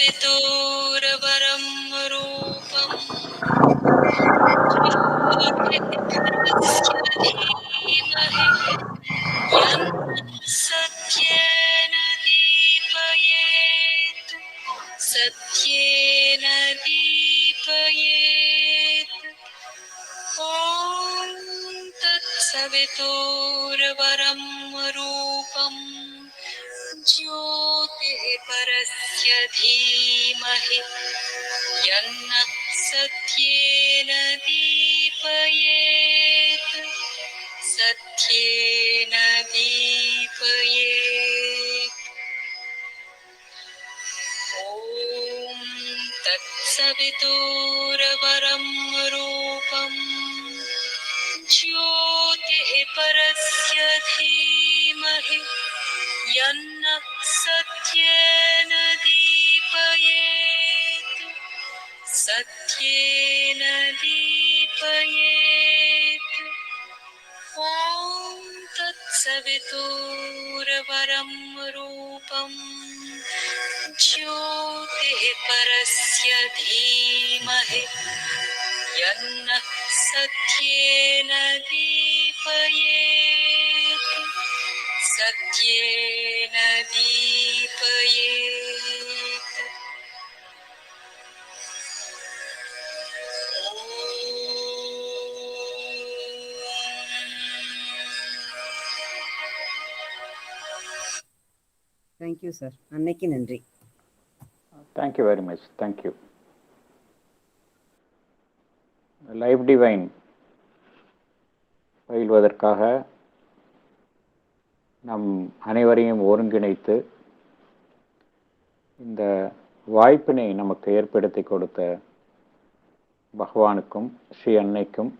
तत्सवितुर्वरं रूपं धीमहि सत्येन दीपयेत् सत्येन दीपयेत् ॐ तत्सवितुर्वरं रूपं ज्योतिः परस्य धीमहि यन्नः सत्येन दीपयेत् सत्येन दीपयेत् ॐ तत्सवितुर्वरं रूपं ज्योतिः परस्य धीमहि यन्नः सत्येन दीपयेत् सत्येन दीपयेत् ॐ तत्सवितुर्वरं रूपं ज्योतिः परस्य धीमहि यन्नः सत्येन दीपयेत् सत्येन दीपयेत् Thank you, sir. அன்னைக்கு நன்றி. Thank you very much. Thank you. Life divine பயில்வதற்காக நம் அனைவரையும் ஒருங்கிணைத்து இந்த வாய்ப்பினை நமக்கு ஏற்படுத்தி கொடுத்த பகவானுக்கும் ஸ்ரீ அன்னைக்கும்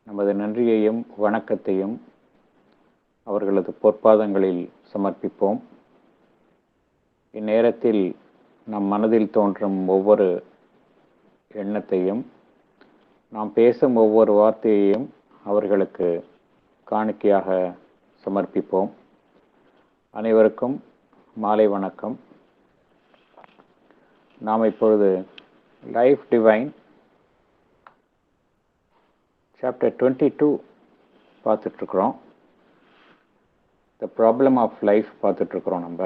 நமது நன்றியையும் வணக்கத்தையும் அவர்களது பொற்பாதங்களில் சமர்ப்பிப்போம். இந்நேரத்தில் நம் மனதில் தோன்றும் ஒவ்வொரு எண்ணத்தையும் நாம் பேசும் ஒவ்வொரு வார்த்தையையும் அவர்களுக்கு காணிக்கையாக சமர்ப்பிப்போம். அனைவருக்கும் மாலை வணக்கம். நாம் இப்பொழுது லைஃப் டிவைன் சாப்டர் 22 பார்த்துட்ருக்குறோம். த ப்ராப்ளம் ஆஃப் லைஃப் பார்த்துட்ருக்குறோம். நம்ம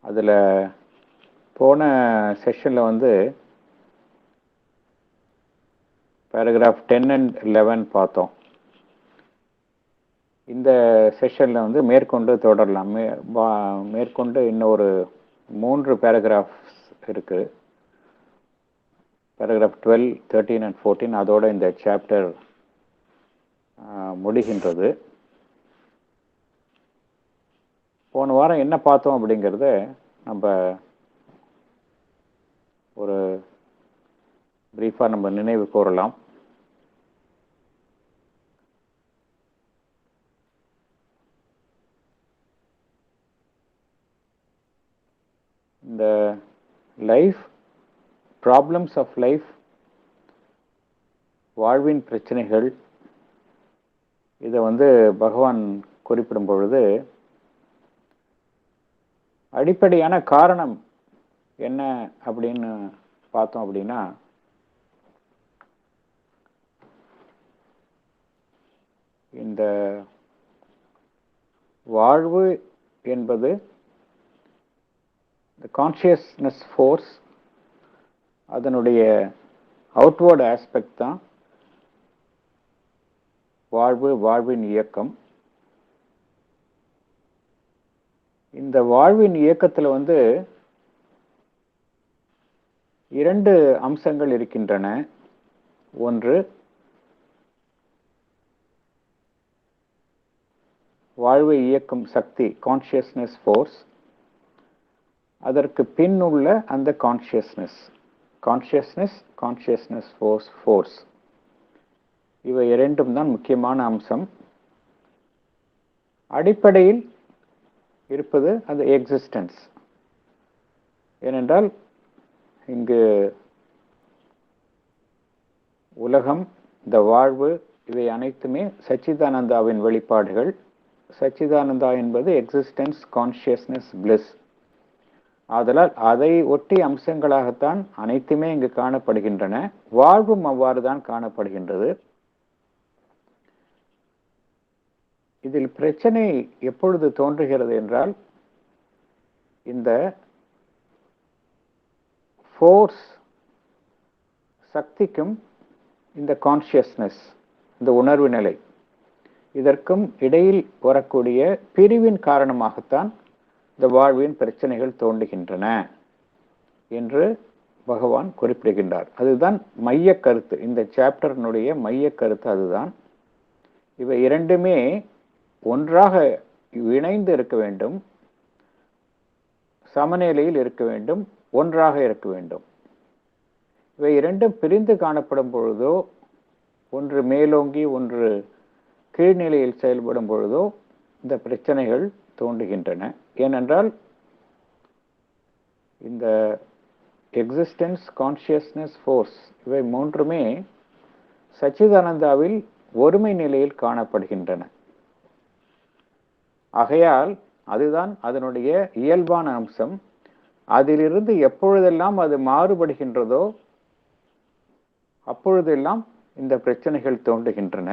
அதில் போன செஷனில் பேராகிராஃப் 10 and 11 பார்த்தோம். இந்த செஷனில் மேற்கொண்டு தொடரலாம். மேற்கொண்டு இன்னொரு 3 பேராகிராஃப்ஸ் இருக்குது. Paragraph 12, 13 and 14. அதோட இந்த சாப்டர் முடிகின்றது. போன வாரம் என்ன பார்த்தோம் அப்படிங்கிறத நம்ம ஒரு பிரீஃபாக நம்ம நினைவு கூறலாம். இந்த லைஃப் ப்ராப்ளம்ஸ் ஆஃப் லைஃப், வாழ்வின் பிரச்சனைகள், இதை பகவான் குறிப்பிடும் பொழுது அடிப்படையான காரணம் என்ன அப்படின்னு பார்த்தோம் அப்படின்னா, இந்த வாழ்வு என்பது the consciousness force, அதனுடைய அவுட்வர்ட் ஆஸ்பெக்ட் தான் வாழ்வு, வாழ்வின் இயக்கம். இந்த வாழ்வின் இயக்கத்தில் 2 அம்சங்கள் இருக்கின்றன. ஒன்று வாழ்வை இயக்கும் சக்தி, கான்ஷியஸ்னஸ் ஃபோர்ஸ். அதற்கு பின் உள்ள அந்த கான்ஷியஸ்னஸ் ஃபோர்ஸ். இவை இரண்டும் தான் முக்கியமான அம்சம். அடிப்படையில் இருப்பது அது எக்ஸிஸ்டன்ஸ். ஏனென்றால் இங்கு உலகம், இந்த வாழ்வு, இவை அனைத்துமே சச்சிதானந்தாவின் வெளிப்பாடுகள். சச்சிதானந்தா என்பது எக்ஸிஸ்டன்ஸ், கான்ஷியஸ்னஸ், பிளிஸ். ஆதலால் அதை ஒட்டி அம்சங்களாகத்தான் அனைத்துமே இங்கு காணப்படுகின்றன. வாழ்வும் அவ்வாறு தான் காணப்படுகின்றது. இதில் பிரச்சனை எப்பொழுது தோன்றுகிறது என்றால், இந்த ஃபோர்ஸ், சக்திக்கும் இந்த கான்ஷியஸ்னஸ், இந்த உணர்வு நிலை, இதற்கும் இடையில் வரக்கூடிய பிரிவின் காரணமாகத்தான் இந்த வாழ்வின் பிரச்சனைகள் தோன்றுகின்றன என்று பகவான் குறிப்பிடுகின்றார். அதுதான் மைய கருத்து, இந்த சாப்டர்னுடைய மைய கருத்து அதுதான். இவை இரண்டுமே ஒன்றாக இணைந்து இருக்க வேண்டும், சமநிலையில் இருக்க வேண்டும், ஒன்றாக இருக்க வேண்டும். இவை இரண்டும் பிரிந்து காணப்படும் பொழுதோ, ஒன்று மேலோங்கி ஒன்று கீழ்நிலையில் செயல்படும் பொழுதோ இந்த பிரச்சனைகள் தோன்றுகின்றன. ஏனென்றால் இந்த எக்ஸிஸ்டன்ஸ், கான்ஷியஸ்னஸ், ஃபோர்ஸ் இவை மூன்றுமே சச்சிதானந்தாவில் ஒருமை நிலையில் காணப்படுகின்றன. ஆகையால் அதுதான் அதனுடைய இயல்பான அம்சம். அதிலிருந்து எப்பொழுதெல்லாம் அது மாறுபடுகின்றதோ அப்பொழுதெல்லாம் இந்த பிரச்சனைகள் தோன்றுகின்றன.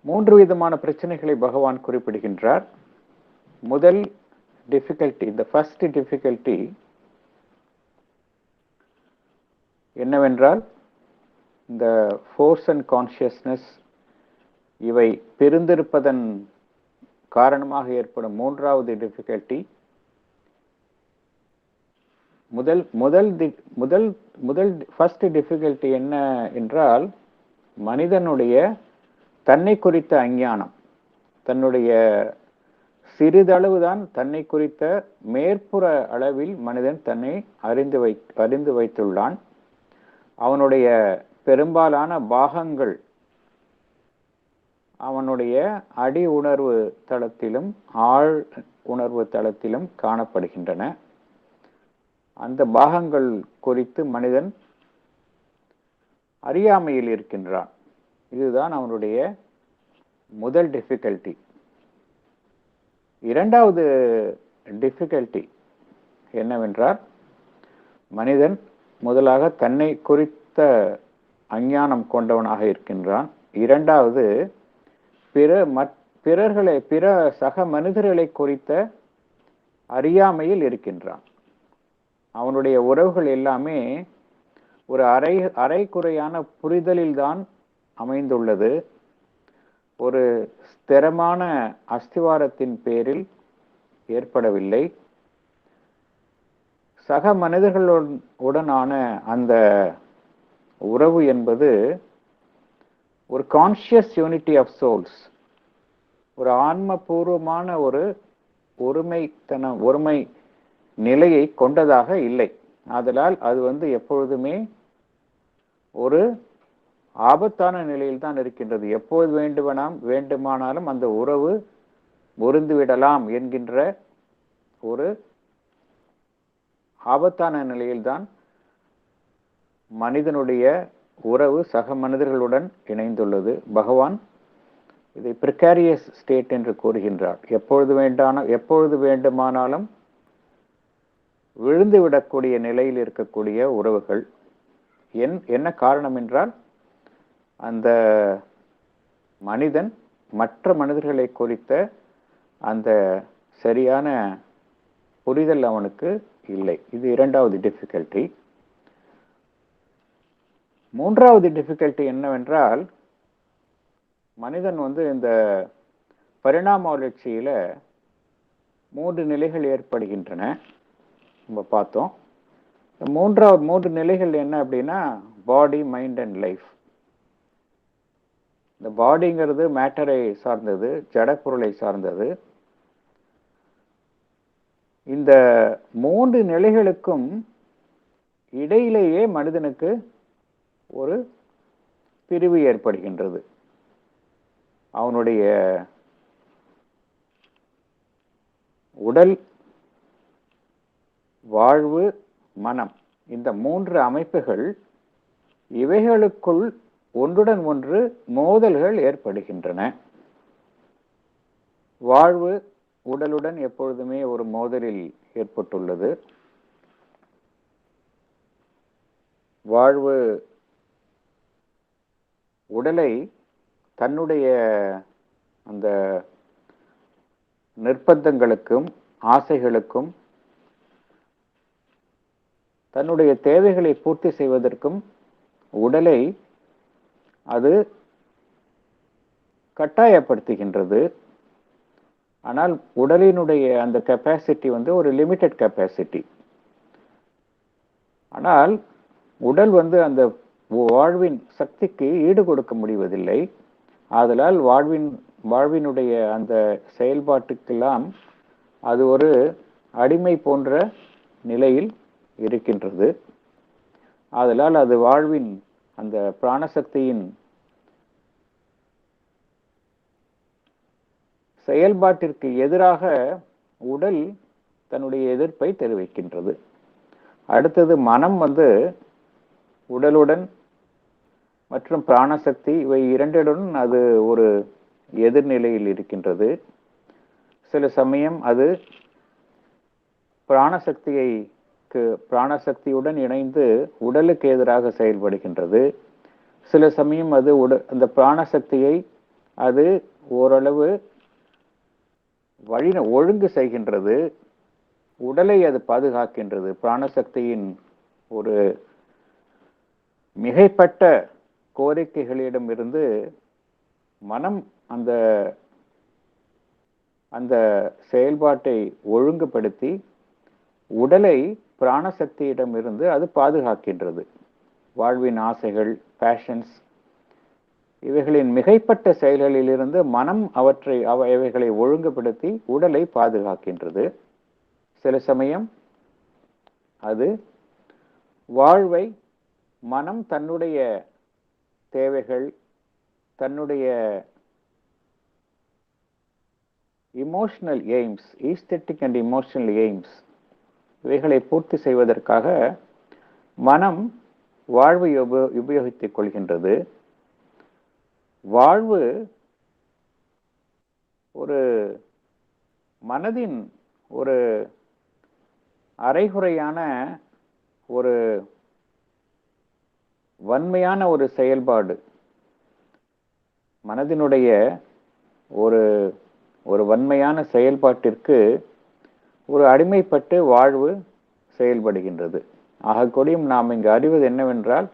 மூன்று விதமான பிரச்சனைகளை பகவான் குறிப்பிடுகின்றார். முதல் டிஃபிகல்ட்டி, இந்த ஃபர்ஸ்ட் டிஃபிகல்ட்டி என்னவென்றால், இந்த ஃபோர்ஸ் அண்ட் கான்ஷியஸ்னஸ் இவை பிரிந்திருப்பதன் காரணமாக ஏற்படும் மூன்றாவது டிஃபிகல்ட்டி. முதல் ஃபர்ஸ்ட் டிஃபிகல்ட்டி என்ன என்றால், மனிதனுடைய தன்னை குறித்த அஞ்ஞானம். தன்னுடைய சிறிதளவுதான் தன்னை குறித்த மேற்புற அளவில் மனிதன் தன்னை அறிந்து வைத்துள்ளான். அவனுடைய பெரும்பாலான பாகங்கள் அவனுடைய அடி உணர்வு தளத்திலும் ஆழ் உணர்வு தளத்திலும் காணப்படுகின்றன. அந்த பாகங்கள் குறித்து மனிதன் அறியாமையில் இருக்கின்றான். இதுதான் அவனுடைய முதல் டிஃபிகல்ட்டி. இரண்டாவது டிஃபிகல்ட்டி என்னவென்றால், மனிதன் முதலாக தன்னை குறித்த அஞ்ஞானம் கொண்டவனாக இருக்கின்றான். இரண்டாவது, பிற சக மனிதர்களை குறித்த அறியாமையில் இருக்கின்றான். அவனுடைய உறவுகள் எல்லாமே ஒரு அரைகுறையான புரிதலில்தான் அமைந்துள்ளது. ஒரு ஸ்திரமான அஸ்திவாரத்தின் பேரில் ஏற்படவில்லை. சக மனிதர்களுடனான அந்த உறவு என்பது ஒரு கான்ஷியஸ் யூனிட்டி ஆஃப் சோல்ஸ், ஒரு ஆன்மபூர்வமான ஒரு ஒருமை நிலையை கொண்டதாக இல்லை. ஆதலால் அது எப்பொழுதுமே ஒரு ஆபத்தான நிலையில் தான் இருக்கின்றது. எப்போது வேண்டுமானாலும் அந்த உறவு முறிந்துவிடலாம் என்கின்ற ஒரு ஆபத்தான நிலையில்தான் மனிதனுடைய உறவு சக மனிதர்களுடன் இணைந்துள்ளது. பகவான் இதை பிரிகாரியஸ் ஸ்டேட் என்று கூறுகின்றார். எப்பொழுது வேண்டுமானாலும் விழுந்து விடக்கூடிய நிலையில் இருக்கக்கூடிய உறவுகள். என்ன காரணம் என்றால், அந்த மனிதன் மற்ற மனிதர்களை குறித்த அந்த சரியான புரிதல் அவனுக்கு இல்லை. இது இரண்டாவது டிஃபிகல்ட்டி. மூன்றாவது டிஃபிகல்ட்டி என்னவென்றால், மனிதன் இந்த பரிணாம வளர்ச்சியில 3 நிலைகள் ஏற்படுகின்றன. நம்ம பார்த்தோம். 3 நிலைகள் என்ன அப்படின்னா, பாடி, மைண்ட் அண்ட் லைஃப். இந்த பாடிங்கிறது மேட்டரை சார்ந்தது, ஜடப்பொருளை சார்ந்தது. இந்த 3 நிலைகளுக்கும் இடையிலேயே மனிதனுக்கு ஒரு பிரிவு ஏற்படுகின்றது. அவனுடைய உடல், வாழ்வு, மனம், இந்த 3 அமைப்புகள், இவைகளுக்குள் ஒன்றுடன் ஒன்று மோதல்கள் ஏற்படுகின்றன. வாழ்வு உடலுடன் எப்பொழுதுமே ஒரு மோதலில் ஏற்பட்டுள்ளது. வாழ்வு உடலை தன்னுடைய அந்த நிர்பந்தங்களுக்கும் ஆசைகளுக்கும் தன்னுடைய தேவைகளை பூர்த்தி செய்வதற்கும் உடலை அது கட்டாயப்படுத்துகின்றது. ஆனால் உடலினுடைய அந்த கெப்பாசிட்டி ஒரு லிமிட்டெட் கெப்பாசிட்டி. ஆனால் உடல் அந்த வாழ்வின் சக்திக்கு ஈடு கொடுக்க முடிவதில்லை. ஆதலால் வாழ்வினுடைய அந்த செயல்பாட்டுக்கெல்லாம் அது ஒரு அடிமை போன்ற நிலையில் இருக்கின்றது. ஆதலால் அது வாழ்வின் அந்த பிராணசக்தியின் செயல்பாட்டிற்கு எதிராக உடல் தன்னுடைய எதிர்ப்பை தெரிவிக்கின்றது. அடுத்தது மனம் உடலுடன் மற்றும் பிராணசக்தி இவை இரண்டுடன் அது ஒரு எதிர்நிலையில் இருக்கின்றது. சில சமயம் அது பிராணசக்தியுடன் இணைந்து உடலுக்கு எதிராக செயல்படுகின்றது. சில சமயம் அது அந்த பிராணசக்தியை அது ஓரளவு ஒழுங்கு செய்கின்றது. உடலை அது பாதுகாக்கின்றது. பிராணசக்தியின் ஒரு மிகைப்பட்ட கோரிக்கைகளிடமிருந்து மனம் அந்த அந்த செயல்பாட்டை ஒழுங்குபடுத்தி உடலை பிராணசக்தியிடமிருந்து அது பாதுகாக்கின்றது. வாழ்வின் ஆசைகள், பேஷன்ஸ், இவைகளின் மிகைப்பட்ட செயல்களிலிருந்து மனம் இவைகளை ஒழுங்குபடுத்தி உடலை பாதுகாக்கின்றது. சில சமயம் அது வாழ்வை மனம் தன்னுடைய தேவைகள், தன்னுடைய emotional aims, aesthetic and emotional aims, இவைகளை பூர்த்தி செய்வதற்காக மனம் வாழ்வை உபயோகித்துக் கொள்கின்றது. வாழ்வு ஒரு மனதின் ஒரு அரைகுறையான ஒரு வன்மையான ஒரு செயல்பாடு. மனதினுடைய ஒரு ஒரு வன்மையான செயல்பாட்டிற்கு ஒரு அடிமைப்பட்டு வாழ்வு செயல்படுகின்றது. ஆகக்கூடியும் நாம் இங்கு அறிவது என்னவென்றால்,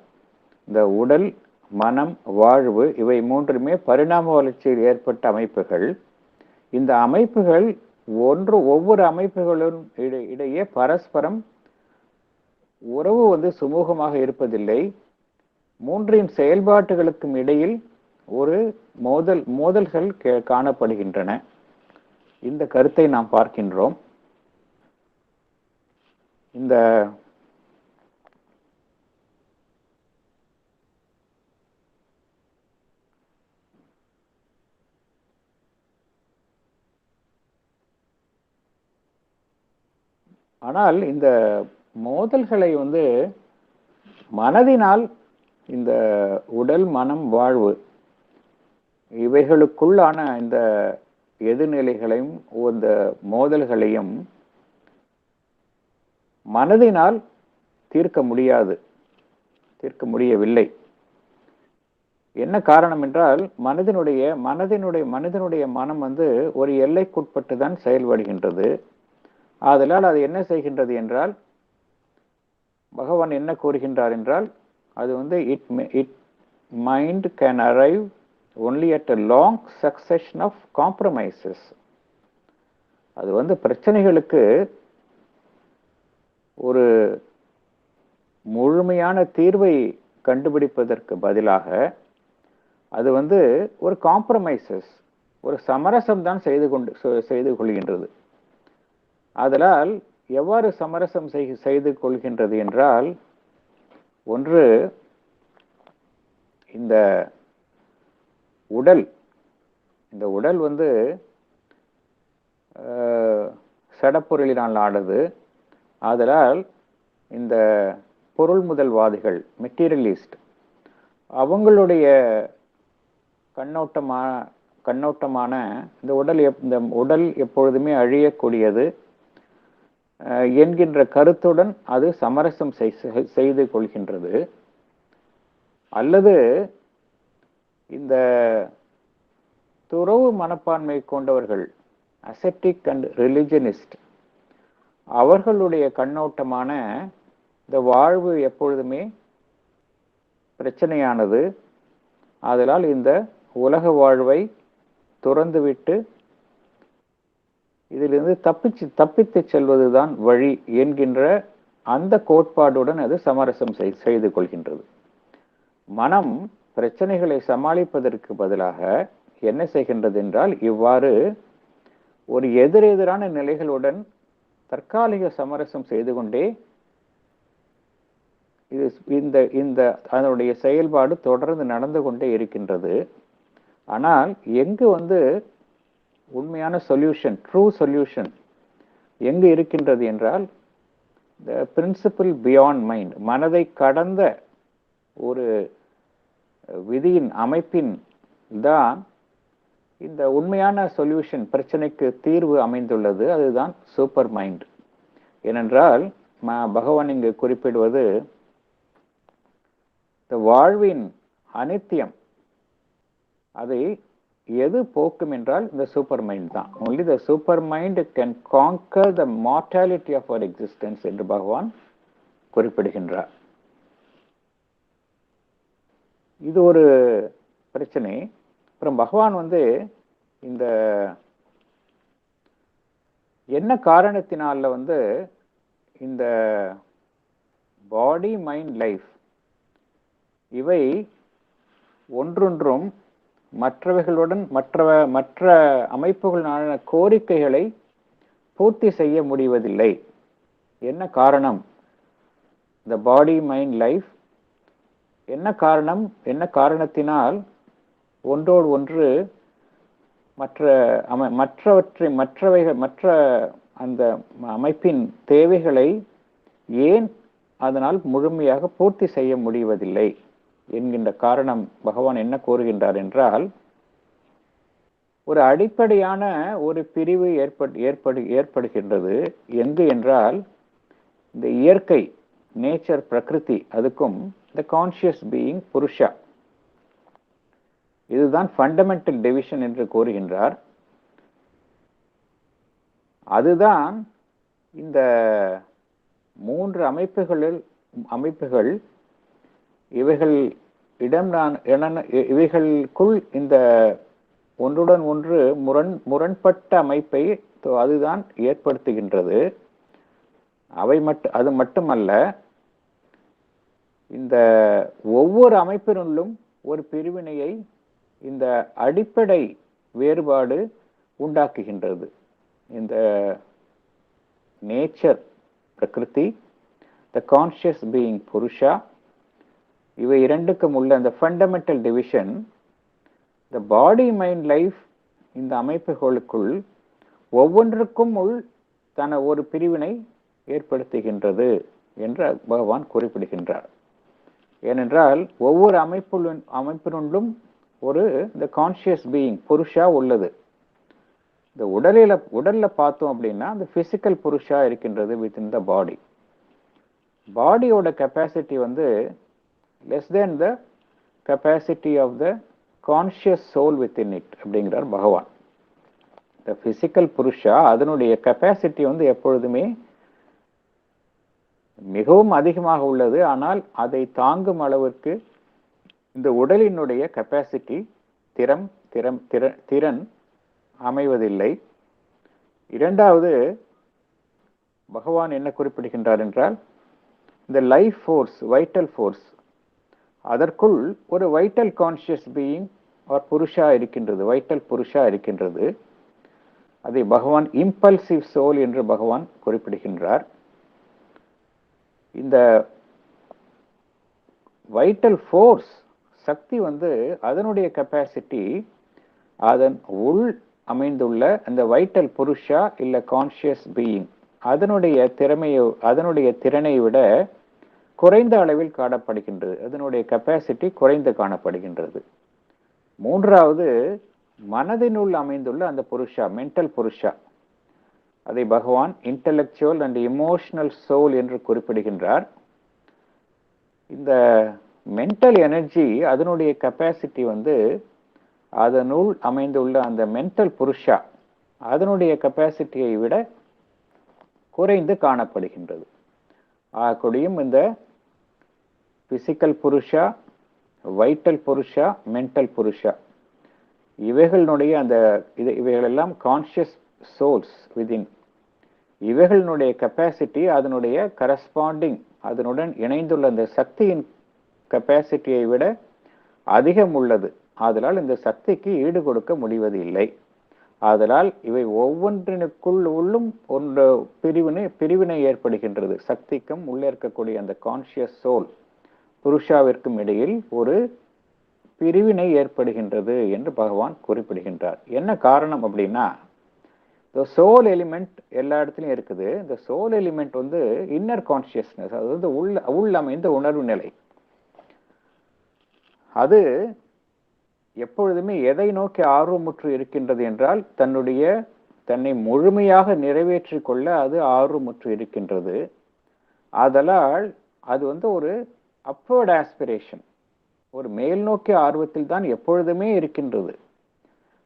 இந்த உடல், மனம், வாழ்வு இவை மூன்றுமே பரிணாம வளர்ச்சியில் ஏற்பட்ட அமைப்புகள். இந்த அமைப்புகள் ஒவ்வொரு அமைப்புகளும் இடையே பரஸ்பரம் உறவு சுமூகமாக இருப்பதில்லை. மூன்றின் செயல்பாட்டுகளுக்கும் இடையில் ஒரு மோதல்கள் காணப்படுகின்றன. இந்த கருத்தை நாம் பார்க்கின்றோம். இந்த ஆனால் இந்த மோதல்களை மனதினால் இந்த உடல், மனம், வாழ்வு இவைகளுக்குள்ளான இந்த எதிர்நிலைகளையும் இந்த மோதல்களையும் மனதினால் தீர்க்க முடியவில்லை. என்ன காரணம் என்றால், மனதினுடைய மனம் ஒரு எல்லைக்குட்பட்டு தான் செயல்படுகின்றது. ஆதலால் அது என்ன செய்கின்றது என்றால், பகவான் என்ன கூறுகின்றார் என்றால், அது it mind can arrive only at a long succession of compromises. அது பிரச்சனைகளுக்கு ஒரு முழுமையான தீர்வை கண்டுபிடிப்பதற்கு பதிலாக அது ஒரு காம்ப்ரமைசஸ், ஒரு சமரசம் தான் செய்து கொள்கின்றது. ஆதலால் எவ்வாறு சமரசம் செய்து கொள்கின்றது என்றால், ஒன்று இந்த உடல் இந்த உடல் வந்து சடப்பொருளினால் ஆனது. ஆதலால் இந்த பொருள் முதல்வாதிகள் மெட்டீரியலிஸ்ட் அவங்களுடைய கண்ணோட்டமான இந்த உடல் எப்பொழுதுமே அழியக்கூடியது என்கின்ற கருத்துடன் அது சமரசம் செய்து கொள்கின்றது. அல்லது இந்த துறவு மனப்பான்மை கொண்டவர்கள் அசெப்டிக் அண்ட் ரிலிஜனிஸ்ட் அவர்களுடைய கண்ணோட்டமான இந்த வாழ்வு எப்பொழுதுமே பிரச்சனையானது. ஆதலால் இந்த உலக வாழ்வை துறந்துவிட்டு இதிலிருந்து தப்பித்து செல்வதுதான் வழி என்கின்ற அந்த கோட்பாடுடன் அது சமரசம் செய்து கொள்கின்றது. மனம் பிரச்சனைகளை சமாளிப்பதற்கு பதிலாக என்ன செய்கின்றது என்றால், இவ்வாறு ஒரு எதிரெதிரான நிலைகளுடன் தற்காலிக சமரசம் செய்து கொண்டே இந்த அதனுடைய செயல்பாடு தொடர்ந்து நடந்து கொண்டே இருக்கின்றது. ஆனால் எங்கு உண்மையான சொல்யூஷன், ட்ரூ சொல்யூஷன் எங்கு இருக்கின்றது என்றால், த பிரின்சிபிள் பியாண்ட் மைண்ட், மனதை கடந்த ஒரு விதியின் அமைப்பின் தான் இந்த உண்மையான சொல்யூஷன், பிரச்சனைக்கு தீர்வு அமைந்துள்ளது. அதுதான் சூப்பர் மைண்ட். ஏனென்றால் பகவான் இங்கு குறிப்பிடுவது வாழ்வின் அனித்தியம் அதை எது போக்கும் என்றால் இந்த சூப்பர் மைண்ட் தான். only the super mind can conquer the mortality of our existence என்று பகவான் குறிப்பிடுகின்றார். இது ஒரு பிரச்சனை. அப்புறம் பகவான் இந்த என்ன காரணத்தினால இந்த பாடி மைண்ட் லைஃப் இவை ஒன்றொன்றும் மற்றவைகளுடன் மற்ற அமைப்புகளான கோரிக்கைகளை பூர்த்தி செய்ய முடிவதில்லை. என்ன காரணம்? இந்த பாடி மைண்ட் லைஃப் என்ன காரணத்தினால் ஒன்றோடு ஒன்று மற்ற அந்த அமைப்பின் தேவைகளை ஏன் அதனால் முழுமையாக பூர்த்தி செய்ய முடிவதில்லை என்கின்ற காரணம் பகவான் என்ன கூறுகின்றார் என்றால், ஒரு அடிப்படையான ஒரு பிரிவு ஏற்படுகின்றது. எங்கு என்றால், இந்த இயற்கை, நேச்சர், பிரகிருதி, அதுக்கும் இந்த கான்சியஸ் பீயிங் புருஷா, இதுதான் ஃபண்டமெண்டல் டிவிஷன் என்று கூறுகின்றார். அதுதான் இந்த மூன்று அமைப்புகள் இவைகளுக்குள் இந்த ஒன்றுடன் ஒன்று முரண்பட்ட அமைப்பை அதுதான் ஏற்படுத்துகின்றது. அது மட்டுமல்ல, இந்த ஒவ்வொரு அமைப்பினுள்ளும் ஒரு பிரிவினையை இந்த அடிப்படை வேறுபாடு உண்டாக்குகின்றது. இந்த நேச்சர் பிரகிருதி, த கான்சியஸ் பீயிங் புருஷா, இவை இரண்டுக்கும் உள்ள அந்த ஃபண்டமெண்டல் டிவிஷன் இந்த பாடி மைண்ட் லைஃப் இந்த அமைப்புகளுக்குள் ஒவ்வொன்றுக்கும் ஒரு பிரிவினை ஏற்படுத்துகின்றது என்று பகவான் குறிப்பிடுகின்றார். ஏனென்றால் ஒவ்வொரு அமைப்பினுள்ளும் இந்த கான்சியஸ் பீயிங் புருஷா உள்ளது. இந்த உடல்ல பார்த்தோம் அப்படின்னா அந்த பிசிக்கல் புருஷா இருக்கின்றது வித்தின் த பாடி. பாடியோட capacity less than the capacity of the conscious soul within it அப்படிங்கிறார் பகவான். the physical புருஷா அதனுடைய கெப்பாசிட்டி எப்பொழுதுமே மிகவும் அதிகமாக உள்ளது. ஆனால் அதை தாங்கும் அளவிற்கு இந்த உடலினுடைய கெப்பாசிட்டி திறன் அமைவதில்லை. இரண்டாவது, பகவான் என்ன குறிப்பிடுகின்றார் என்றால், இந்த லைஃப் ஃபோர்ஸ், வைட்டல் ஃபோர்ஸ், அதற்குள் ஒரு வைட்டல் கான்சியஸ் பீயிங் ஆர் புருஷா இருக்கின்றது, வைட்டல் புருஷா இருக்கின்றது. அதை பகவான் இம்பல்சிவ் சோல் என்று பகவான் குறிப்பிடுகின்றார். இந்த வைட்டல் ஃபோர்ஸ் சக்தி வந்து அதனுடைய கெப்பாசிட்டி அதன் உள் அமைந்துள்ள அந்த வைட்டல் புருஷா இல்ல கான்சியஸ் பீயிங் அதனுடைய திறனை விட குறைந்த அளவில் காணப்படுகின்றது. அதனுடைய கெப்பாசிட்டி குறைந்து காணப்படுகின்றது. மூன்றாவது, மனதினுள் அமைந்துள்ள அந்த புருஷா, மென்டல் புருஷா, அதை பகவான் இன்டெலெக்சுவல் அண்ட் இமோஷனல் சோல் என்று குறிப்பிடுகின்றார். இந்த மென்டல் எனர்ஜி அதனுடைய கெப்பாசிட்டி வந்து அதனுள் அமைந்துள்ள அந்த மென்டல் புருஷா அதனுடைய கெப்பாசிட்டியை விட குறைந்து காணப்படுகின்றது. ஆகக்கூடியும் இந்த பிசிக்கல் புருஷா, வைட்டல் புருஷா, மென்டல் புருஷா இவைகளுடைய இவைகளெல்லாம் கான்சியஸ் சோல்ஸ் விதின். இவைகளினுடைய கெப்பாசிட்டி அதனுடைய கரஸ்பாண்டிங் அதனுடன் இணைந்துள்ள அந்த சக்தியின் கெப்பாசிட்டியை விட அதிகம் உள்ளது. ஆதலால் இந்த சக்திக்கு ஈடு கொடுக்க முடிவது இல்லை. ஆதலால் இவை ஒவ்வொன்றினுக்குள்ளும் ஒன்று பிரிவினை ஏற்படுகின்றது. சக்திக்கும் உள்ளே இருக்கக்கூடிய அந்த கான்சியஸ் சோல் புருஷாவிற்கும் இடையில் ஒரு பிரிவினை ஏற்படுகின்றது என்று பகவான் குறிப்பிடுகின்றார். என்ன காரணம் அப்படின்னா, இந்த சோல் எலிமெண்ட் எல்லா இடத்துலையும் இருக்குது. இந்த சோல் எலிமெண்ட் வந்து இன்னர் கான்சியஸ்னஸ், அதாவது உள் அமைந்த உணர்வு நிலை. அது எப்பொழுதுமே எதை நோக்கி ஆர்வமுற்று இருக்கின்றது என்றால் தன்னை முழுமையாக நிறைவேற்றிக் கொள்ள அது ஆர்வமுற்று இருக்கின்றது. ஆதலால் அது வந்து ஒரு அப்வர்ட் ஆஸ்பிரேஷன், ஒரு மேல் நோக்கிய ஆர்வத்தில் தான் எப்பொழுதுமே இருக்கின்றது.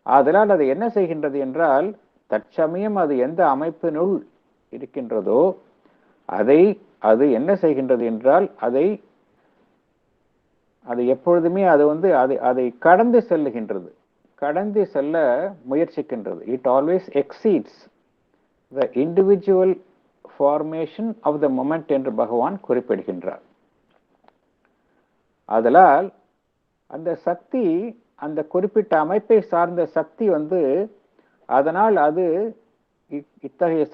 ஆதலால் அது என்ன செய்கின்றது என்றால், தற்சமயம் அது எந்த அமைப்பினுள் இருக்கின்றதோ அது என்ன செய்கின்றது என்றால் அது எப்பொழுதுமே அதை கடந்து செல்லுகின்றது, கடந்து செல்ல முயற்சிக்கின்றது. It always exceeds the individual formation of the moment என்று பகவான் குறிப்பிடுகின்றார். ஆதலால் அந்த சக்தி, அந்த குறிப்பிட்ட அமைப்பை சார்ந்த சக்தி வந்து அதனால் அது இத்தகைய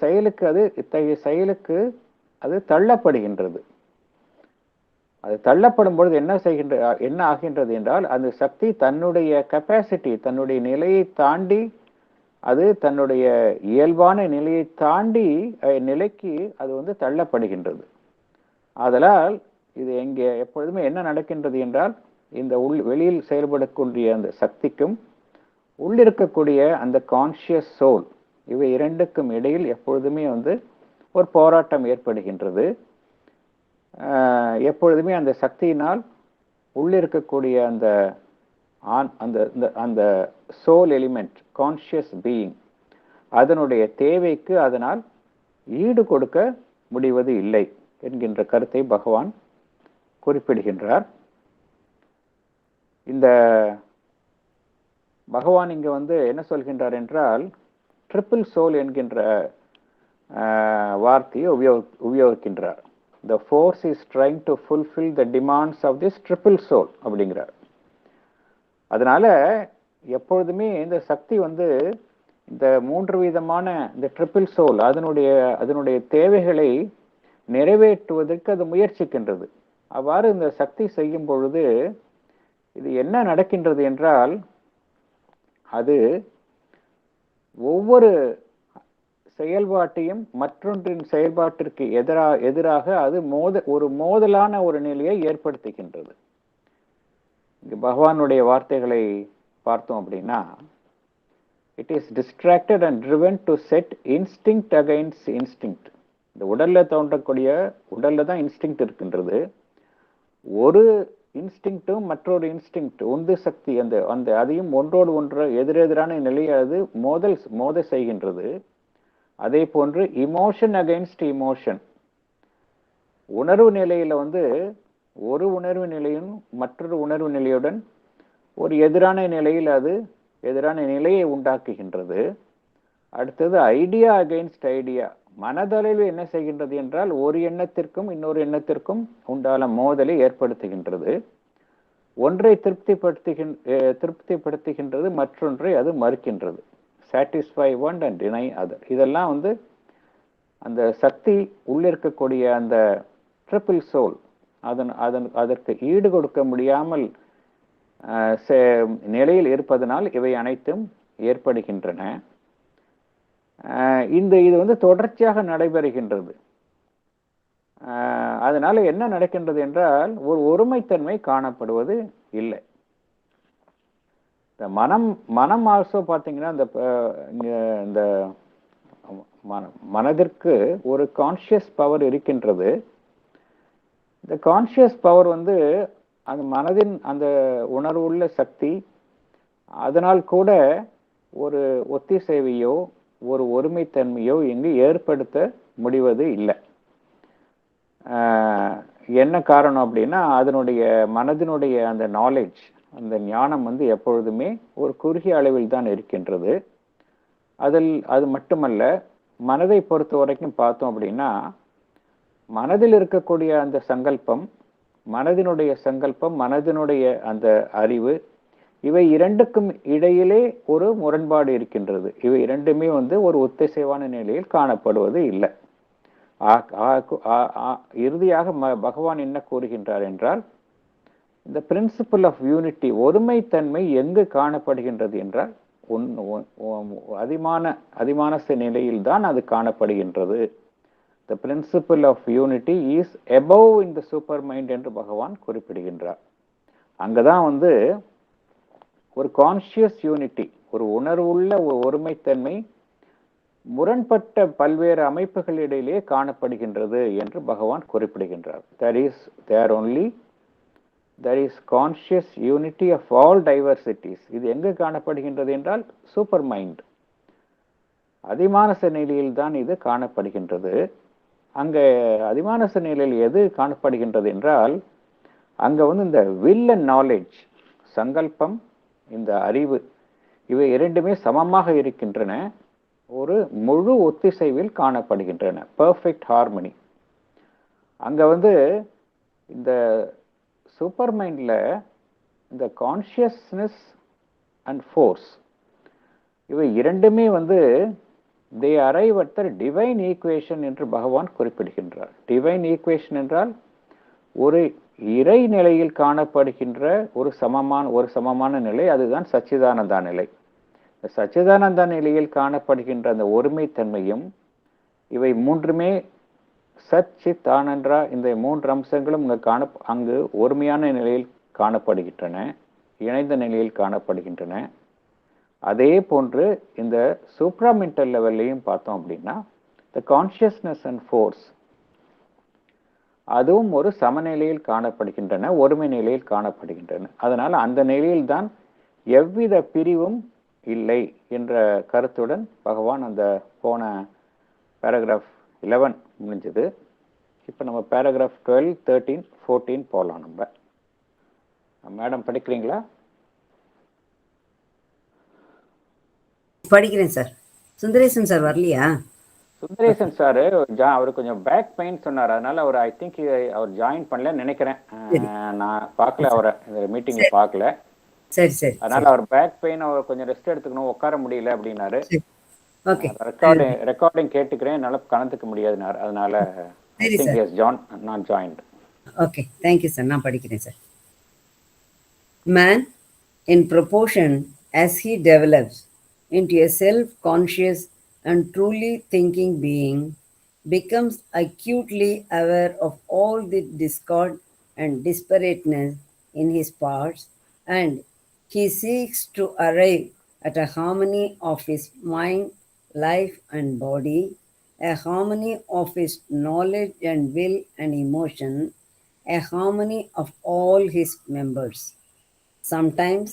செயலுக்கு அது தள்ளப்படுகின்றது. அது தள்ளப்படும் பொழுது என்ன ஆகின்றது என்றால், அந்த சக்தி தன்னுடைய கெப்பாசிட்டி, தன்னுடைய நிலையை தாண்டி, அது தன்னுடைய இயல்பான நிலையை தாண்டி நிலைக்கு அது வந்து தள்ளப்படுகின்றது. ஆதலால் இது எங்கே எப்பொழுதுமே என்ன நடக்கின்றது என்றால், இந்த வெளியில் செயல்படக்கூடிய அந்த சக்திக்கும் உள்ளிருக்கக்கூடிய அந்த கான்சியஸ் சோல், இவை இரண்டுக்கும் இடையில் எப்பொழுதுமே வந்து ஒரு போராட்டம் ஏற்படுகின்றது. எப்பொழுதுமே அந்த சக்தியினால் உள்ளிருக்கக்கூடிய அந்த சோல் எலிமெண்ட், கான்சியஸ் பீயிங், அதனுடைய தேவைக்கு அதனால் ஈடு கொடுக்க முடிவது இல்லை என்கின்ற கருத்தை பகவான் குறிப்பிடுகின்றார். இந்த பகவான் இங்க வந்து என்ன சொல்கின்றார் என்றால், ட்ரிபிள் சோல் என்கின்ற வார்த்தையை உபயோகிக்கின்றார். The force is trying to fulfill the demands of this triple soul அப்படிங்கிறார். அதனால எப்பொழுதுமே இந்த சக்தி வந்து இந்த மூன்று விதமான இந்த ட்ரிபிள் சோல் அதனுடைய தேவைகளை நிறைவேற்றுவதற்கு அது முயற்சிக்கின்றது. அவ்வாறு இந்த சக்தி செய்யும் பொழுது இது என்ன நடக்கின்றது என்றால், அது ஒவ்வொரு செயல்பாட்டையும் மற்றொன்றின் செயல்பாட்டிற்கு எதிராக அது ஒரு மோதலான ஒரு நிலையை ஏற்படுத்துகின்றது. இங்கு பகவானுடைய வார்த்தைகளை பார்த்தோம் அப்படின்னா, it is distracted and driven to set instinct against instinct. இந்த உடல்ல தான் இன்ஸ்டிங்க்ட் இருக்கின்றது. ஒரு இன்ஸ்டிங்க்டும் மற்றொரு இன்ஸ்டிங்க்ட் உந்து சக்தி அதையும் ஒன்றோடு ஒன்று எதிரெதிரான நிலையை அது மோத செய்கின்றது. அதே போன்று இமோஷன் அகைன்ஸ்ட் இமோஷன், உணர்வு நிலையில வந்து ஒரு உணர்வு நிலையும் மற்றொரு உணர்வு நிலையுடன் ஒரு எதிரான நிலையை உண்டாக்குகின்றது. அடுத்தது ஐடியா அகைன்ஸ்ட் ஐடியா, மனதளவில் என்ன செய்கின்றது என்றால் ஒரு எண்ணத்திற்கும் இன்னொரு எண்ணத்திற்கும் உண்டான மோதலை ஏற்படுத்துகின்றது. ஒன்றை திருப்திப்படுத்துகின்றது, மற்றொன்றை அது மறுக்கின்றது. satisfy one and deny other. இதெல்லாம் வந்து அந்த சக்தி உள்ளிருக்கக்கூடிய அந்த ட்ரிபிள் சோல் அதற்கு ஈடு கொடுக்க முடியாமல் நிலையில் இருப்பதனால் இவை அனைத்தும் ஏற்படுகின்றன. இது வந்து தொடர்ச்சியாக நடைபெறுகின்றது. அதனால என்ன நடக்கின்றது என்றால் ஒரு ஒருமைத்தன்மை காணப்படுவது இல்லை. இந்த மனம் ஆல்சோ பார்த்தீங்கன்னா இந்த மனதிற்கு ஒரு கான்சியஸ் பவர் இருக்கின்றது. இந்த கான்சியஸ் பவர் வந்து அந்த மனதின் அந்த உணர்வுள்ள சக்தி, அதனால் கூட ஒரு ஒத்திசைவையோ ஒரு ஒருமைத்தன்மையோ இங்கு ஏற்படுத்த முடிவது இல்லை. என்ன காரணம் அப்படின்னா அதனுடைய மனதினுடைய அந்த நாலேஜ், அந்த ஞானம் வந்து எப்பொழுதுமே ஒரு குறுகிய அளவில் தான் இருக்கின்றது. அது மட்டுமல்ல, மனதை பொறுத்த வரைக்கும் பார்த்தோம் அப்படின்னா மனதில் இருக்கக்கூடிய அந்த சங்கல்பம், மனதினுடைய அந்த அறிவு, இவை இரண்டுக்கும் இடையிலே ஒரு முரண்பாடு இருக்கின்றது. இவை இரண்டுமே வந்து ஒரு ஒத்திசைவான நிலையில் காணப்படுவது இல்லை. இறுதியாக பகவான் என்ன கூறுகின்றார் என்றால், இந்த பிரின்சிபல் ஆஃப் யூனிட்டி, ஒருமைத்தன்மை எங்கு காணப்படுகின்றது என்றால் அதிமானச நிலையில் தான் அது காணப்படுகின்றது. The principle of unity is above in the super mind என்று பகவான் குறிப்பிடுகின்றார். அங்கதான் வந்து ஒரு கான்சியஸ் யூனிட்டி, ஒரு உணர்வுள்ள ஒரு ஒருமைத்தன்மை முரண்பட்ட பல்வேறு அமைப்புகளிடையிலே காணப்படுகின்றது என்று பகவான் குறிப்பிடுகின்றார். There is conscious unity of all diversities. இது எங்கு காணப்படுகின்றது என்றால் சூப்பர் மைண்ட், அதிமானச நிலையில் தான் இது காணப்படுகின்றது. அங்க அதிமானச நிலையில் எது காணப்படுகின்றது என்றால் அங்க வந்து இந்த வில் அண்ட் நாலேஜ், சங்கல்பம், இந்த அறிவு, இவை இரண்டுமே சமமாக இருக்கின்றன, ஒரு முழு ஒத்திசைவில் காணப்படுகின்றன, பெர்ஃபெக்ட் ஹார்மனி. அங்க வந்து இந்த சூப்பர் மைண்ட்ல இந்த கான்சியஸ்னஸ் அண்ட் ஃபோர்ஸ், இவை இரண்டுமே வந்து they arrive at the divine equation என்று பகவான் குறிப்பிடுகின்றார். டிவைன் ஈக்குவேஷன் என்றால் ஒரு இறை நிலையில் காணப்படுகின்ற ஒரு சமமான நிலை, அதுதான் சச்சிதானந்தா நிலை. சச்சிதானந்தா நிலையில் காணப்படுகின்ற அந்த ஒருமைத்தன்மையும், இவை மூன்றுமே சத் சித் ஆனந்தா, இந்த மூன்று அம்சங்களும் அங்கு ஒருமையான நிலையில் காணப்படுகின்றன, இணைந்த நிலையில் காணப்படுகின்றன. அதே போன்று இந்த சூப்ராமெண்டல் லெவல்லையும் பார்த்தோம் அப்படின்னா த கான்சியஸ்னஸ் அண்ட் ஃபோர்ஸ், அதுவும் ஒரு சமநிலையில் காணப்படுகின்றன, ஒருமை நிலையில் காணப்படுகின்றன. அதனால அந்த நிலையில் தான் எவ்வித பிரிவும் இல்லை என்ற கருத்துடன் பகவான் அந்த போன பேராகிராஃப் 11 முடிஞ்சது. இப்போ நம்ம பேராகிராஃப் 12, 13, 14 போகலாம். நம்ம மேடம் படிக்கிறீங்களா? படிக்கிறேன் சார். சுந்தரேசன் சார் வரலையா? சுந்தரேசன் சார் அவர் கொஞ்சம் பேக் பெயின் சொன்னார், அதனால அவர் ஐ திங்க் அவர் ஜாயின் பண்ணல நினைக்கிறேன். நான் பார்க்கல அவரை மீட்டிங்ல பார்க்கல. சரி சரி. அதனால அவர் பேக் பெயின், அவர் கொஞ்சம் ரெஸ்ட் எடுத்துக்கணும், உட்கார முடியல அப்படின்னாரு. ஓகே, ரெக்கார்டிங் கேட்டுக்கிறேன், என்னால கலந்துக்க முடியாதுனாரு. அதனால I think he has not joint. Okay, thank you sir. நான் படிக்கிறேன் sir. Man, in proportion as he develops into a self-conscious and truly thinking being, becomes acutely aware of all the discord and disparateness in his parts, and he seeks to arrive at a harmony of his mind, life, and body, a harmony of his knowledge and will and emotion, a harmony of all his members. Sometimes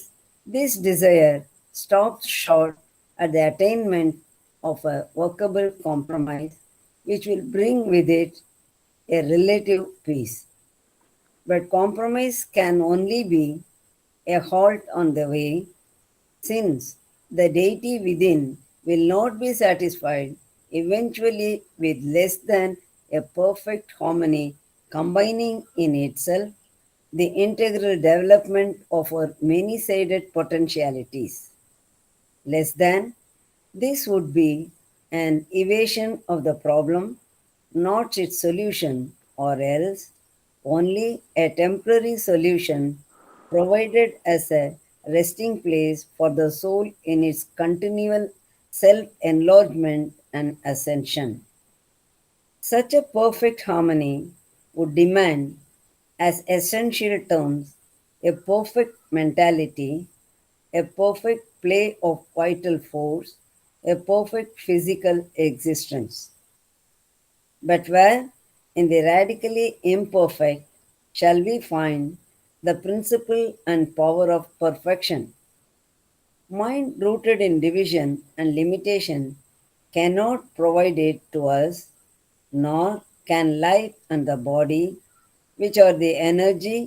this desire stops short at the attainment of a workable compromise, which will bring with it a relative peace. But compromise can only be a halt on the way, since the deity within will not be satisfied eventually with less than a perfect harmony, combining in itself the integral development of our many-sided potentialities. Less than this would be an evasion of the problem, not its solution, or else only a temporary solution provided as a resting place for the soul in its continual self enlargement and ascension. Such a perfect harmony would demand, as essential terms, a perfect mentality, a perfect play of vital force, a perfect physical existence. But where, in the radically imperfect, shall we find the principle and power of perfection? Mind rooted in division and limitation cannot provide it to us, nor can life and the body, which are the energy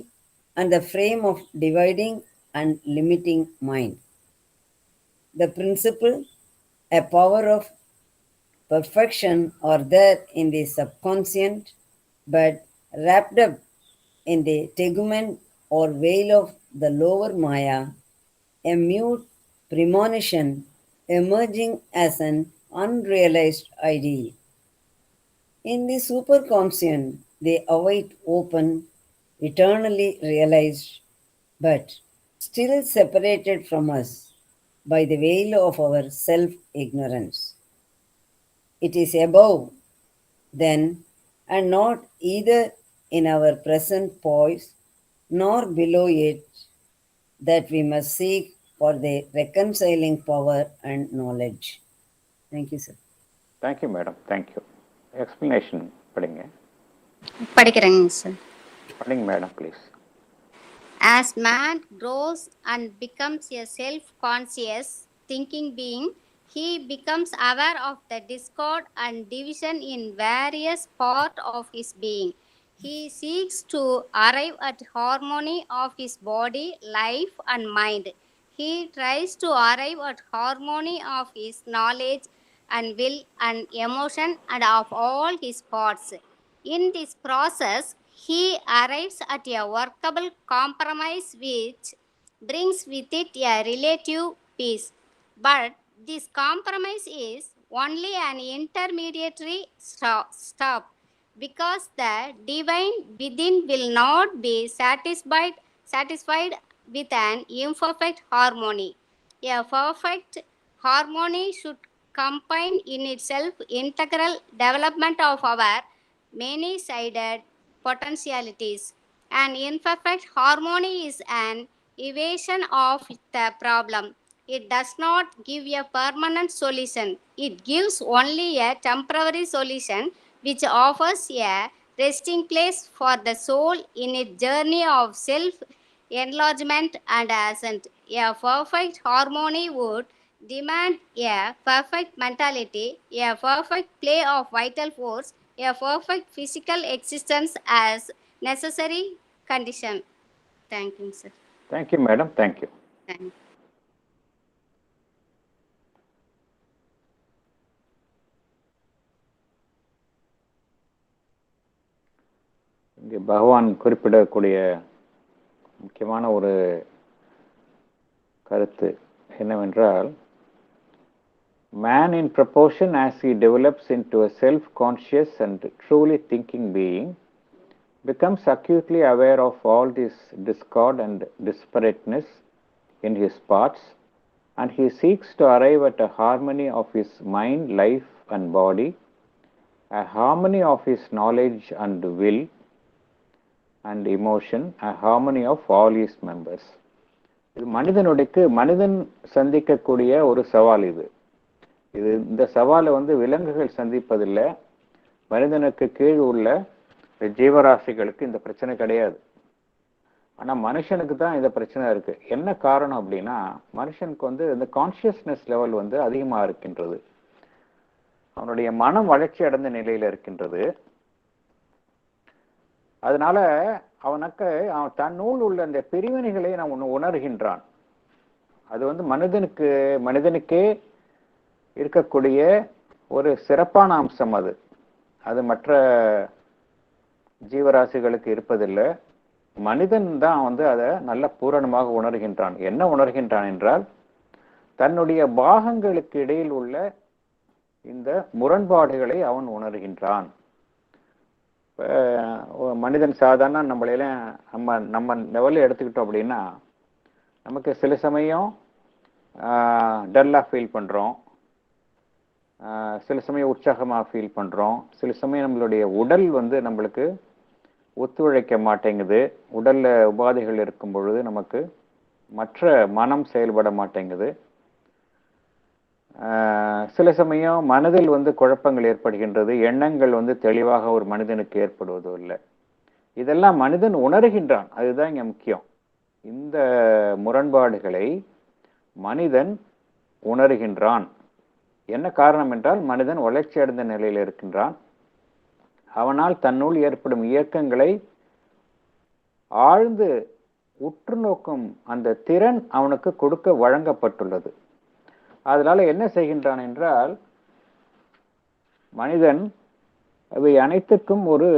and the frame of dividing and limiting mind. The principle, a power of perfection, are there in the subconscient, but wrapped up in the tegument or veil of the lower Maya, a mute premonition emerging as an unrealized ideal. In the superconscient, they await open, eternally realized, but still separated from us by the veil of our self ignorance. It is above, then, and not either in our present poise nor below it that we must seek for the reconciling power and knowledge. Thank you, sir. Thank you madam, thank you. Explanation படிங்க. படிக்கிறேங்க sir. படிங்க madam please. As man grows and becomes a self-conscious thinking being, he becomes aware of the discord and division in various parts of his being. He seeks to arrive at harmony of his body, life, and mind. He tries to arrive at harmony of his knowledge and will and emotion and of all his parts. In this process, he arrives at a workable compromise which brings with it a relative peace. But this compromise is only an intermediary stop because the divine within will not be satisfied with an imperfect harmony. A perfect harmony should combine in itself integral development of our many-sided potentialities. An imperfect harmony is an evasion of the problem. It does not give a permanent solution. It gives only a temporary solution which offers a resting place for the soul in its journey of self enlargement and ascent. A perfect harmony would demand a perfect mentality, a perfect play of vital force, a perfect physical existence as necessary condition. Thank you, sir. Thank you madam, thank you. Thank you. இங்கே பகவான் குறிப்பிடக்கூடிய முக்கியமான ஒரு கருத்து என்னவென்றால், man in proportion as he develops into a self-conscious and truly thinking being becomes acutely aware of all this discord and disparateness in his parts, and he seeks to arrive at a harmony of his mind, life, and body, a harmony of his knowledge and will and emotion, a harmony of all his members. இது மனிதன் சந்திக்கக்கூடிய ஒரு சவால். இந்த சவாலை விலங்குகள் சந்திப்பதில்லை. மனிதனுக்கு கீழ் உள்ள ஜீவராசிகளுக்கு இந்த பிரச்சனை கிடையாது. ஆனா மனுஷனுக்கு தான் இந்த பிரச்சனை இருக்கு. என்ன காரணம் அப்படின்னா, மனுஷனுக்கு இந்த கான்சியஸ்னஸ் லெவல் அதிகமா இருக்கின்றது. அவனுடைய மனம் வளர்ச்சி அடைந்த நிலையில இருக்கின்றது. அதனால அவனுக்கு அவன் தன்னுள் உள்ள அந்த பிரிவினைகளை நான் உணர்கின்றான். அது மனிதனுக்கே இருக்கக்கூடிய ஒரு சிறப்பான அம்சம். அது மற்ற ஜீவராசிகளுக்கு இருப்பதில்லை. மனிதன் தான் அதை நல்ல பூரணமாக உணர்கின்றான். என்ன உணர்கின்றான் என்றால், தன்னுடைய பாகங்களுக்கு இடையில் உள்ள இந்த முரண்பாடுகளை அவன் உணர்கின்றான். மனிதன் சாதாரண நம்மளையெல்லாம் நம்ம லெவலில் எடுத்துக்கிட்டோம் அப்படின்னா நமக்கு சில சமயம் டல்லாக ஃபீல் பண்ணுறோம், சில சமயம் உற்சாகமாக ஃபீல் பண்ணுறோம், சில சமயம் நம்மளுடைய உடல் வந்து நம்மளுக்கு ஒத்துழைக்க மாட்டேங்குது, உடல்ல உபாதைகள் இருக்கும் பொழுது நமக்கு மற்ற மனம் செயல்பட மாட்டேங்குது, சில சமயம் மனதில் வந்து குழப்பங்கள் ஏற்படுகின்றது, எண்ணங்கள் வந்து தெளிவாக ஒரு மனிதனுக்கு ஏற்படுவதோ இல்லை. இதெல்லாம் மனிதன் உணர்கின்றான், அதுதான் இங்க முக்கியம். இந்த முரண்பாடுகளை மனிதன் உணர்கின்றான். என்ன காரணம் என்றால் மனிதன் வளர்ச்சி அடைந்த நிலையில் இருக்கின்றான். அவனால் தன்னுள் ஏற்படும் இயக்கங்களை ஆழ்ந்து உற்று நோக்கும் அந்த திறன் அவனுக்கு கொடுக்க வழங்கப்பட்டுள்ளது. அதனால என்ன செய்கின்றான் என்றால் மனிதன் அவை அனைத்துக்கும் ஒரு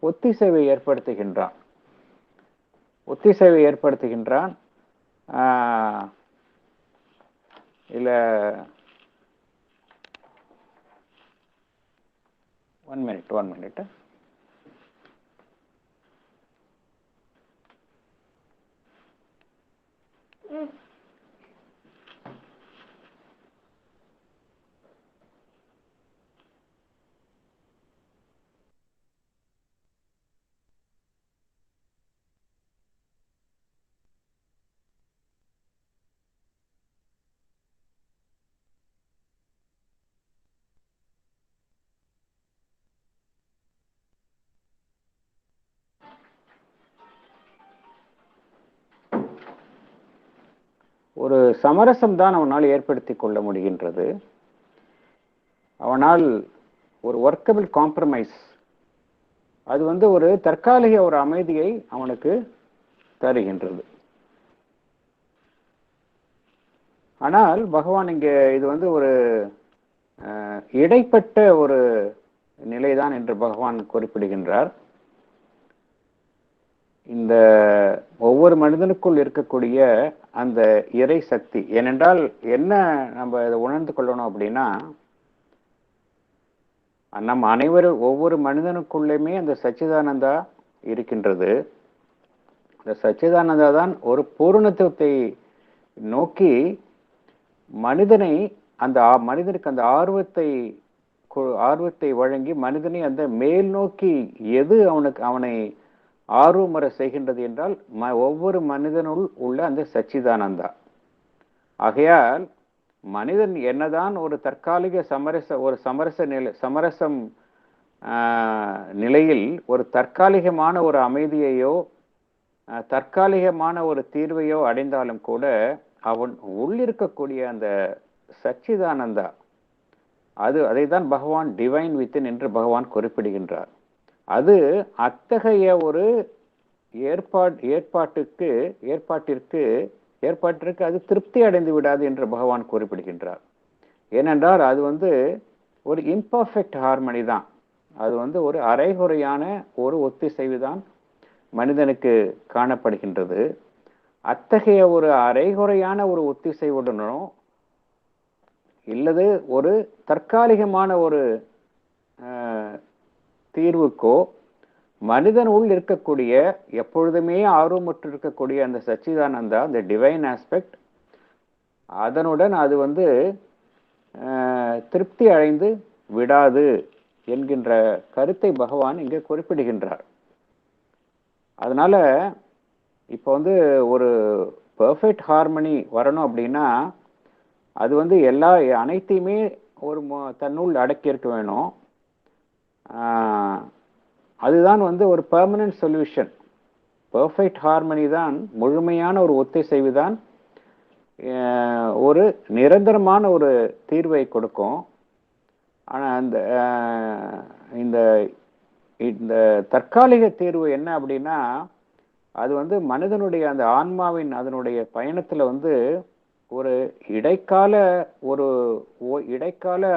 ஒத்திசைவை ஏற்படுத்துகின்றான். இல்ல ஒன் மினிட். ஒரு சமரசம் தான் அவனால் ஏற்படுத்திக் கொள்ள முடிகின்றது. அவனால் ஒரு ஒர்க்கபிள் காம்ப்ரமைஸ், அது வந்து ஒரு தற்காலிக ஒரு அமைதியை அவனுக்கு தருகின்றது. ஆனால் பகவான் இங்க இது வந்து ஒரு இடைப்பட்ட ஒரு நிலைதான் என்று பகவான் குறிப்பிடுகின்றார். இந்த ஒவ்வொரு மனிதனுக்குள் இருக்கக்கூடிய அந்த இறை சக்தி, ஏனென்றால் என்ன நம்ம இதை உணர்ந்து கொள்ளணும் அப்படின்னா, நம் அனைவரும் ஒவ்வொரு மனிதனுக்குள்ளேயுமே அந்த சச்சிதானந்தா இருக்கின்றது. அந்த சச்சிதானந்தா தான் ஒரு பூரணத்துவத்தை நோக்கி மனிதனுக்கு அந்த ஆர்வத்தை வழங்கி மனிதனை அந்த மேல் நோக்கி எது அவனை ஆர்வமர செய்கின்றது என்றால் ஒவ்வொரு மனிதனுள் உள்ள அந்த சச்சிதானந்தா. ஆகையால் மனிதன் என்னதான் ஒரு தற்காலிக சமரசம் நிலையில் ஒரு தற்காலிகமான ஒரு அமைதியையோ தற்காலிகமான ஒரு தீர்வையோ அடைந்தாலும் கூட அவன் உள்ளிருக்கக்கூடிய அந்த சச்சிதானந்தா, அதைதான் பகவான் டிவைன் வித்தின் என்று பகவான் குறிப்பிடுகின்றார். அது அத்தகைய ஒரு ஏற்பாட்டிற்கு அது திருப்தி அடைந்து விடாது என்று பகவான் குறிப்பிடுகின்றார். ஏனென்றால் அது வந்து ஒரு இம்பர்ஃபெக்ட் ஹார்மனி தான், அது வந்து ஒரு அரைகுறையான ஒரு ஒத்திசைவு தான் மனிதனுக்கு காணப்படுகின்றது. அத்தகைய ஒரு அரைகுறையான ஒரு ஒத்திசைவுடனோ இல்லது ஒரு தற்காலிகமான ஒரு தீர்வுக்கோ மனிதன் உள் இருக்கக்கூடிய எப்பொழுதுமே ஆர்வமற்று இருக்கக்கூடிய அந்த சச்சிதானந்தா, அந்த டிவைன் ஆஸ்பெக்ட், அதனுடன் அது வந்து திருப்தி அடைந்து விடாது என்கின்ற கருத்தை பகவான் இங்கே குறிப்பிடுகின்றார். அதனால இப்போ வந்து ஒரு பெர்ஃபெக்ட் ஹார்மனி வரணும் அப்படின்னா அது வந்து அனைத்தையுமே ஒரு தன்னுள் அடக்கியிருக்க வேணும். அதுதான் வந்து ஒரு பெர்மனன்ட் சொல்யூஷன். பெர்ஃபெக்ட் ஹார்மனி தான், முழுமையான ஒரு ஒத்திசைவு தான் ஒரு நிரந்தரமான ஒரு தீர்வை கொடுக்கும். ஆனால் இந்த தற்காலிக தீர்வு என்ன அப்படின்னா அது வந்து மனிதனுடைய அந்த ஆன்மாவின் அதனுடைய பயணத்துல வந்து ஒரு இடைக்கால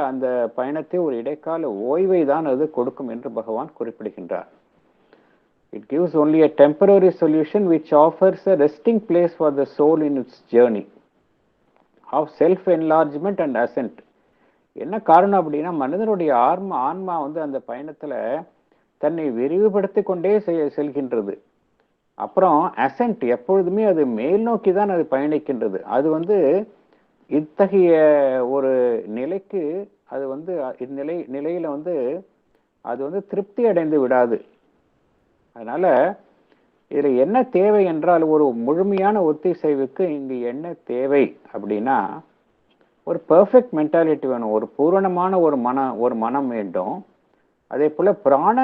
அந்த பயணத்தை ஒரு இடைக்கால ஓய்வை தான் அது கொடுக்கும் என்று பகவான் குறிப்பிடுகின்றார். It gives only a temporary solution which offers a resting place for the soul in its journey of self-enlargement and ascent. என்ன காரணம் அப்படின்னா மனிதனுடைய ஆன்மா வந்து அந்த பயணத்துல தன்னை விரிவுபடுத்தி கொண்டே செல்கின்றது. அப்புறம் அசென்ட், எப்பொழுதுமே அது மேல் நோக்கி தான் அது பயணிக்கின்றது. அது இத்தகைய ஒரு நிலைக்கு அது நிலையில அது திருப்தி அடைந்து விடாது. அதனால இதுல என்ன தேவை என்றால், ஒரு முழுமையான ஒத்திசைவுக்கு இங்கு என்ன தேவை அப்படின்னா, ஒரு பெர்ஃபெக்ட் மென்டாலிட்டி வேணும். ஒரு பூரணமான ஒரு மனம் வேண்டும். அதே போல பிராண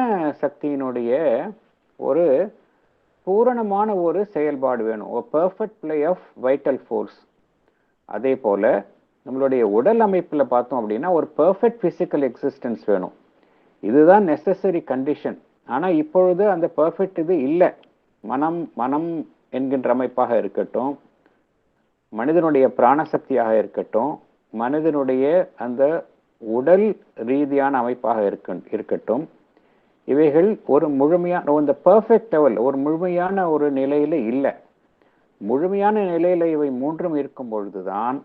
சக்தியினுடைய ஒரு பூரணமான ஒரு செயல்பாடு வேணும். ஒரு perfect play off vital force. அதே போல நம்மளுடைய உடல் அமைப்புல பார்த்தோம் அப்படின்னா ஒரு பெர்ஃபெக்ட் பிசிக்கல் எக்ஸிஸ்டன்ஸ் வேணும். இதுதான் நெசசரி கண்டிஷன். ஆனா இப்பொழுது அந்த பெர்ஃபெக்ட் இது இல்லை. மனம் என்கின்ற அமைப்பாக இருக்கட்டும், மனிதனுடைய பிராணசக்தியாக இருக்கட்டும், மனிதனுடைய அந்த உடல் ரீதியான அமைப்பாக இருக்கட்டும், இவைகள் ஒரு முழுமையான இந்த பெர்ஃபெக்ட் லெவல், ஒரு முழுமையான ஒரு நிலையில இல்லை. முழுமையான நிலையில இவை மூன்றும் இருக்கும் பொழுதுதான்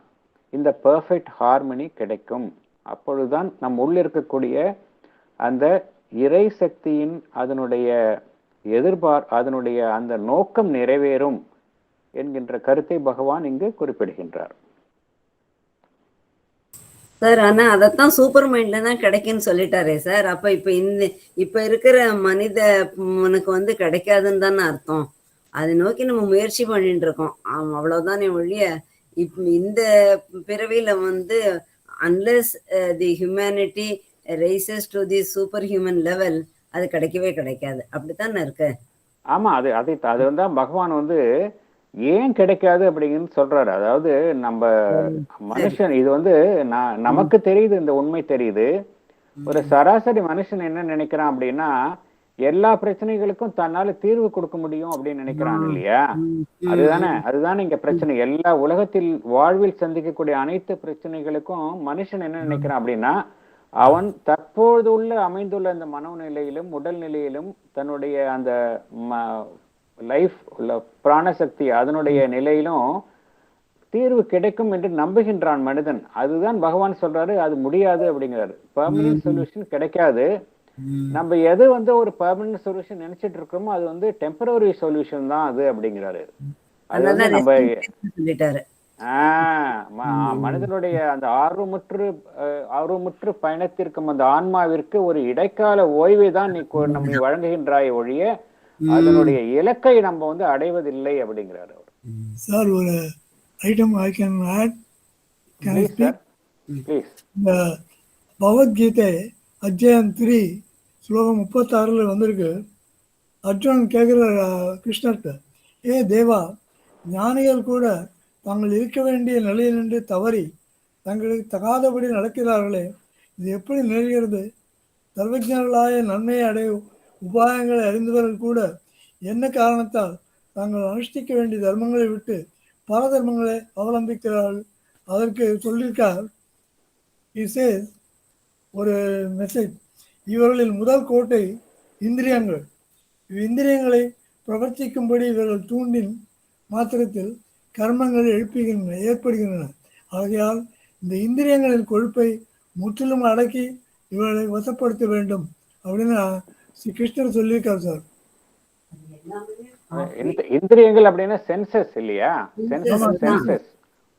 இந்த பெர்ஃபெக்ட் ஹார்மனி கிடைக்கும். அப்பொழுதுதான் நம் உள்ள இருக்கக்கூடிய அந்த இறை சக்தியின் அதனுடைய அதனுடைய அந்த நோக்கம் நிறைவேறும் என்கின்ற கருத்தை பகவான் இங்கு குறிப்பிடுகின்றார். சார், ஆனா அதைத்தான் சூப்பர் மைண்ட்ல தான் கிடைக்குன்னு சொல்லிட்டாரே சார். அப்ப இப்ப இருக்கிற மனிதனுக்கு கிடைக்காதுன்னு தானே அர்த்தம். அதை நோக்கி நம்ம முயற்சி பண்ணிட்டு இருக்கோம். அவ்வளவுதானே ஒழிய இந்த பிறவியில unless the humanity rises to the super human level அது கிடைக்கவே கிடைக்காது. அப்படித்தானே இருக்கு. ஆமா, அது பகவான் ஏன் கிடைக்காது அப்படிங்கன்னு சொல்றாரு. அதாவது நம்ம மனுஷன் இது நமக்கு தெரியுது, இந்த உண்மை தெரியுது. ஒரு சராசரி மனுஷன் என்ன நினைக்கிறான் அப்படின்னா, எல்லா பிரச்சனைகளுக்கும் தன்னால தீர்வு கொடுக்க முடியும் அப்படின்னு நினைக்கிறான் இல்லையா? அதுதானே இங்க பிரச்சனை. எல்லா உலகத்தில் வாழ்வில் சந்திக்கக்கூடிய அனைத்து பிரச்சனைகளுக்கும் மனுஷன் என்ன நினைக்கிறான் அப்படின்னா, அவன் தற்போது அமைந்துள்ள அந்த மனோநிலையிலும் உடல் நிலையிலும் தன்னுடைய அந்த லைஃப் உள்ள பிராணசக்தி அதனுடைய நிலையிலும் தீர்வு கிடைக்கும் என்று நம்புகின்றான் மனிதன். அதுதான் பகவான் சொல்றாரு, அது முடியாது அப்படிங்கிறாரு. பெர்மனன்ட் சொல்யூஷன் கிடைக்காது. நம்ம எது ஒரு பெர்மனன்ட் சொல்யூஷன் நினைச்சிட்டு இருக்கோமோ அது டெம்பரரி சொல்யூஷன் தான் அது அப்படிங்கிறாரு. அது நம்ம மனிதனுடைய அந்த ஆர்வமுற்று பயணத்திற்கும் அந்த ஆன்மாவிற்கு ஒரு இடைக்கால ஓய்வை தான் நீ வழங்குகின்றாய் ஒழிய அதனுடைய இலக்கை நம்ம அடைவதில்லை அப்படிங்கிறாரு அவர். சார், ஒரு item I can add. Please. இந்த பகவத்கீதை அத்தியாயம் 3 ஸ்லோகம் 36 வந்திருக்கு. அர்ஜுனன் கேட்குற கிருஷ்ணர்கிட்ட, ஏ தேவா, ஞானிகள் கூட தாங்கள் இருக்க வேண்டிய நிலையினின்று தவறி தங்களுக்கு தகாதபடி நடக்கிறார்களே, இது எப்படி நிகழ்கிறது? சர்வஜர்களாய நன்மையை அடையும் உபாயங்களை அறிந்தவர்கள் கூட என்ன காரணத்தால் தாங்கள் அனுஷ்டிக்க வேண்டிய தர்மங்களை விட்டு பல தர்மங்களை அவலம்பிக்கிறார்கள்? அதற்கு சொல்லியிருக்கார், ஒரு மெசேஜ், இவர்களின் முதல் கோட்டை இந்திரியங்கள். இந்திரியங்களை பிரவர்த்திக்கும்படி இவர்கள் தூண்டின் மாத்திரத்தில் கர்மங்கள் ஏற்படுகின்றன. ஆகையால் இந்த இந்திரியங்களின் கொழுப்பை முற்றிலும் அடக்கி இவர்களை வசப்படுத்த வேண்டும் அப்படின்னு ஸ்ரீ கிருஷ்ணர் சொல்லியிருக்கார் சார். இந்திரியங்கள் அப்படின்னா சென்சஸ் இல்லையா? சென்சஸ்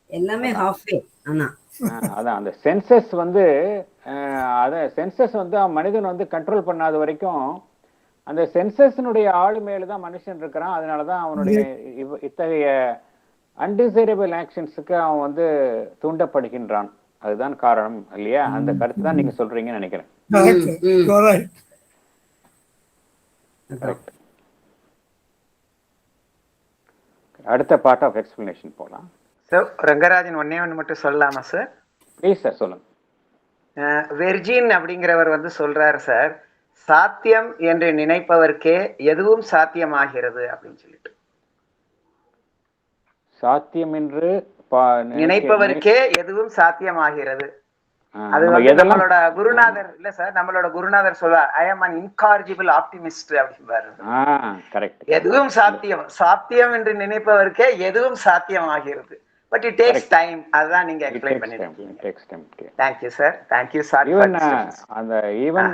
எல்லாமே ஹாஃப்வே. அதான் அந்த சென்சஸ் சென்சஸ் மனிதன் கண்ட்ரோல் பண்ணாத வரைக்கும் அந்த சென்சஸ்னுடைய ஆளு மேலதான் மனுஷன் இருக்கிறான். அதனாலதான் அவனுடைய இத்தகைய அன்டிசைரபிள் ஆக்ஷன்ஸுக்கு அவன் தூண்டப்படுகின்றான். அதுதான் காரணம் இல்லையா? அந்த கருத்து தான் நீங்க சொல்றீங்கன்னு நினைக்கிறேன். அடுத்த பார்ட் ஆஃப் எக்ஸ்பிளனேஷன் போலாம். சார், ரங்கராஜன் ஒன்னே மட்டும் சொல்லலாமா சார்? ப்ளீஸ் சார், சொல்லுங்க. வெர்ஜின் அப்படிங்கிறவர் சொல்றாரு சார், சாத்தியம் என்று நினைப்பவர்க்கே எதுவும் சாத்தியமாகிறது அப்படின்னு சொல்லிட்டு. சாத்தியம் என்று நினைப்பவர்க்கே எதுவும் சாத்தியமாகிறது. அது நம்மளோட குருநாதர் இல்ல சார், நம்மளோட குருநாதர் சொல்வார், ஐ அம் an incorrigible optimist அப்படிம்பாரு. கரெக்ட். எதுவும் சாத்தியம் என்று நினைப்பவர்க்கே எதுவும் சாத்தியமாகிறது. But it takes time. அதுதான் நீங்க எக்ஸ்பிளைன் பண்ணிருக்கீங்க. Thank you sir, thank you sir. அந்த ஈவன்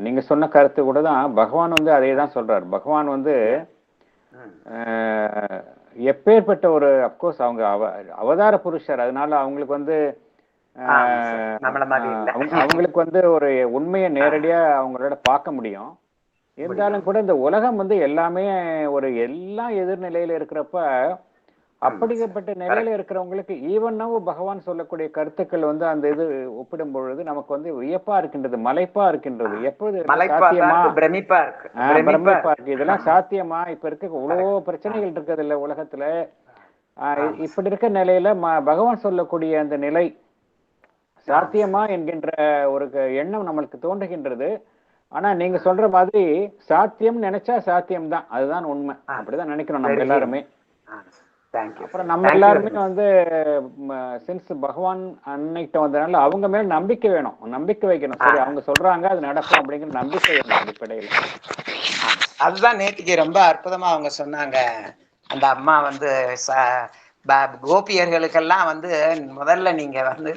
நீங்க சொன்ன கருத்து கூட தான் பகவான் வந்து அதே தான் சொல்றாரு. பகவான் வந்து எப்பேற்பட்ட ஒரு அப்கோர்ஸ் அவங்க அவதார புருஷர், அதனால அவங்களுக்கு வந்து அவங்களுக்கு வந்து ஒரு உண்மையை நேரடியா அவங்களோட பார்க்க முடியும். இருந்தாலும் கூட இந்த உலகம் வந்து எல்லாமே ஒரு எல்லா எதிர்நிலையில இருக்கிறப்ப அப்படிப்பட்ட நிலையில இருக்கிறவங்களுக்கு ஈவனாவோ பகவான் சொல்லக்கூடிய கருத்துக்கள் வந்து அந்த இது ஒப்பிடும் பொழுது நமக்கு வந்து வியப்பா இருக்கின்றது, மலைப்பா இருக்கின்றது. எப்போது சாத்தியமா, பிரமிப்பா இருக்கு, இதெல்லாம் சாத்தியமா? இப்ப இருக்க இவ்வளோ பிரச்சனைகள் இருக்குது இல்ல உலகத்துல. இப்படி இருக்க நிலையில பகவான் சொல்லக்கூடிய அந்த நிலை சாத்தியமா என்கின்ற ஒரு எண்ணம் நம்மளுக்கு தோன்றுகின்றது. ஆனா நீங்க சொல்ற மாதிரி சாத்தியம் நினைச்சா சாத்தியம் தான், அதுதான் உண்மை. அப்படிதான் நினைக்கிறோம் நம்ம எல்லாருமே. அப்புறம் நம்ம எல்லாருமே வந்து சின்ஸ் பகவான் அன்னைக்கிட்ட வந்ததுனால அவங்க மேல நம்பிக்கை வேணும், நம்பிக்கை வைக்கணும். சரி அவங்க சொல்றாங்க அது நடக்கும் அப்படிங்கிற நம்பிக்கை வேணும் அடிப்படையில. அதுதான் நேற்றுக்கு ரொம்ப அற்புதமா அவங்க சொன்னாங்க. அந்த அம்மா வந்து கோபியர்களுக்கெல்லாம் வந்து முதல்ல நீங்க வந்து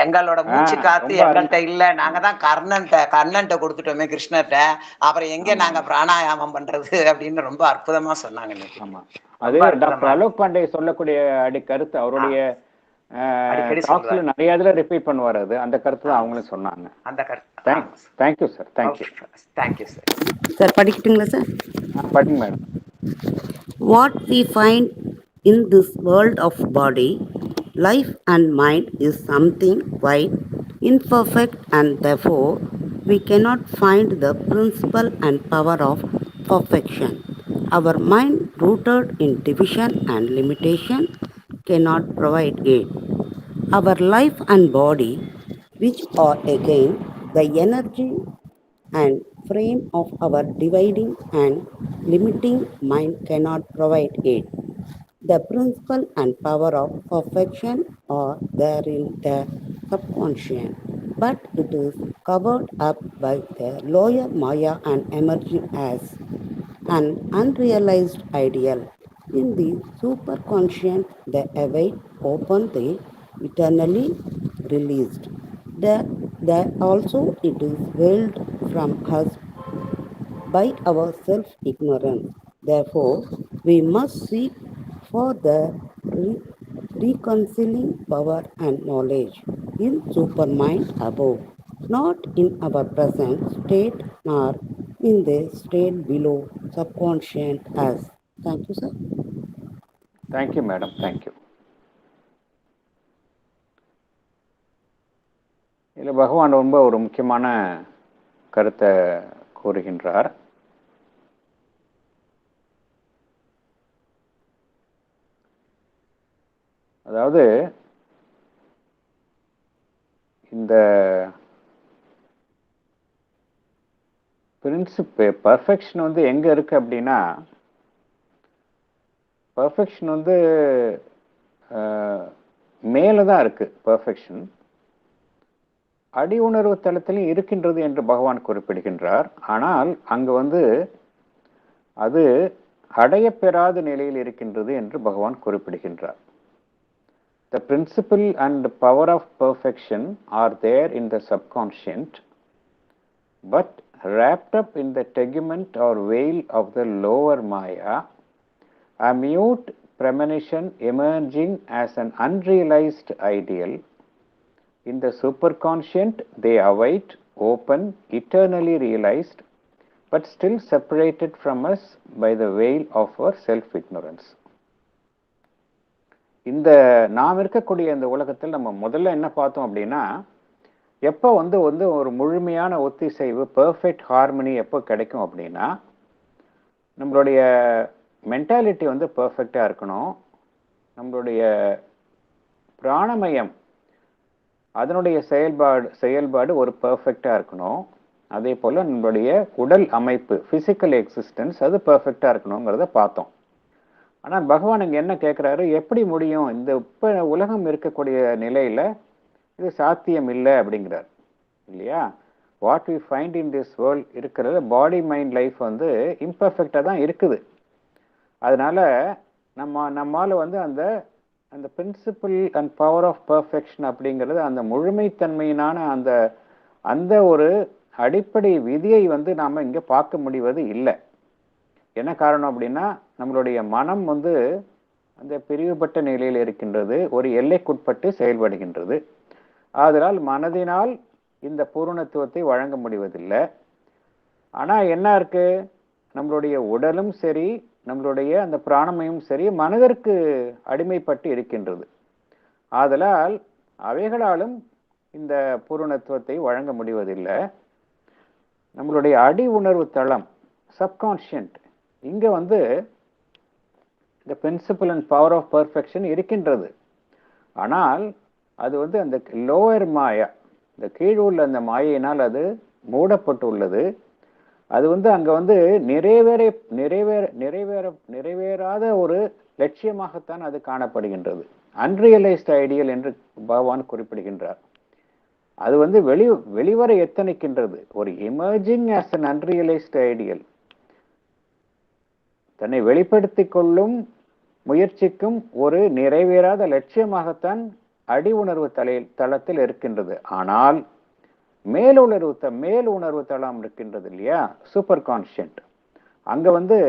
எங்களோட மூச்சு காத்து எங்கள்கிட்ட இல்ல, நாங்க தான் கர்ணன்ட்ட கொடுத்துட்டோமே கிருஷ்ணர்கிட்ட, அப்புறம் எங்க நாங்க பிராணாயாமம் பண்றது அப்படின்னு ரொம்ப அற்புதமா சொன்னாங்க. அது டாக்டர் அலோக் பாண்டே சொல்லக்கூடிய கருத்து அவருடைய நிறைய இதுல ரிப்பீட் பண்ணுவார். அது அந்த கருத்து தான் அவங்களும் சொன்னாங்க. அந்த கருத்து. Thank you sir. Thank you sir. Sir படிக்கட்டுங்களா சார்? படிங்க madam. What we find in this world of body, life and mind is something quite imperfect, and therefore we cannot find the principle and power of perfection. Our mind, rooted in division and limitation, cannot provide it. Our life and body, which are again the energy and frame of our dividing and limiting mind, cannot provide it. The principle and power of perfection are there in the subconscious, but it is covered up by the lower Maya and emerging as an unrealized ideal. In the superconscious, the awake open the eternally released. That also it is veiled from us by our self-ignorance. Therefore, we must seek for the reconciling power and knowledge in supermind above, not in our present state nor in the state below subconscious as. Thank you, sir. Thank you, madam. Thank you. இதில் பகவான் ரொம்ப ஒரு முக்கியமான கருத்தை கூறுகின்றார். அதாவது இந்த பிரின்சிப்பு perfection வந்து எங்க இருக்கு அப்படின்னா, பர்ஃபெக்ஷன் வந்து மேலே தான் இருக்கு. பர்ஃபெக்ஷன் அடி உணர்வு தளத்திலும் இருக்கின்றது என்று பகவான் குறிப்பிடுகின்றார். ஆனால் அங்கு வந்து அது அடையப்பெறாத நிலையில் இருக்கின்றது என்று பகவான் குறிப்பிடுகின்றார். The principle and power of perfection are there in the subconscious, but wrapped up in the tegument or veil of the lower Maya, a mute premonition emerging as an unrealized ideal. In the superconscient, they await, open, eternally realized, but still separated from us by the veil of our self-ignorance. இந்த நாம் இருக்கக்கூடிய இந்த உலகத்தில் நம்ம முதல்ல என்ன பார்த்தோம் அப்படின்னா, எப்போ வந்து ஒரு முழுமையான ஒத்திசைவு, பெர்ஃபெக்ட் ஹார்மனி எப்போ கிடைக்கும் அப்படின்னா, நம்மளுடைய மென்டாலிட்டி வந்து பெர்ஃபெக்டாக இருக்கணும், நம்மளுடைய பிராணமயம் அதனுடைய செயல்பாடு ஒரு பெர்ஃபெக்டாக இருக்கணும், அதே போல் நம்மளுடைய உடல் அமைப்பு ஃபிசிக்கல் எக்ஸிஸ்டன்ஸ் அது பெர்ஃபெக்டாக இருக்கணுங்கிறத பார்த்தோம். ஆனால் பகவான் இங்கே என்ன கேட்குறாரு, எப்படி முடியும் இந்த இப்போ உலகம் இருக்கக்கூடிய நிலையில் இது சாத்தியம் இல்லை அப்படிங்கிறார் இல்லையா. What we find in this world இருக்கிறது பாடி மைண்ட் லைஃப் வந்து இம்பர்ஃபெக்டாக தான் இருக்குது. அதனால நம்மால் வந்து அந்த அந்த principle and power of perfection அப்படிங்கிறது அந்த முழுமைத்தன்மையினான அந்த அந்த ஒரு அடிப்படை விதியை வந்து நாம் இங்கே பார்க்க முடிவது இல்லை. என்ன காரணம் அப்படின்னா, நம்மளுடைய மனம் வந்து அந்த பிரிவுபட்ட நிலையில் இருக்கின்றது, ஒரு எல்லைக்குட்பட்டு செயல்படுகின்றது. ஆதலால் மனதினால் இந்த பூரணத்துவத்தை வழங்க முடிவதில்லை. ஆனால் என்ன இருக்கு, நம்மளுடைய உடலும் சரி, நம்மளுடைய அந்த பிராணமையும் சரி மனதிற்கு அடிமைப்பட்டு இருக்கின்றது. ஆதலால் அவைகளாலும் இந்த பூரணத்துவத்தை வழங்க முடிவதில்லை. நம்மளுடைய அடி உணர்வு தளம் சப்கான்ஷியன்ட், இங்கே வந்து இந்த principle and power of perfection இருக்கின்றது. ஆனால் அது வந்து அந்த லோயர் மாயா, இந்த கீழ் உள்ள அந்த மாயினால் அது மூடப்பட்டு உள்ளது. அது வந்து அங்கே வந்து நிறைவேறாத ஒரு லட்சியமாகத்தான் அது காணப்படுகின்றது. அன்ரியலைஸ்ட் ஐடியல் என்று பகவான் குறிப்பிடுகின்றார். அது வந்து வெளிவர எத்தனைக்கின்றது, ஒரு emerging as an unrealised ideal, தன்னை வெளிப்படுத்திக் கொள்ளும் முயற்சிக்கும் ஒரு நிறைவேறாத லட்சியமாகத்தான் அடி உணர்வு தளத்தில் இருக்கின்றது. ஆனால் மேல் உணர்வு தளம் இருக்கின்றது இல்லையா, சூப்பர் கான்ஷியன்ட், அங்க வந்து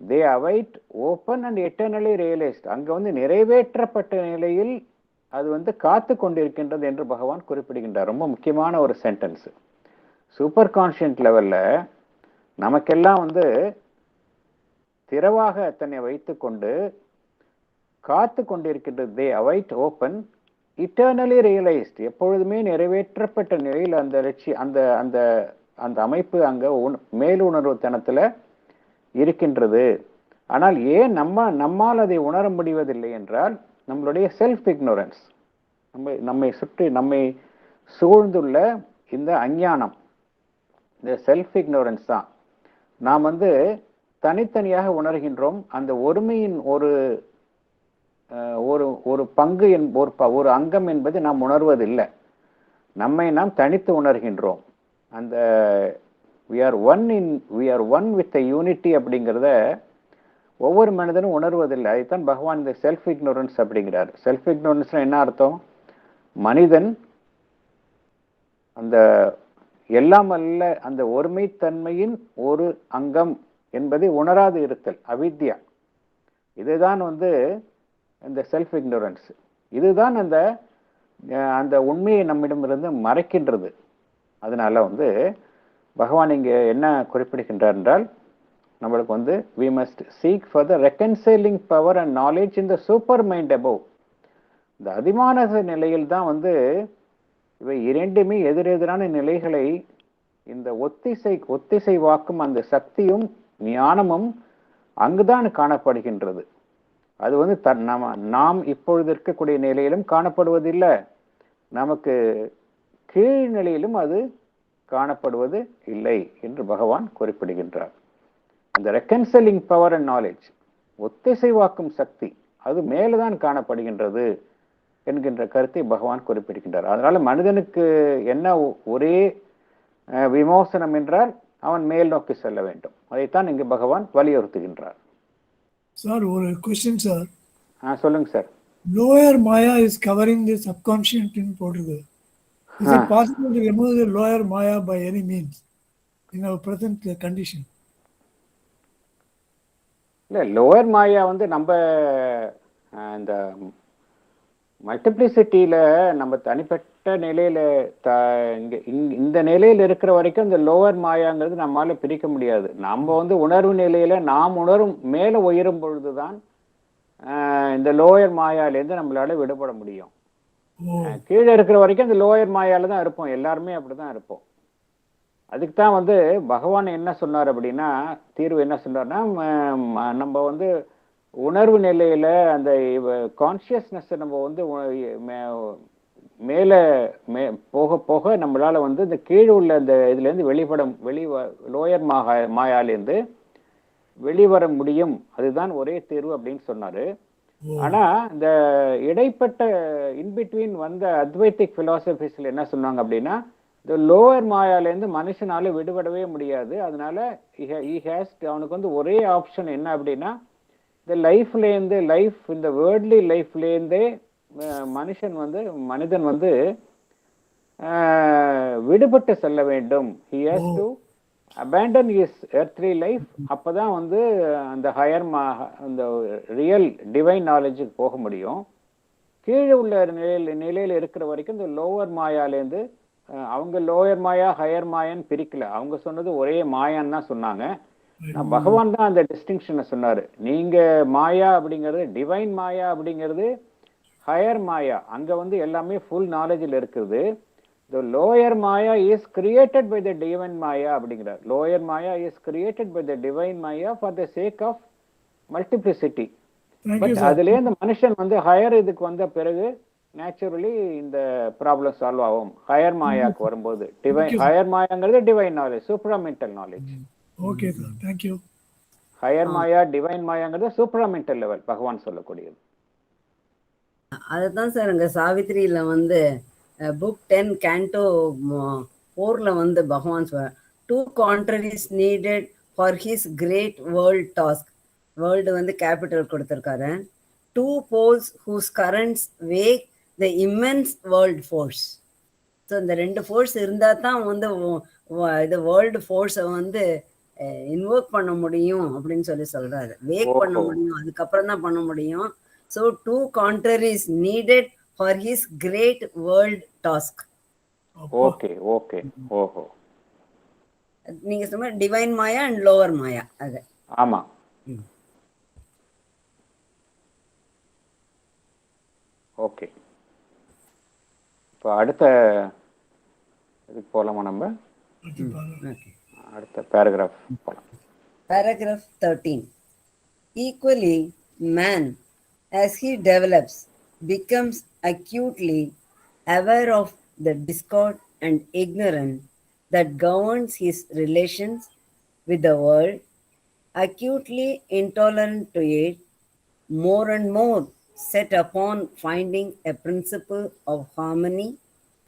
they await open and eternally realised, அங்க வந்து நிறைவேற்றப்பட்ட நிலையில் அது வந்து காத்து கொண்டிருக்கின்றது என்று பகவான் குறிப்பிடுகின்றார். ரொம்ப முக்கியமான ஒரு சென்டென்ஸ். சூப்பர் கான்ஷியன்ட் லெவல்ல நமக்கெல்லாம் வந்து திறவாக தன்னை வைத்துக் கொண்டு காத்து கொண்டிருக்கின்றது. தே அவைட் ஓப்பன் இட்டர்னலி ரியலைஸ்ட், எப்பொழுதுமே நிறைவேற்றப்பட்ட நிலையில் அந்த அந்த அந்த அந்த அமைப்பு அங்க மேலுணர்வு தனத்துல இருக்கின்றது. ஆனால் ஏன் நம்மால் அதை உணர முடிவதில்லை என்றால், நம்மளுடைய செல்ஃப் இக்னோரன்ஸ், நம்மை சூழ்ந்துள்ள இந்த அஞ்ஞானம், இந்த செல்ஃப் இக்னோரன்ஸ் தான். நாம் வந்து தனித்தனியாக உணர்கின்றோம். அந்த ஒருமையின் ஒரு ஒரு பங்கு ஒரு அங்கம் என்பது நாம் உணர்வதில்லை. நம்மை நாம் தனித்து உணர்கின்றோம். அந்த we are one with the unity அப்படிங்கிறத ஒவ்வொரு மனிதனும் உணர்வதில்லை. அதைத்தான் பகவான் இந்த செல்ஃப் இக்னோரன்ஸ் அப்படிங்கிறார். செல்ஃப் இக்னோரன்ஸ்னா என்ன அர்த்தம்? மனிதன் அந்த எல்லாம் அல்ல அந்த ஒருமைத்தன்மையின் ஒரு அங்கம் என்பதை உணராது இருத்தல், அவித்யா. இதுதான் வந்து இந்த செல்ஃப் இக்னோரன்ஸ். இதுதான் அந்த அந்த உண்மையை நம்மிடமிருந்து மறைக்கின்றது. அதனால வந்து பகவான் இங்கே என்ன குறிப்பிடுகின்றார் என்றால், நம்மளுக்கு வந்து we must seek for the reconciling power and knowledge in the super mind above. இந்த அதிமானச நிலையில் தான் வந்து இவை இரண்டுமே எதிரெதிரான நிலைகளை இந்த ஒத்திசைவாக்கும் அந்த சக்தியும் ஞானமும் அங்குதான் காணப்படுகின்றது. அது வந்து நாம் இப்பொழுது இருக்கக்கூடிய நிலையிலும் காணப்படுவதில்லை, நமக்கு கீழ்நிலையிலும் அது காணப்படுவது இல்லை என்று பகவான் குறிப்பிடுகின்றார். அந்த ரெக்கன்சலிங் பவர் அண்ட் நாலேஜ், ஒத்திசைவாக்கும் சக்தி, அது மேலதான் காணப்படுகின்றது என்கின்ற கருத்தை பகவான் குறிப்பிடுகின்றார். அதனால மனிதனுக்கு என்ன ஒரே விமோசனம் என்றால் அவன் மேல் நோக்கி செல்ல வேண்டும். அதைத்தான் இங்கு பகவான் வலியுறுத்துகின்றார். சார், ஒரு கொஸ்டின் சார். சொல்லுங்க sir. Lower maya is covering the subconscient போடுது. Is it possible to remove the lower maya by any means in our present condition? இல்லை, லோயர் மாயா வந்து நம்ம இந்த மல்டிப்ளிசிட்டியில் நம்ம தனிப்பட்ட நிலையில் இந்த நிலையில் இருக்கிற வரைக்கும் இந்த லோவர் மாயாங்கிறது நம்மளால பிரிக்க முடியாது. நம்ம வந்து உணர்வு நிலையில் நாம் உணரும் மேலே உயரும் பொழுதுதான் இந்த லோயர் மாயாலேருந்து நம்மளால விடுபட முடியும். கீழே இருக்கிற வரைக்கும் இந்த லோயர் மாயால தான் இருப்போம், எல்லாருமே அப்படிதான் இருப்போம். அதுக்கு தான் வந்து பகவான் என்ன சொன்னார் அப்படின்னா, தீர்வு என்ன சொன்னார்னா, நம்ம வந்து உணர்வு நிலையில அந்த கான்சியஸ்னஸ் நம்ம வந்து மேல போக போக நம்மளால வந்து இந்த கீழே உள்ள இந்த இதுல இருந்து லோயர் மாயாலேருந்து வெளிவர முடியும். அதுதான் ஒரே தீர்வு அப்படின்னு சொன்னாரு. ஆனா இந்த இடைப்பட்ட இன்பிட்வீன் வந்த அத்வைத்திக் பிலாசபிஸ்ல என்ன சொன்னாங்க அப்படின்னா, இந்த லோவர் மாயாலேருந்து மனுஷனால விடுபடவே முடியாது. அதனால அவனுக்கு வந்து ஒரே ஆப்ஷன் என்ன அப்படின்னா, இந்த லைஃப்லேருந்து லைஃப் இந்த வேர்ல்ட்லி லைஃப்லேருந்தே மனிதன் வந்து விடுபட்டு செல்ல வேண்டும். he has to abandon his earthly life. அப்பதான் வந்து அந்த ஹையர் அந்த ரியல் டிவைன் நாலேஜுக்கு போக முடியும். கீழே உள்ள நிலையில இருக்கிற வரைக்கும் இந்த லோவர் மாயாலேருந்து அவங்க லோயர் மாயா ஹையர் மாயான்னு பிரிக்கல. அவங்க சொன்னது ஒரே மாயான்னு தான் சொன்னாங்க. பகவான் தான் அந்த டிஸ்டிங்ஷனை சொன்னாரு. நீங்க மாயா அப்படிங்கிறது டிவைன் மாயா அப்படிங்கிறது ஹையர் மாயா, அங்க வந்து எல்லாமே ஃபுல் நாலேஜில் இருக்குது. The lower Maya is created by the divine Maya அப்படிங்கிறார். Lower Maya is created by the divine Maya for the sake of multiplicity. But அதுல இந்த மனுஷன் வந்து ஹையர் இதுக்கு வந்த பிறகு நேச்சுரலி இந்த ப்ராப்ளம் சால்வ் ஆகும். ஹையர் மாயாக்கு வரும்போது டிவைன் ஹையர் மாயாங்கிறது divine knowledge, supramental knowledge. Okay sir, thank you. Higher maya divine மாயாங்கிறது சூப்பராமெண்டல் லெவல் பகவான் சொல்லக்கூடியது. அதுதான் சார் அங்க சாவித்திரியில வந்து புக் 10 கேண்டோ 4ல வந்து பகவான் சொல்ற 2 contraries needed for his great world task. World வந்து கேபிட்டல் கொடுத்துருக்காரு. 2 poles whose currents wake the immense world force. So இந்த 2 ஃபோர்ஸ் இருந்தால் தான் வந்து இது வேர்ல்டு ஃபோர்ஸை வந்து இன்வோக் பண்ண முடியும் அப்படின்னு சொல்றாரு. வேக் பண்ண முடியும், அதுக்கப்புறம் தான் பண்ண முடியும். So 2 contraries needed for his great world task. Okay okay ஓஹோ, நீங்க சொன்ன டிவைன் மாயா அண்ட் லோவர் மாயா அது. ஆமா. ஓகே, இப்போ அடுத்த இதுக்கு போகலாமா நம்ம? அடுத்த பேராகிராஃப் போகலாம். Paragraph 13. Equally, man, as he develops, becomes acutely aware of the discord and ignorance that governs his relations with the world, acutely intolerant to it, more and more set upon finding a principle of harmony,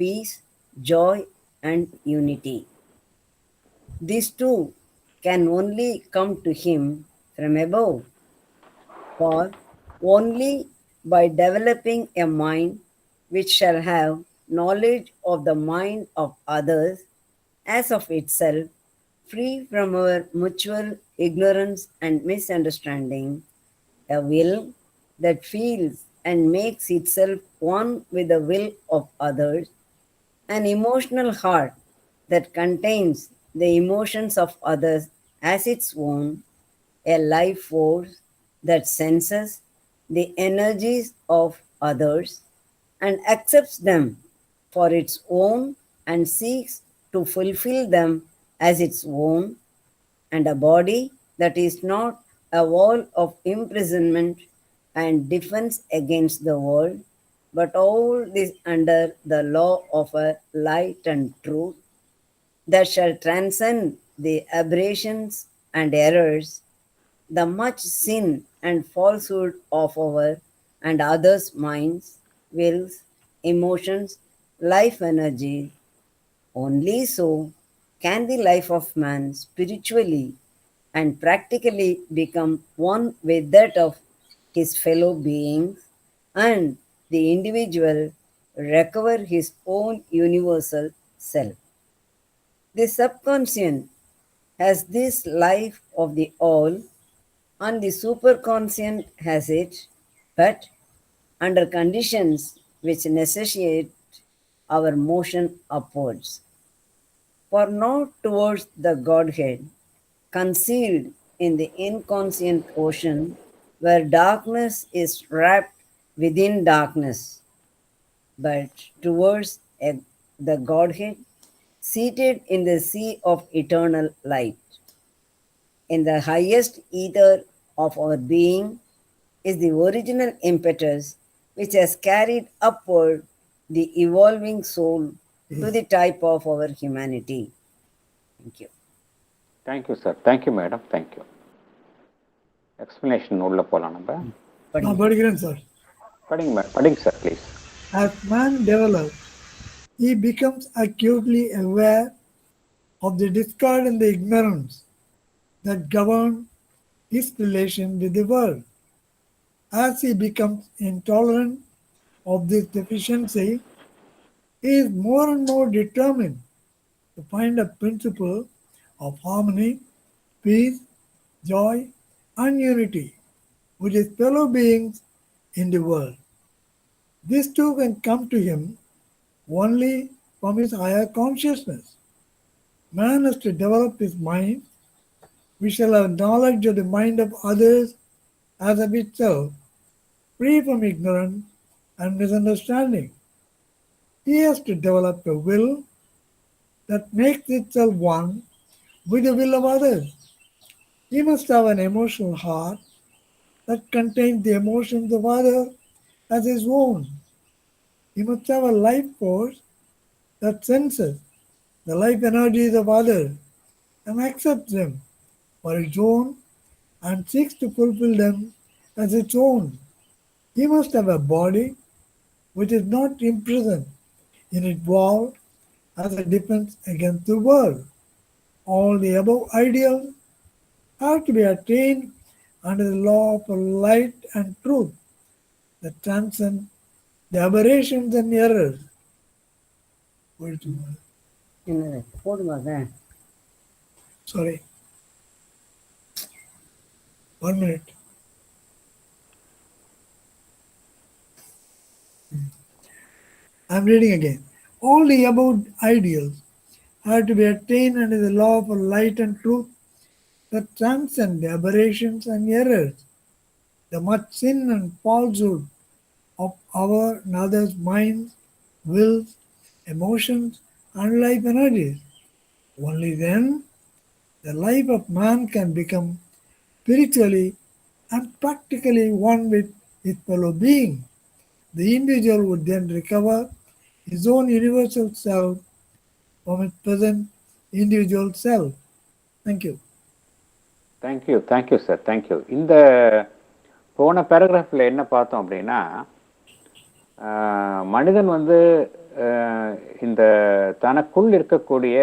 peace, joy, and unity. These two can only come to him from above, for only by developing a mind which shall have knowledge of the mind of others as of itself, free from our mutual ignorance and misunderstanding, a will that feels and makes itself one with the will of others, an emotional heart that contains the emotions of others as its own, a life force that senses the energies of others and accepts them for its own and seeks to fulfill them as its own, and a body that is not a wall of imprisonment and defense against the world, but all this under the law of a light and truth that shall transcend the aberrations and errors, the much sin and falsehood of our and others' minds, wills, emotions, life energy. Only so can the life of man spiritually and practically become one with that of his fellow beings, and the individual recover his own universal self. The subconscient has this life of the all, and the superconscient has it, but under conditions which necessitate our motion upwards. For not towards the Godhead, concealed in the inconscient ocean, where darkness is wrapped within darkness, but towards the Godhead, seated in the sea of eternal light. In the highest ether of our being is the original impetus which has carried upward the evolving soul to the type of our humanity. Thank you. Thank you, sir. Thank you, madam. Thank you. Explanation உள்ள போலாம் நம்ம. நான் படிக்கிறேன் sir. படிங்க sir, please. As man develops, he becomes acutely aware of the discord and the ignorance that govern his relation with the world. As he becomes intolerant of this deficiency, he is more and more determined to find a principle of harmony, peace, joy, and unity with his fellow beings in the world. This too can come to him only from his higher consciousness. Man has to develop his mind. We shall have knowledge of the mind of others as of itself, free from ignorance and misunderstanding. He has to develop a will that makes itself one with the will of others. He must have an emotional heart that contains the emotions of others as his own. He must have a life force that senses the life energies of others and accepts them for its own and seeks to fulfill them as its own. He must have a body which is not imprisoned in its wall as a defense against the world. All the above ideals have to be attained under the law of light and truth that transcend the aberrations and errors. என்னது போடுங்க அதான். Sorry. 1 minute. I'm reading again. All the above ideals are to be attained under the law of light and truth that transcend the aberrations and errors, the much sin and falsehood of our and others' minds, wills, emotions, and life energies. Only then the life of man can become spiritually and practically one with his fellow being. The individual would then recover his own universal self from its present individual self. Thank you. Thank you sir, thank you. இந்த போன பேராகிராஃபில் என்ன பார்த்தோம் அப்படின்னா, மனிதன் வந்து இந்த தனக்குள் இருக்கக்கூடிய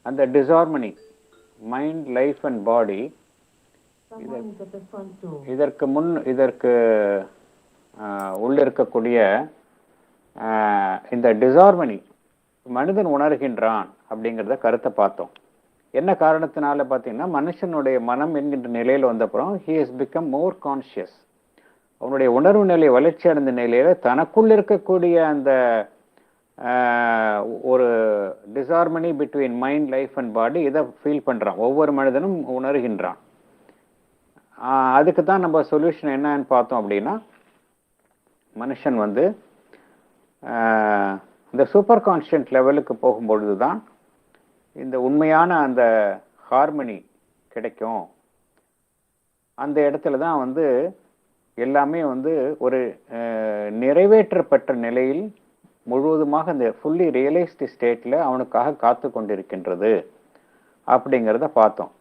அந்த டிசார்மனி, மைண்ட், லைஃப் அண்ட் பாடி, இதற்கு உள்ள இருக்கக்கூடிய இந்த டிசார்மனி மனிதன் உணர்கின்றான் அப்படிங்கிறத கருத்தை பார்த்தோம். என்ன காரணத்தினால பார்த்தீங்கன்னா, மனுஷனுடைய மனம் என்கின்ற நிலையில் வந்தப்புறம் he has become more conscious. அவனுடைய உணர்வு நிலை வளர்ச்சி அடைந்த நிலையில தனக்குள் இருக்கக்கூடிய அந்த ஒரு disharmony between mind, life and body, இதை ஃபீல் பண்றான். ஒவ்வொரு மனிதனும் உணர்கின்றான். அதுக்கு தான் நம்ம சொல்யூஷன் என்னன்னு பார்த்தோம் அப்படின்னா, மனுஷன் வந்து இந்த சூப்பர் கான்ஷியன்ட் லெவலுக்கு போகும்பொழுது தான் இந்த உண்மையான அந்த ஹார்மனி கிடைக்கும். அந்த இடத்துல தான் வந்து எல்லாமே வந்து ஒரு நிறைவேற்றப்பட்ட நிலையில் முழுவதுமாக அந்த ஃபுல்லி ரியலைஸ்டு ஸ்டேட்டில் அவனுக்காக காத்து கொண்டிருக்கின்றது அப்படிங்கிறத பார்த்தோம்.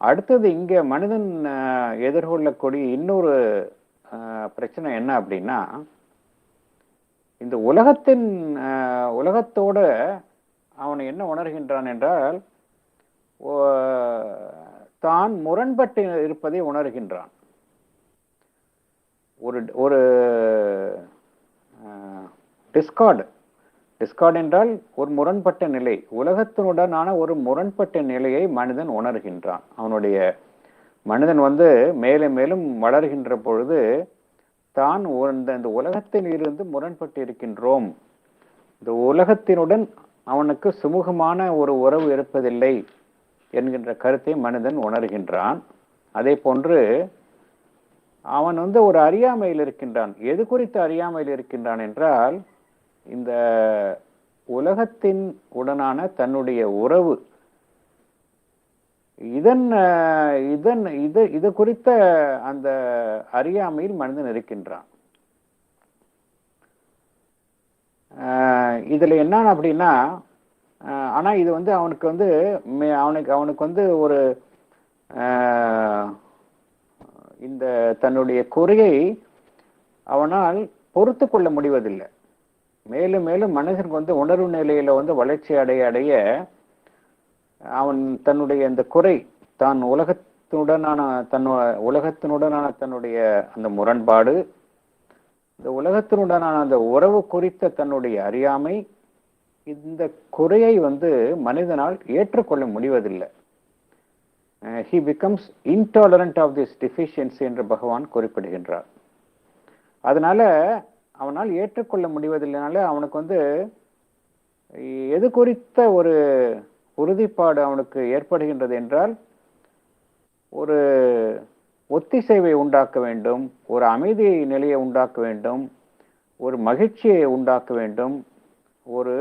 அடுத்தது இங்கே மனிதன் எதிர்கொள்ளக்கூடிய இன்னொரு பிரச்சனை என்ன அப்படின்னா, இந்த உலகத்தோட அவனை என்ன உணர்கின்றான் என்றால், தான் முரண்பட்டு இருப்பதை உணர்கின்றான். ஒரு டிஸ்கார்ட் என்றால் ஒரு முரண்பட்ட நிலை, உலகத்தினுடனான ஒரு முரண்பட்ட நிலையை மனிதன் உணர்கின்றான். மனிதன் வந்து மேலும் மேலும் வளர்கின்ற பொழுது தான் இந்த உலகத்தில் இருந்து முரண்பட்டு இருக்கின்றோம், இந்த உலகத்தினுடன் அவனுக்கு சுமூகமான ஒரு உறவு இருப்பதில்லை என்கின்ற கருத்தை மனிதன் உணர்கின்றான். அதே போன்று அவன் வந்து ஒரு அறியாமையில் இருக்கின்றான். எது குறித்து அறியாமையில் இருக்கின்றான் என்றால், இந்த உலகத்தின் உடனான தன்னுடைய உறவு, இது குறித்த அந்த அறியாமையில் மனிதன் இருக்கின்றான். இதுல என்ன அப்படின்னா, ஆனா இது வந்து அவனுக்கு வந்து ஒரு இந்த தன்னுடைய குறையை அவனால் பொறுத்து கொள்ள முடிவதில்லை. மேலும் மேலும் மனிதனுக்கு வந்து உணர்வு நிலையில வந்து வளர்ச்சி அடைய அவன் தன்னுடைய அந்த குறை, தான் உலகத்தினுடனான தன்னுடைய அந்த முரண்பாடு, இந்த உலகத்தினுடனான அந்த உறவு குறித்த தன்னுடைய அறியாமை, இந்த குறையை மனிதனால் ஏற்றுக்கொள்ள முடிவதில்லை. he becomes intolerant of this deficiency என்று பகவான் குறிப்பிடுகின்றார். அதனால அவனால் ஏற்றுக்கொள்ள முடிவதில்லைனால அவனுக்கு எது குறித்த ஒரு உறுதிப்பாடு அவனுக்கு ஏற்படுகின்றது என்றால், ஒரு ஒத்திசைவை உண்டாக்க வேண்டும், ஒரு அமைதி நிலையை உண்டாக்க வேண்டும், ஒரு மகிழ்ச்சியை உண்டாக்க வேண்டும், ஒரு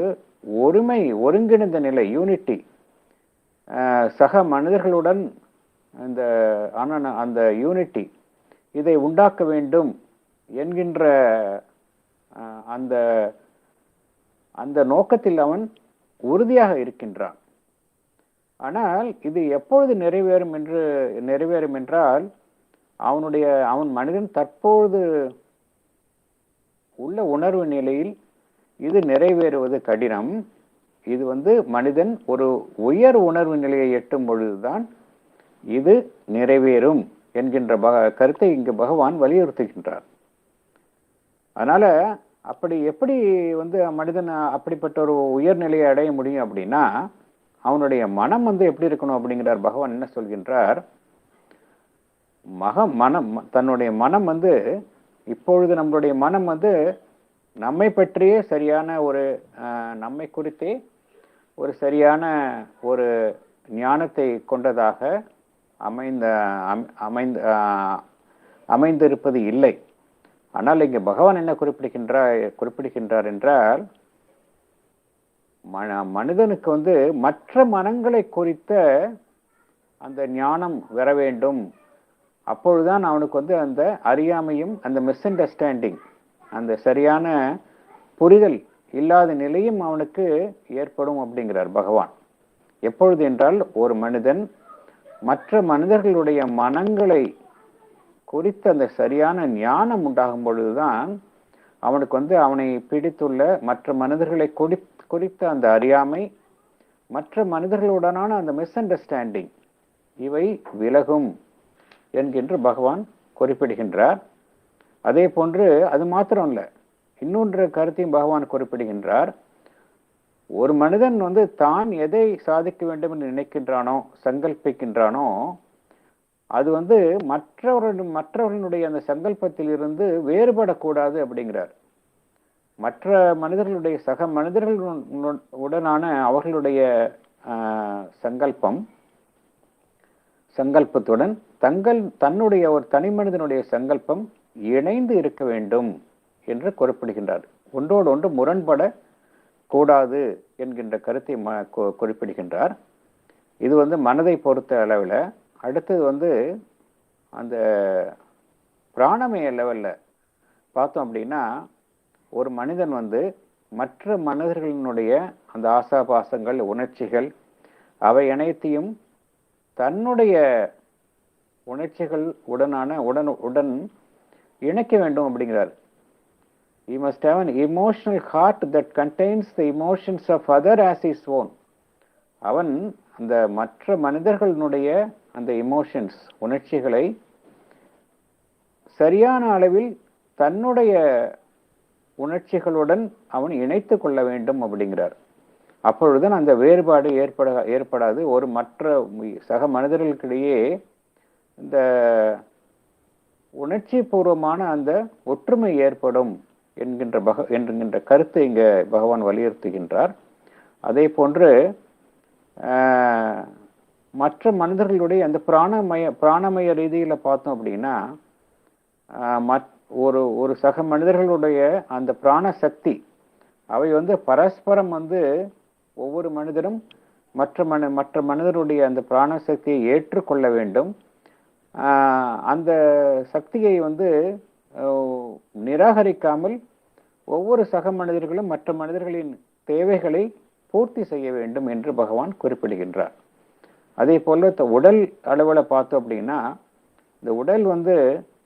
ஒருங்கிணைந்த நிலை, யூனிட்டி, சக மனிதர்களுடன் அந்த யூனிட்டி இதை உண்டாக்க வேண்டும் என்கின்ற அந்த அந்த நோக்கத்தில் அவன் உறுதியாக இருக்கின்றான். ஆனால் இது எப்பொழுது நிறைவேறும் என்றால், அவன் மனிதன் தற்பொழுது உள்ள உணர்வு நிலையில் இது நிறைவேறுவது கடினம். இது மனிதன் ஒரு உயர் உணர்வு நிலையை எட்டும் பொழுதுதான் இது நிறைவேறும் என்கின்ற கருத்தை இங்கு பகவான் வலியுறுத்துகின்றார். அதனால அப்படி எப்படி மனிதன் அப்படிப்பட்ட ஒரு உயர்நிலையை அடைய முடியும் அப்படின்னா, அவனுடைய மனம் எப்படி இருக்கணும் அப்படிங்கிறார். பகவான் என்ன சொல்கின்றார், தன்னுடைய மனம் இப்பொழுது நம்மளுடைய மனம் நம்மை பற்றியே சரியான ஒரு நம்மை குறித்தே ஒரு சரியான ஒரு ஞானத்தை கொண்டதாக அமைந்திருப்பது இல்லை. ஆனால் இங்கே பகவான் என்ன குறிப்பிடுகின்றார் என்றால், மனிதனுக்கு மற்ற மனங்களை குறித்த அந்த ஞானம் வர வேண்டும். அப்பொழுதுதான் அவனுக்கு அந்த அறியாமையும் அந்த மிஸ் அண்டர்ஸ்டாண்டிங், அந்த சரியான புரிதல் இல்லாத நிலையும் அவனுக்கு ஏற்படும் அப்படிங்கிறார் பகவான். எப்பொழுது என்றால், ஒரு மனிதன் மற்ற மனிதர்களுடைய மனங்களை குறித்த அந்த சரியான ஞானம் உண்டாகும் பொழுதுதான் அவனுக்கு அவனை பிடித்துள்ள மற்ற மனிதர்களை குறித்த அந்த அறியாமை, மற்ற மனிதர்களுடனான அந்த மிஸ் அண்டர்ஸ்டாண்டிங் இவை விலகும் என்கின்ற பகவான் குறிப்பிடுகின்றார். அதே போன்று அது மாத்திரம் இல்லை, இன்னொன்று கருத்தையும் பகவான் குறிப்பிடுகின்றார். ஒரு மனிதன் தான் எதை சாதிக்க வேண்டும் என்று நினைக்கின்றானோ, சங்கல்பிக்கின்றானோ, அது மற்றவர்களுடைய அந்த சங்கல்பத்தில் இருந்து வேறுபடக்கூடாது அப்படிங்கிறார். மற்ற மனிதர்களுடைய சக மனிதர்களுடனான அவர்களுடைய சங்கல்பத்துடன் தன்னுடைய ஒரு தனி மனிதனுடைய சங்கல்பம் இணைந்து இருக்க வேண்டும் என்று குறிப்பிடுகின்றார். ஒன்றோடு ஒன்று முரண்பட கூடாது என்கின்ற கருத்தை குறிப்பிடுகின்றார். இது மனதை பொறுத்த அளவில். அடுத்தது அந்த பிராணமய லெவல்ல பார்த்தோம் அப்படின்னா, ஒரு மனிதன் மற்ற மனிதர்களினுடைய அந்த ஆசாபாசங்கள், உணர்ச்சிகள், அவை அனைத்தையும் தன்னுடைய உணர்ச்சிகள் உடன் இணைக்க வேண்டும் அப்படிங்கிறார். He must have an emotional heart that contains the emotions of other as his own. அவன் அந்த மற்ற மனிதர்களுடைய அந்த எமோஷன்ஸ், உணர்ச்சிகளை சரியான அளவில் தன்னுடைய உணர்ச்சிகளுடன் அவன் இணைத்து கொள்ள வேண்டும் அப்படிங்கிறார். அப்பொழுதுதான் அந்த வேறுபாடு ஏற்படாது. ஒரு மற்ற சக மனிதர்களுக்கிடையே இந்த உணர்ச்சி பூர்வமான அந்த ஒற்றுமை ஏற்படும் என்கின்ற கருத்தை இங்க பகவான் வலியுறுத்துகின்றார். அதே போன்று மற்ற மனிதர்களுடைய அந்த பிராணமய ரீதியில பார்த்தோம் அப்படின்னா, ஒரு சக மனிதர்களுடைய அந்த பிராண சக்தி அவை பரஸ்பரம் ஒவ்வொரு மனிதரும் மற்ற மனிதருடைய அந்த பிராண சக்தியை ஏற்றுக்கொள்ள வேண்டும். அந்த சக்தியை நிராகரிக்காமல் ஒவ்வொரு சக மனிதர்களும் மற்ற மனிதர்களின் தேவைகளை பூர்த்தி செய்ய வேண்டும் என்று பகவான் குறிப்பிடுகின்றார். அதே போல உடல் அளவில் பார்த்தோம் அப்படின்னா, இந்த உடல்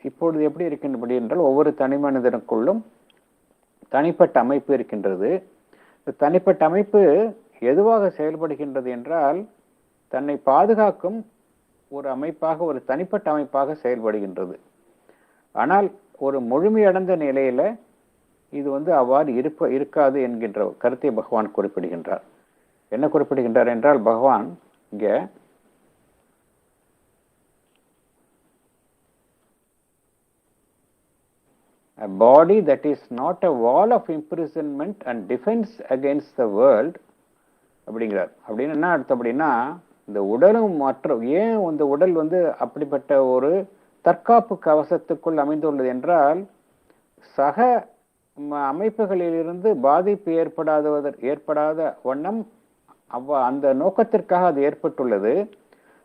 இப்பொழுது எப்படி இருக்கின்றபடி என்றால், ஒவ்வொரு தனி மனிதனுக்குள்ளும் தனிப்பட்ட அமைப்பு இருக்கின்றது. தனிப்பட்ட அமைப்பு எதுவாக செயல்படுகின்றது என்றால், தன்னை பாதுகாக்கும் ஒரு அமைப்பாக, ஒரு தனிப்பட்ட அமைப்பாக செயல்படுகின்றது. ஆனால் ஒரு முழுமையடைந்த நிலையில இது அவ்வாறு இருக்காது என்கின்ற கருத்தை பகவான் குறிப்பிடுகின்றார். என்ன குறிப்பிடுகின்றார் என்றால், பகவான் இங்க a body that is not a wall of imprisonment and defense against the world அப்படிங்கிறார். அப்படின்னு என்ன அர்த்தம் அப்படின்னா, இந்த உடலும் ஏன் இந்த உடல் அப்படிப்பட்ட ஒரு தற்காப்பு கவசத்துக்குள் அமைந்துள்ளது என்றால், சக அமைப்புகளிலிருந்து பாதிப்பு ஏற்படாத வண்ணம் அந்த நோக்கத்திற்காக அது ஏற்பட்டுள்ளது.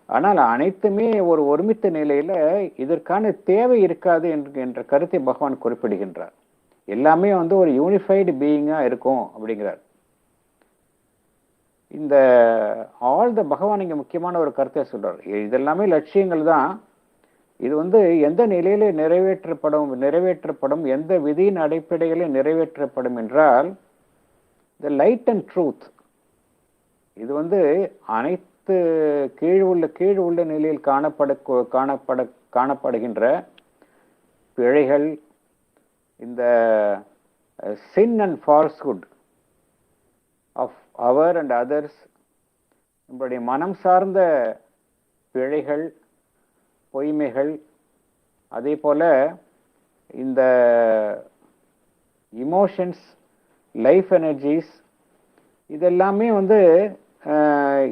ஆனால் அனைத்துமே ஒரு ஒருமித்த நிலையில இதற்கான தேவை இருக்காது என்ற கருத்தை பகவான் குறிப்பிடுகின்றார். எல்லாமே ஒரு யூனிஃபைடு பீயிங்கா இருக்கும் அப்படிங்கிறார். இந்த பகவான் இங்க முக்கியமான ஒரு கருத்தை சொல்றார். இதெல்லாமே லட்சியங்கள் தான். இது எந்த நிலையில நிறைவேற்றப்படும், எந்த விதியின் அடிப்படையில நிறைவேற்றப்படும் என்றால், த லைட் அண்ட் ட்ரூத். இது அனைத்து கீழ் உள்ள நிலையில் காணப்படுகின்ற பிழைகள், இந்த sin and falsehood of our and others, நம்முடைய மனம் சார்ந்த பிழைகள், பொய்மைகள், அதே போல இந்த இமோஷன்ஸ், லைஃப் எனர்ஜிஸ், இதெல்லாமே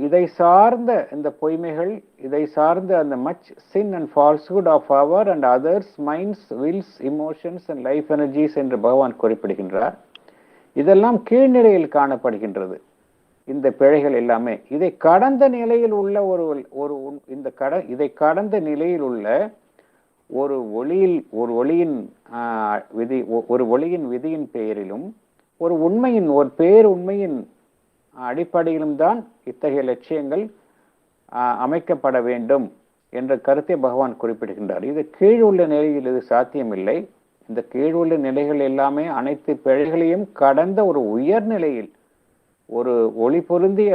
இதை சார்ந்த இந்த பொய்மைகள், இதை சார்ந்த அந்த much sin and falsehood of our and others minds, wills, emotions and life energies என்று பகவான் குறிப்பிடுகின்றார். இதெல்லாம் கீழ்நிலையில் காணப்படுகின்றது. இந்த பிழைகள் எல்லாமே இதை கடந்த நிலையில் உள்ள இதை கடந்த நிலையில் உள்ள ஒரு ஒளியின் விதியின் பெயரிலும் ஒரு பேருண்மையின் அடிப்படையிலும் தான் இத்தகைய லட்சியங்கள் அமைக்கப்பட வேண்டும் என்ற கருத்தை பகவான் குறிப்பிடுகின்றார். இது கீழுள்ள நிலையில் இது சாத்தியமில்லை. இந்த கீழுள்ள நிலைகள் எல்லாமே அனைத்து பிழைகளையும் கடந்த ஒரு உயர்நிலையில், ஒரு ஒளி பொருந்திய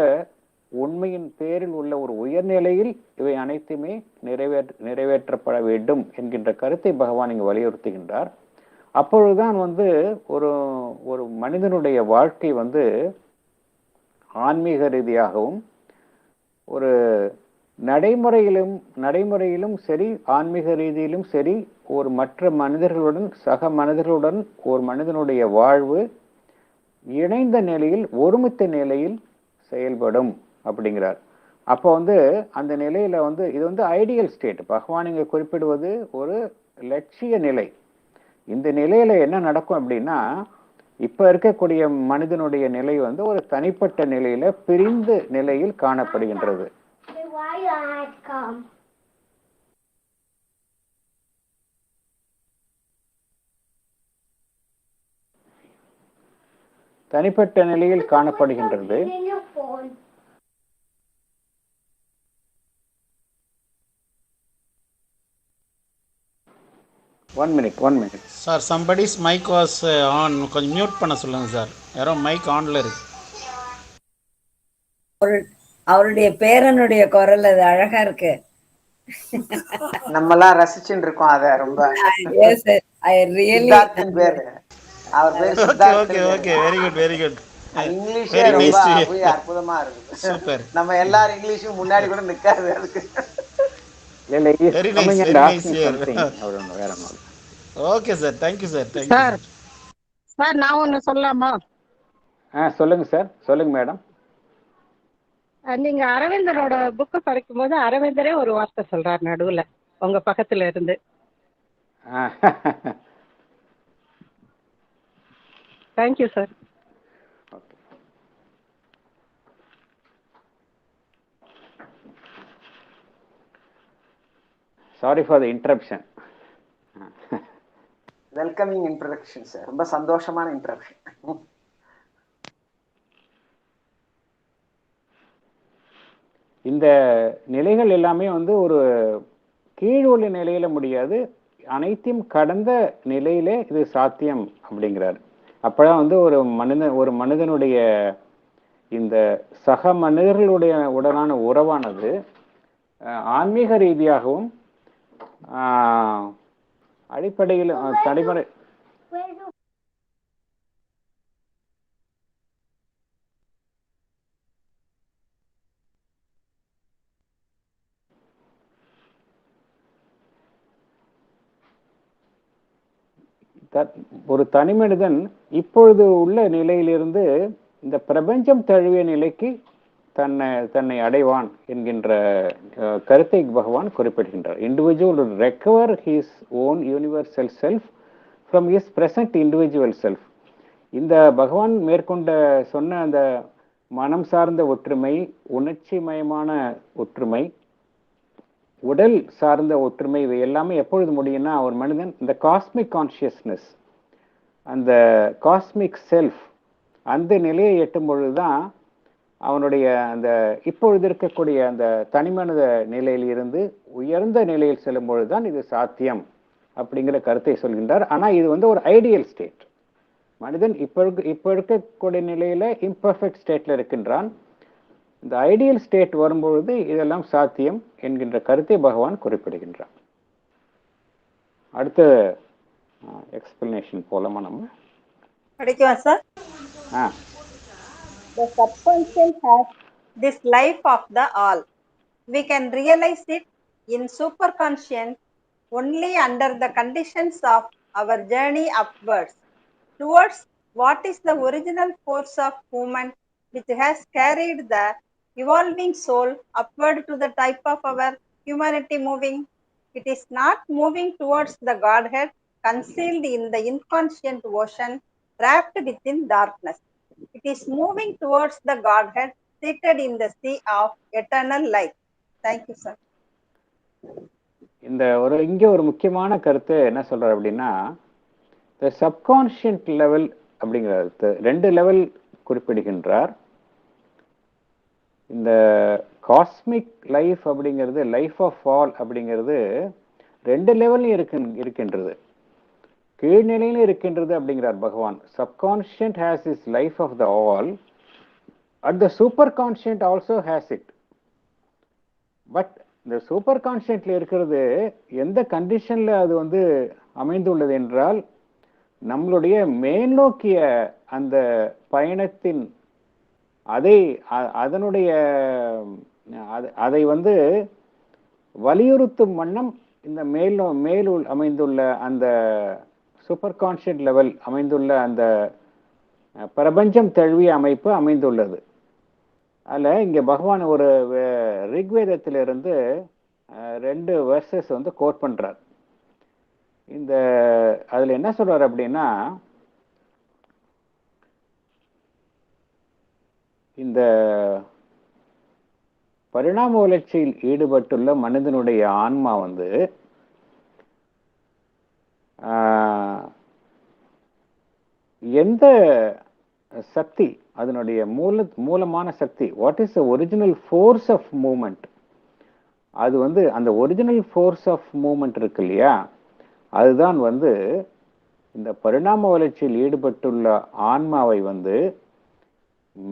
உண்மையின் பேரில் உள்ள ஒரு உயர்நிலையில் இவை அனைத்துமே நிறைவேற்றப்பட வேண்டும் என்கின்ற கருத்தை பகவான் இங்கு வலியுறுத்துகின்றார். அப்பொழுதுதான் ஒரு மனிதனுடைய வாழ்க்கை ஆன்மீக ரீதியாகவும் ஒரு நடைமுறையிலும் சரி, ஆன்மீக ரீதியிலும் சரி, ஒரு மற்ற மனிதர்களுடன், சக மனிதர்களுடன் ஒரு மனிதனுடைய வாழ்வு இணைந்த நிலையில், ஒருமித்த நிலையில் செயல்படும் அப்படிங்கிறார். அப்போ அந்த நிலையில இது ஐடியல் ஸ்டேட். பகவான் இங்க குறிப்பிடுவது ஒரு லட்சிய நிலை. இந்த நிலையில என்ன நடக்கும் அப்படின்னா, இப்ப இருக்கக்கூடிய மனிதனுடைய நிலை ஒரு தனிப்பட்ட நிலையில பிரிந்த நிலையில் காணப்படுகின்றது. தனிப்பட்ட நிலையில் காணப்படுகின்றது. One minute sir, somebody's mic was on. கொஞ்சம் மியூட் பண்ண சொல்லுங்க சார். யாரோ மைக் ஆன்ல இருக்கு. அவருடைய பேரனுடைய குரல் அது அழகா இருக்கு. நம்மலாம் ரசிச்சுட்டு இருக்கோம் அத ரொம்ப. Yes sir, I really அவர் பேர் சித்தார்த். Okay very good. இங்கிலீஷே ரொம்ப அற்புதமா இருக்கு. சூப்பர். நம்ம எல்லாரும் இங்கிலீஷும் முன்னாடி கூட நிக்காது அதுக்கு. Very nice. Okay sir, thank you sir. Sir நான் ஒன்று சொல்லலாமா? சொல்லுங்க சார். சொல்லுங்க மேடம். நீங்க அரவிந்தரோட புக்கு படிக்கும் போது அரவிந்தரே ஒரு வார்த்தை சொல்றாரு நடுவுல உங்க பக்கத்துல இருந்து. Thank you sir. Sorry for the interruption. Welcoming introduction sir. ரொம்ப சந்தோஷமான இன்ட்ரோடக்ஷன். இந்த நிலைகள் எல்லாமே ஒரு கீழ் உள்ள நிலையில முடியாது, அனைத்தையும் கடந்த நிலையிலே இது சாத்தியம் அப்படிங்கிறார். அப்பதான் ஒரு மனிதனுடைய இந்த சக மனிதர்களுடைய உடனான உறவானது ஆன்மீக ரீதியாகவும் அடிப்படையில் தலைமுறை ஒரு தனி மனிதன் இப்பொழுது உள்ள நிலையிலிருந்து இந்த பிரபஞ்சம் தழுவிய நிலைக்கு தன்னை அடைவான் என்கின்ற கருத்தை பகவான் குறிப்பிடுகின்றார். Individual recover his own universal self from his present individual self. இந்த பகவான் மேற்கொண்ட சொன்ன அந்த மனம் சார்ந்த ஒற்றுமை, உணர்ச்சி மயமான ஒற்றுமை, உடல் சார்ந்த ஒற்றுமை, இவை எல்லாமே எப்பொழுது முடியும்னா ஒரு மனிதன் இந்த காஸ்மிக் கான்சியஸ்னஸ், அந்த காஸ்மிக் செல்ஃப், அந்த நிலையை எட்டும் பொழுதுதான் அவனுடைய அந்த இப்பொழுது இருக்கக்கூடிய அந்த தனிமனித நிலையில் இருந்து உயர்ந்த நிலையில் செல்லும் பொழுதுதான் இது சாத்தியம் அப்படிங்கிற கருத்தை சொல்கின்றார். ஆனா இது ஒரு ஐடியல் ஸ்டேட். மனிதன் இப்ப இருக்கக்கூடிய நிலையில இம்பர்ஃபெக்ட் ஸ்டேட்ல இருக்கின்றான். இந்த ஐடியல் ஸ்டேட் வரும்பொழுது இதெல்லாம் சாத்தியம் என்கின்ற கருத்தை பகவான் குறிப்பிடுகின்றார். அடுத்த எக்ஸ்பிளனேஷன் போலாமா நம்ம? படிக்கவா sir? The subconscious has this life of the all. We can realize it in superconscious only under the conditions of our journey upwards towards what is the original force of movement which has carried the evolving soul upward to the type of our humanity moving. It is not moving towards the Godhead concealed in the inconscient ocean wrapped within darkness. It is moving towards the Godhead seated in the sea of eternal light. Thank you, sir. இந்த இங்க ஒரு முக்கியமான கருத்து என்ன சொல்றாரு அப்படின்னா, the subconscious level அப்படிங்கிறது 2 level குறிப்பிடுகின்றார். இந்த காஸ்மிக் லைஃப் அப்படிங்கிறது, லைஃப் ஆஃப் ஆல் அப்படிங்கிறது 2 லெவல்லையும் இருக்கின்றது. கீழ்நிலையிலும் இருக்கின்றது அப்படிங்கிறார் பகவான். Subconscient has is life of the all, at the super conscient also has it. But இந்த சூப்பர் கான்ஷியன்ட்ல இருக்கிறது எந்த கண்டிஷன்ல அது அமைந்துள்ளது என்றால், நம்மளுடைய மேல்நோக்கிய அந்த பயணத்தின் அதனுடைய அதை வலியுறுத்தும் வண்ணம் இந்த மேலுள் அமைந்துள்ள அந்த சூப்பர் கான்ஷியன்ட் லெவல் அமைந்துள்ள அந்த பிரபஞ்சம் தழுவிய அமைப்பு அமைந்துள்ளது. அதில் இங்கே பகவான் ஒரு ரிக்வேதத்திலிருந்து 2 வெர்சஸ் கோட் பண்றார். அதுல என்ன சொல்றாரு அப்படின்னா, இந்த பரிணாம வளர்ச்சியில் ஈடுபட்டுள்ள மனிதனுடைய ஆன்மா எந்த சக்தி, அதனுடைய மூலமான சக்தி, what is the original force of moment, அது அந்த ஒரிஜினல் ஃபோர்ஸ் ஆஃப் மூமெண்ட் இருக்கு இல்லையா, அதுதான் இந்த பரிணாம வளர்ச்சியில் ஈடுபட்டுள்ள ஆன்மாவை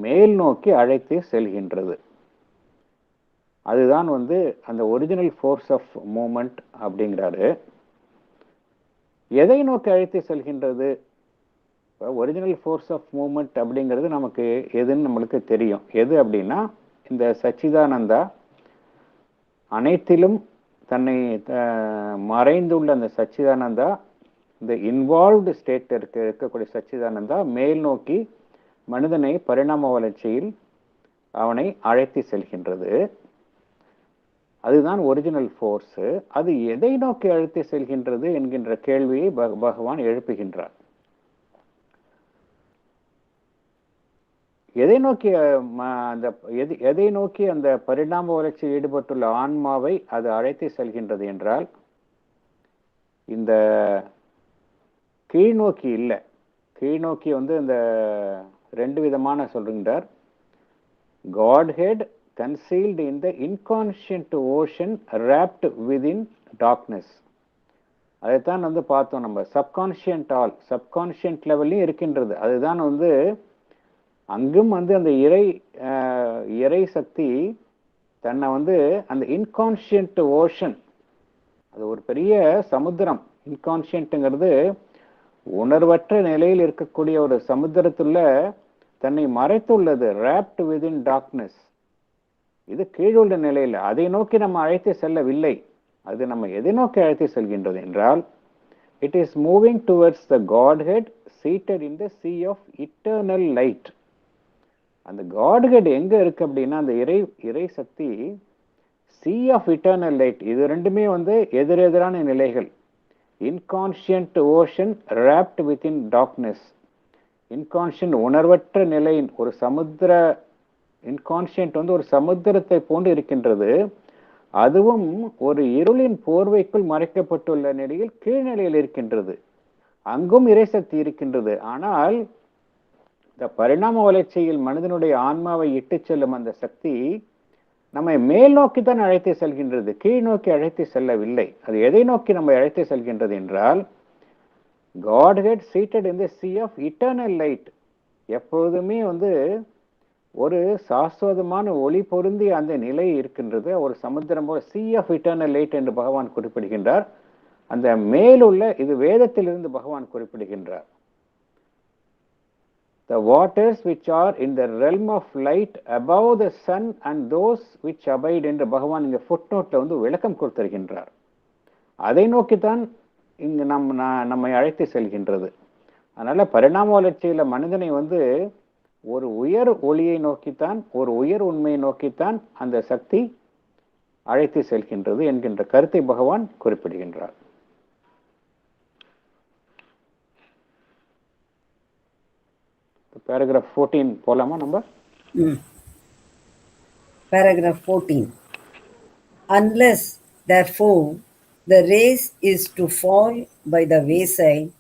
மேல் நோக்கி அழைத்து செல்கின்றது. அதுதான் அந்த ஒரிஜினல் ஃபோர்ஸ் ஆஃப் மூமெண்ட் அப்படிங்கிறாரு. எதை நோக்கி அழைத்து செல்கின்றது? ஒரிஜினல் ஃபோர்ஸ் ஆஃப் மூமெண்ட் அப்படிங்கிறது நமக்கு எதுன்னு நம்மளுக்கு தெரியும். எது அப்படின்னா, இந்த சச்சிதானந்தா, அனைத்திலும் தன்னை மறைந்துள்ள அந்த சச்சிதானந்தா, இந்த இன்வால்வ்டு ஸ்டேட் இருக்கக்கூடிய சச்சிதானந்தா மேல் நோக்கி மனிதனை பரிணாம வளர்ச்சியில் அவனை அழைத்து செல்கின்றது. அதுதான் ஒரிஜினல் ஃபோர்ஸ். அது எதை நோக்கி அழைத்து செல்கின்றது என்கின்ற கேள்வியை பகவான் எழுப்புகின்றார். எதை நோக்கி அந்த பரிணாம வளர்ச்சியில் ஈடுபட்டுள்ள ஆன்மாவை அது அழைத்து செல்கின்றது என்றால், இந்த கீழ்நோக்கி இல்லை. கீழ்நோக்கி இந்த 2 விதமான சொல்கின்றார். Godhead concealed in the inconscient ocean wrapped within darkness. அதைத்தான் பார்த்தோம் நம்ம. சப்கான்ஷியன்ட் லெவல்லையும் இருக்கின்றது. அதுதான் அங்கும் அந்த இறை சக்தி தன்னை வந்து அந்த இன்கான்ஷியன்ட் ஓஷன், அது ஒரு பெரிய சமுத்திரம். இன்கான்ஷியன்ட்டுங்கிறது உணர்வற்ற நிலையில் இருக்கக்கூடிய ஒரு சமுத்திரத்துல தன்னை மறைத்துள்ளது. wrapped within darkness. இது கீழுள்ள நிலையில், அதை நோக்கி நம்ம அழைத்து செல்லவில்லை. அது நம்ம எதை நோக்கி அழைத்து செல்கின்றது என்றால், it is moving towards the Godhead seated in the sea of eternal light. அந்த Godhead எங்க இருக்கு அப்படின்னா, அந்த இறை சக்தி sea of eternal light. இது ரெண்டுமே வந்து எதிரெதிரான நிலைகள். இன்கான்ஷியன்ட் ஓஷன் wrapped within darkness. இன்கான்ஷியன்ட் உணர்வற்ற நிலையின் ஒரு சமுத்திர, இன்கான்ஷியன்ட் வந்து ஒரு சமுத்திரத்தை போன்று இருக்கின்றது. அதுவும் ஒரு இருளின் போர்வைக்குள் மறைக்கப்பட்டுள்ள நிலையில் கீழ்நிலையில் இருக்கின்றது. அங்கும் இறைசக்தி இருக்கின்றது. ஆனால் இந்த பரிணாம வளர்ச்சியில் மனிதனுடைய ஆன்மாவை இட்டு செல்லும் அந்த சக்தி நம்மை மேல் நோக்கி தான் அழைத்து செல்கின்றது, கீழ் நோக்கி அழைத்து செல்லவில்லை. அது எதை நோக்கி நம்ம அழைத்து செல்கின்றது என்றால், Godhead seated in the sea of eternal light. எப்பொழுதுமே வந்து ஒரு சாஸ்வதமான ஒளி பொருந்திய அந்த நிலை இருக்கின்றது. ஒரு சமுத்திரம் போல sea of eternal light என்று பகவான் குறிப்பிடுகின்றார். அந்த மேலுள்ள, இது வேதத்திலிருந்து பகவான் குறிப்பிடுகின்றார். The waters which are in the realm of light above the sun and those which abide என்று பகவான் இந்த ஃபுட்நோட்ல வந்து விளக்கம் கொடுத்திருக்கின்றார். அதை நோக்கித்தான் இங்கு நம்மை அழைத்து செல்கின்றது. அதனால பரிணாம வளர்ச்சியில மனிதனை வந்து ஒரு உயர் ஒளியை நோக்கித்தான், ஒரு உயர் உண்மையை நோக்கித்தான் அந்த சக்தி அழைத்து செல்கின்றது என்கின்ற கருத்தை பகவான் குறிப்பிடுகின்றார். Paragraph 14 போலாமா நம்ம? Paragraph 14. Unless, therefore, the race is to fall by the wayside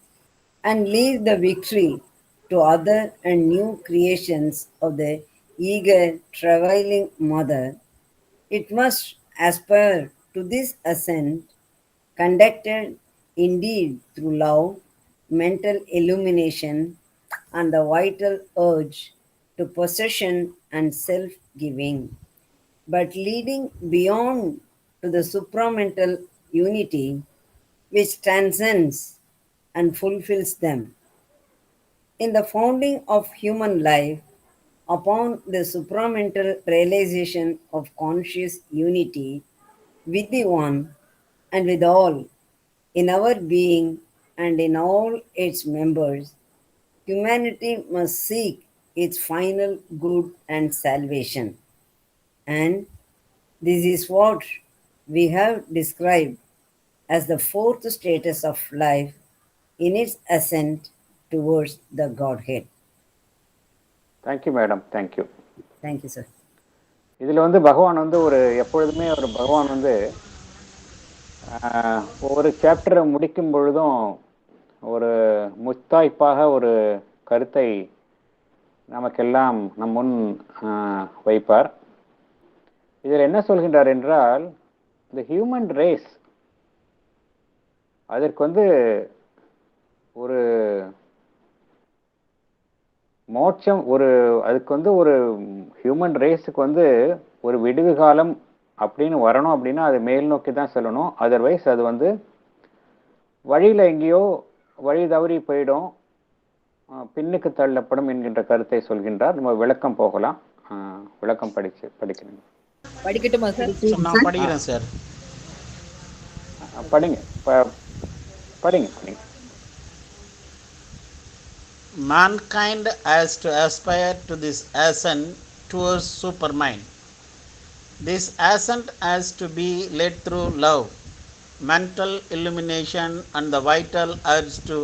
and leave the victory to other and new creations of the eager, travailing mother, it must aspire to this ascent, conducted indeed through love, mental illumination, and the vital urge to possession and self-giving, but leading beyond to the supramental unity which transcends and fulfills them. In the founding of human life upon the supramental realization of conscious unity with the One and with all in our being and in all its members, humanity must seek its final good and salvation. And this is what we have described as the fourth status of life in its ascent towards the Godhead. Thank you, madam. Thank you. Thank you, sir. இதில் வந்து பகவான் வந்து எப்பொழுதுமே ஒரு பகவான் வந்து ஒவ்வொரு சாப்டரை முடிக்கும் பொழுதும் ஒரு முத்தாய்ப்பாக ஒரு கருத்தை நமக்கெல்லாம் நம் முன் வைப்பார். இதில் என்ன சொல்கின்றார் என்றால், இந்த ஹியூமன் ரேஸ் அதற்கு வந்து ஒரு மோட்சம், அதுக்கு வந்து ஒரு ஹியூமன் ரேஸுக்கு வந்து ஒரு விடுவு காலம் அப்படின்னு வரணும் அப்படின்னா அது மேல் நோக்கி தான் செல்லணும். அதர்வைஸ் அது வந்து வழியில் எங்கேயோ வழி தவறி போயிடும், பின்னுக்கு தள்ளப்படும் என்கின்ற கருத்தை சொல்கின்றார். நம்ம விளக்கம் போகலாம். விளக்கம் படிக்கணும். படிக்கட்டுமா சார்? நான் படிக்கிறேன் சார். படிங்க. Mankind has to aspire to this ascent towards supermind. This ascent has to be led through love, mental illumination, and the vital urge to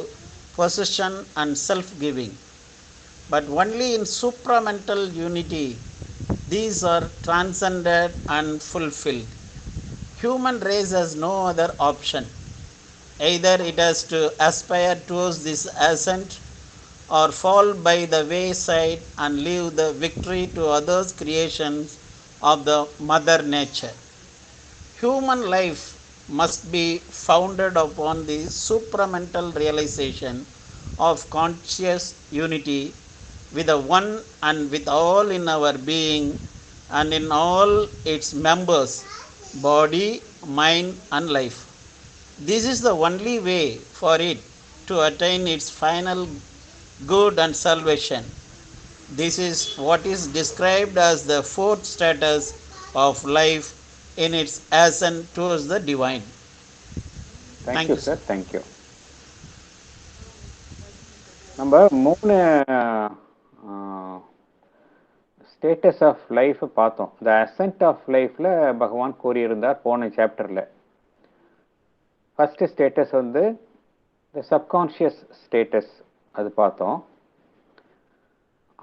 possession and self-giving. But only in supramental unity these are transcended and fulfilled. Human race has no other option. Either it has to aspire towards this ascent or fall by the wayside and leave the victory to others' creations of the mother nature. Human life must be founded upon the supramental realization of conscious unity with the One and with all in our being, and in all its members, body, mind, and life. This is the only way for it to attain its final good and salvation. This is what is described as the fourth status of life in its ascent towards the divine. Thank you Thank you, sir. Sir, thank you. நம்ம 3 status of life பார்த்தோம். த ascent of லைஃப்ல பகவான் கூறியிருந்தார் போன சாப்டர்ல. First status வந்து த subconscious status, அது பார்த்தோம்.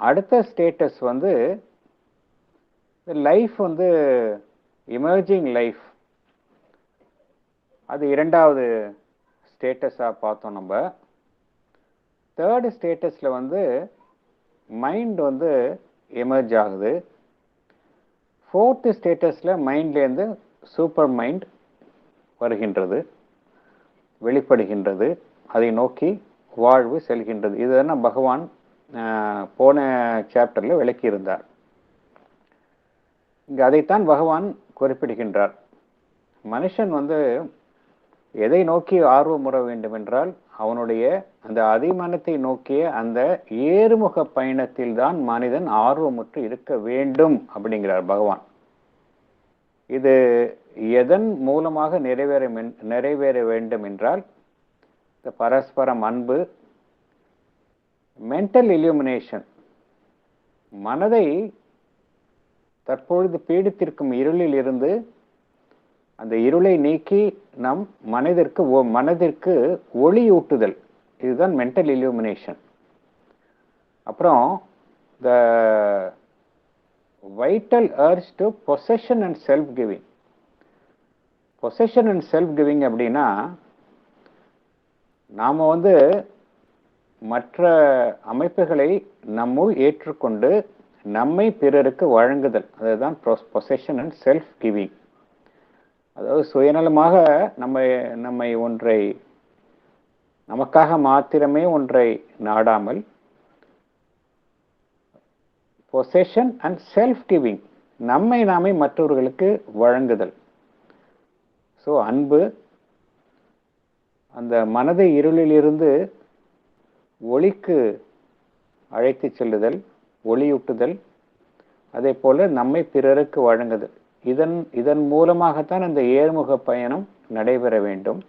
அடுத்த ஸ்டேட்டஸ் வந்து லைஃப் வந்து எமர்ஜிங் லைஃப், அது இரண்டாவது ஸ்டேட்டஸாக பார்த்தோம் நம்ம. தேர்டு ஸ்டேட்டஸில் வந்து மைண்ட் வந்து எமர்ஜ் ஆகுது. ஃபோர்த்து ஸ்டேட்டஸில் மைண்ட்லேருந்து சூப்பர் மைண்ட் வருகின்றது, வெளிப்படுகின்றது, அதை நோக்கி வாழ்வு செல்கின்றது. இதுதான் பகவான் போன சாப்டரில் விளக்கியிருந்தார். இங்கே அதைத்தான் பகவான் குறிப்பிடுகின்றார். மனுஷன் வந்து எதை நோக்கி ஆர்வம் உற வேண்டும் என்றால் அவனுடைய அந்த அதிமனத்தை நோக்கிய அந்த ஏறுமுக பயணத்தில் தான் மனிதன் ஆர்வமுற்று இருக்க வேண்டும் அப்படிங்கிறார் பகவான். இது எதன் மூலமாக நிறைவேற வேண்டும் என்றால் இந்த பரஸ்பரம் அன்பு, மென்டல் இல்யூமினேஷன், மனதை தற்பொழுது பீடித்திருக்கும் இருளில் இருந்து அந்த இருளை நீக்கி நம் மனதிற்கு ஒளியூட்டுதல், இதுதான் மென்டல் இல்யூமினேஷன். அப்புறம் த vital urge to possession and self giving. Possession and self giving அப்படின்னா நாம் வந்து மற்ற அமைப்புகளை நம்முள் ஏற்றுக்கொண்டு நம்மை பிறருக்கு வழங்குதல், அதுதான் பொசஷன் அண்ட் செல்ஃப் கிவிங். அதாவது சுயநலமாக நம்மை ஒன்றை நமக்காக மாத்திரமே ஒன்றை நாடாமல் பொசஷன் அண்ட் செல்ஃப் கிவிங், நாமே மற்றவர்களுக்கு வழங்குதல். ஸோ அன்பு, அந்த மனதை இருளிலிருந்து ஒளிக்கு அழைத்து செல்லுதல், ஒளியூட்டுதல், அதே போல நம்மை பிறருக்கு வழங்குதல். இதன் மூலமாகத்தான் இந்த ஏர்முக பயணம் நடைபெற வேண்டும்.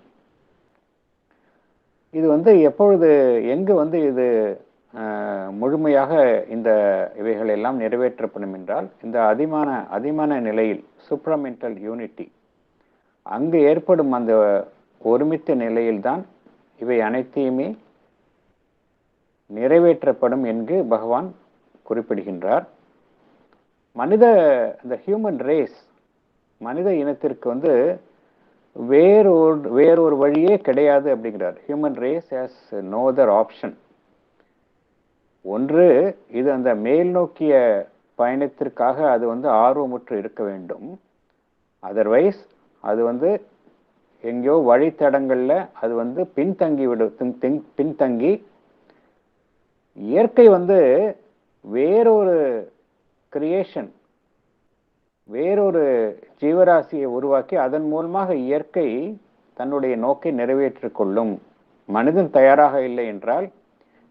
இது வந்து எப்பொழுது எங்கு வந்து இது முழுமையாக இந்த இவைகள் எல்லாம் நிறைவேற்றப்படும் என்றால் இந்த அதிமான நிலையில், சூப்ரமெண்டல் யூனிட்டி, அங்கு ஏற்படும் அந்த ஒருமித்த நிலையில்தான் இவை அனைத்தையுமே நிறைவேற்றப்படும் என்று பகவான் குறிப்பிடுகின்றார். இந்த ஹியூமன் ரேஸ், மனித இனத்திற்கு வந்து வேறொரு வழியே கிடையாது அப்படிங்கிறார். Human race has no other option. ஒன்று, இது அந்த மேல் நோக்கிய பயணத்திற்காக அது வந்து ஆர்வமுற்று இருக்க வேண்டும். அதர்வைஸ் அது வந்து எங்கேயோ வழித்தடங்கள்ல அது வந்து பின்தங்கி இயற்கை வந்து வேறொரு கிரியேஷன், வேறொரு ஜீவராசியை உருவாக்கி அதன் மூலமாக இயற்கை தன்னுடைய நோக்கை நிறைவேற்றிக் கொள்ளும். மனிதன் தயாராக இல்லை என்றால்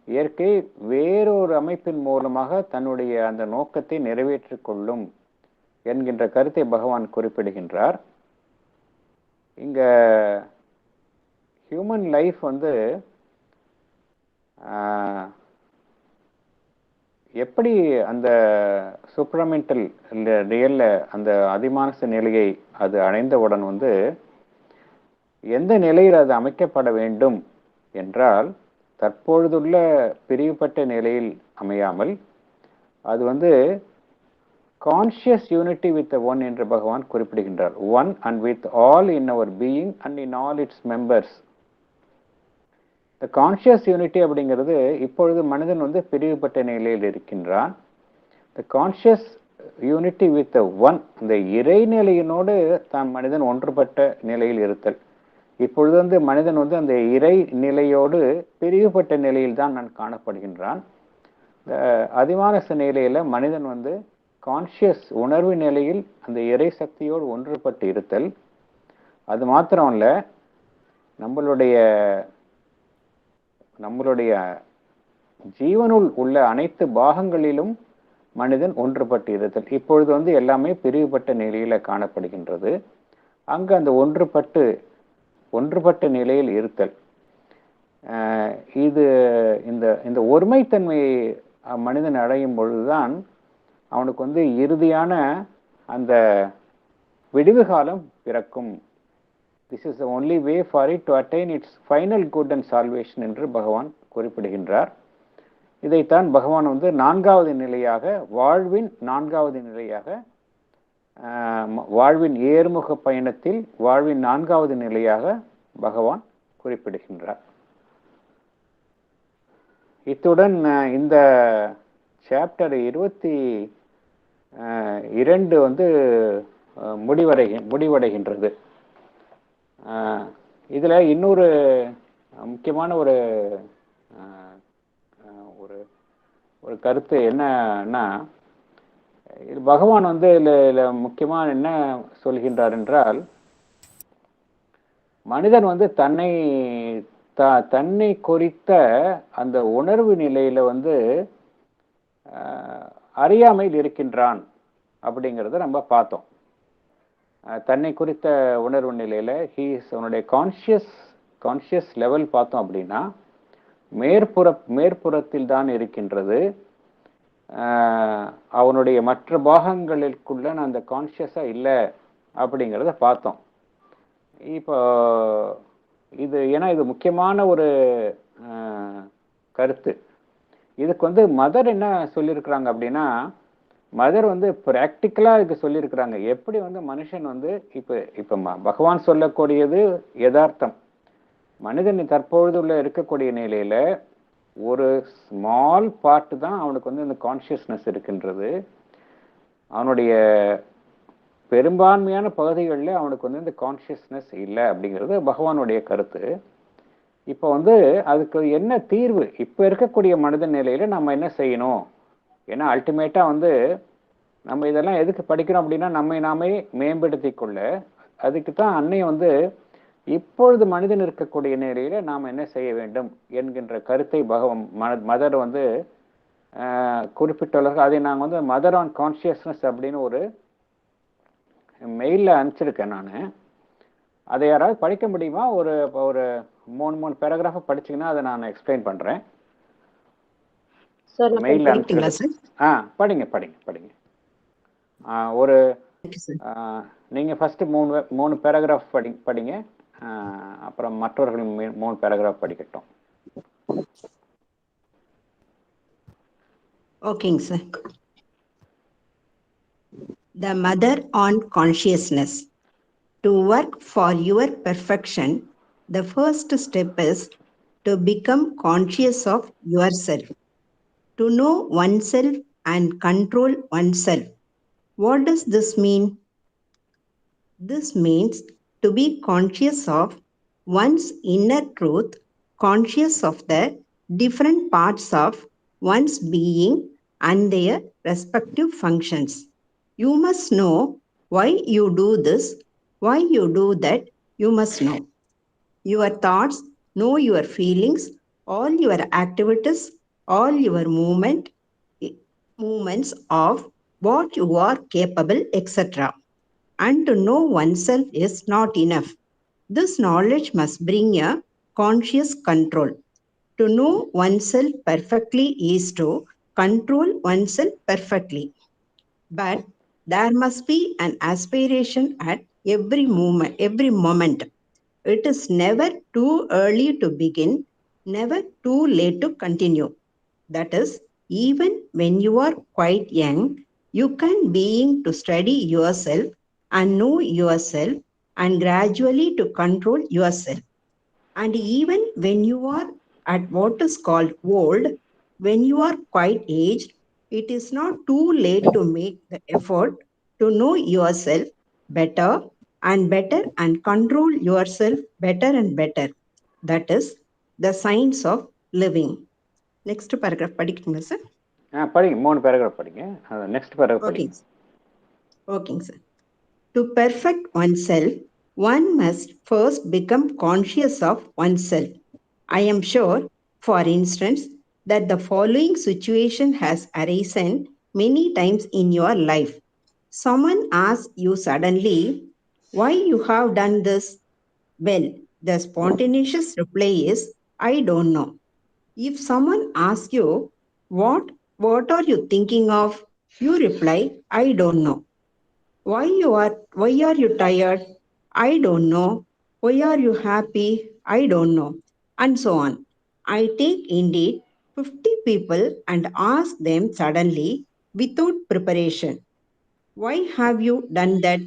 இயற்கை வேறொரு அமைப்பின் மூலமாக தன்னுடைய அந்த நோக்கத்தை நிறைவேற்றிக் கொள்ளும் என்கின்ற கருத்தை பகவான் குறிப்பிடுகின்றார். இங்க ஹியூமன் லைஃப் வந்து எப்படி அந்த சூப்ரமெண்டல் ரியல்ல அந்த அதிமானச நிலையை அது அடைந்தவுடன் வந்து எந்த நிலையில் அது அமைக்கப்பட வேண்டும் என்றால் தற்பொழுதுள்ள பிரிவுபட்ட நிலையில் அமையாமல் அது வந்து கான்ஷியஸ் யூனிட்டி வித் ஒன் என்று பகவான் குறிப்பிடுகின்றார். One and with all in our being and in all its members. இந்த கான்ஷியஸ் யூனிட்டி அப்படிங்கிறது இப்பொழுது மனிதன் வந்து பிரிவுபட்ட நிலையில் இருக்கின்றான். இந்த கான்ஷியஸ் யூனிட்டி வித் ஒன், இந்த இறைநிலையினோடு தான் மனிதன் ஒன்றுபட்ட நிலையில் இருத்தல். இப்பொழுது வந்து மனிதன் வந்து அந்த இறை நிலையோடு பிரிவுபட்ட நிலையில் தான் நான் காணப்படுகின்றான். அதிமானச நிலையில மனிதன் வந்து கான்ஷியஸ் உணர்வு நிலையில் அந்த இறை சக்தியோடு ஒன்றுபட்டு இருத்தல். அது மாத்திரம் இல்ல, நம்மளுடைய நம்மளுடைய ஜீவனுள் உள்ள அனைத்து பாகங்களிலும் மனிதன் ஒன்றுபட்டு இருத்தல். இப்பொழுது எல்லாமே பிரிவுபட்ட நிலையில காணப்படுகின்றது. அங்கு அந்த ஒன்றுபட்ட நிலையில் இருத்தல், இது இந்த ஒருமைத்தன்மையை மனிதன் அடையும் பொழுதுதான் அவனுக்கு இறுதியான அந்த விடிவு காலம் பிறக்கும். This is the only way for it to attain its final good and salvation என்று பகவான் குறிப்பிடுகின்றார். இதைத்தான் பகவான் நான்காவது நிலையாக, வாழ்வின் நான்காவது நிலையாக, வாழ்வின் ஏர்முக பயணத்தில் வாழ்வின் நான்காவது நிலையாக பகவான் குறிப்பிடுகின்றார். இத்துடன் இந்த சாப்டர் 22 முடிவடைகின்றது. இதுல இன்னொரு முக்கியமான ஒரு கருத்து என்னன்னா, பகவான் இதுல முக்கியமா என்ன சொல்கின்றார் என்றால், மனிதன் தன்னை குறித்த அந்த உணர்வு நிலையில அறியாமையில் இருக்கின்றான் அப்படிங்கிறத நம்ம பார்த்தோம். தன்னை குறித்த உணர்வு நிலையில அவனுடைய கான்ஷியஸ் லெவல் பார்த்தோம் அப்படின்னா மேற்புறத்தில் தான் இருக்கின்றது. அவனுடைய மற்ற பாகங்களுக்குள்ள அந்த கான்ஷியஸா இல்லை அப்படிங்கிறத பார்த்தோம். இப்போ ஏன்னா இது முக்கியமான ஒரு கருத்து. இதுக்கு மதர் என்ன சொல்லியிருக்கிறாங்க அப்படின்னா, மதர் பிராக்டிக்கலா இதுக்கு சொல்லியிருக்கிறாங்க. எப்படி மனுஷன் இப்ப பகவான் சொல்லக்கூடியது யதார்த்தம். மனிதன் தற்பொழுது இருக்கக்கூடிய நிலையில ஒரு ஸ்மால் பார்ட் தான் அவனுக்கு இந்த கான்சியஸ்னஸ் இருக்கின்றது. அவனுடைய பெரும்பான்மையான பகுதிகளில் அவனுக்கு இந்த கான்சியஸ்னஸ் இல்லை அப்படிங்கிறது பகவானுடைய கருத்து. இப்போ அதுக்கு என்ன தீர்வு? இப்போ இருக்கக்கூடிய மனித நிலையில நம்ம என்ன செய்யணும்? ஏன்னா அல்டிமேட்டா நம்ம இதெல்லாம் எதுக்கு படிக்கிறோம் அப்படின்னா, நம்மை நாமே மேம்படுத்தி கொள்ள. அதுக்கு தான் அன்னை இப்பொழுது மனிதன் இருக்கக்கூடிய நிலையில நாம் என்ன செய்ய வேண்டும் என்கின்ற கருத்தை மதர் குறிப்பிட்டுள்ளார்கள். அதை நாங்கள் மதர் ஆன் கான்சியஸ்னஸ் அப்படின்னு ஒரு மெயிலில் அனுப்பிச்சிருக்கேன் நான். அதை யாராவது படிக்க முடியுமா? ஒரு 3 பேராகிராஃபை படிச்சிங்கன்னா அதை நான் எக்ஸ்பிளைன் பண்ணுறேன். மெயிலில் அனுப்பிச்சிருக்கேன். படிங்க. ஒரு நீங்கள் ஃபஸ்ட்டு 3 பேராகிராஃப் படிங்க. அப்புறம் மற்றவர்கள் 3 பேராகிராஃப் படிக்கட்டும். ஓகேங்க sir. The mother on consciousness. To work for your perfection, the first step is to become conscious of yourself. To know oneself and control oneself. What does this mean? This means to be conscious of one's inner truth, conscious of the different parts of one's being and their respective functions. You must know why you do this, why you do that. You must know your thoughts, know your feelings, all your activities, all your movements of what you are capable, etc. And to know oneself is not enough. This knowledge must bring a conscious control. To know oneself perfectly is to control oneself perfectly. But there must be an aspiration at every moment. It is never too early to begin, never too late to continue. That is, even when you are quite young, you can begin to study yourself and know yourself and gradually to control yourself. And even when you are at what is called old, when you are quite aged, it is not too late to make the effort to know yourself better and better and control yourself better and better. That is the science of living. Next paragraph படிக்கணுமா sir? படிங்க, 3 paragraph படிங்க. Next paragraph Okay. படிங்க. Okay, sir. To perfect oneself, one must first become conscious of oneself. I am sure, for instance, that the following situation has arisen many times in your life. Someone asks you suddenly, why you have done this? Well, the spontaneous reply is, I don't know. If someone asks you, what are you thinking of? You reply, I don't know. Why are you tired? I don't know. Why are you happy? I don't know. And so on. I take indeed 50 people and ask them suddenly without preparation, why have you done that?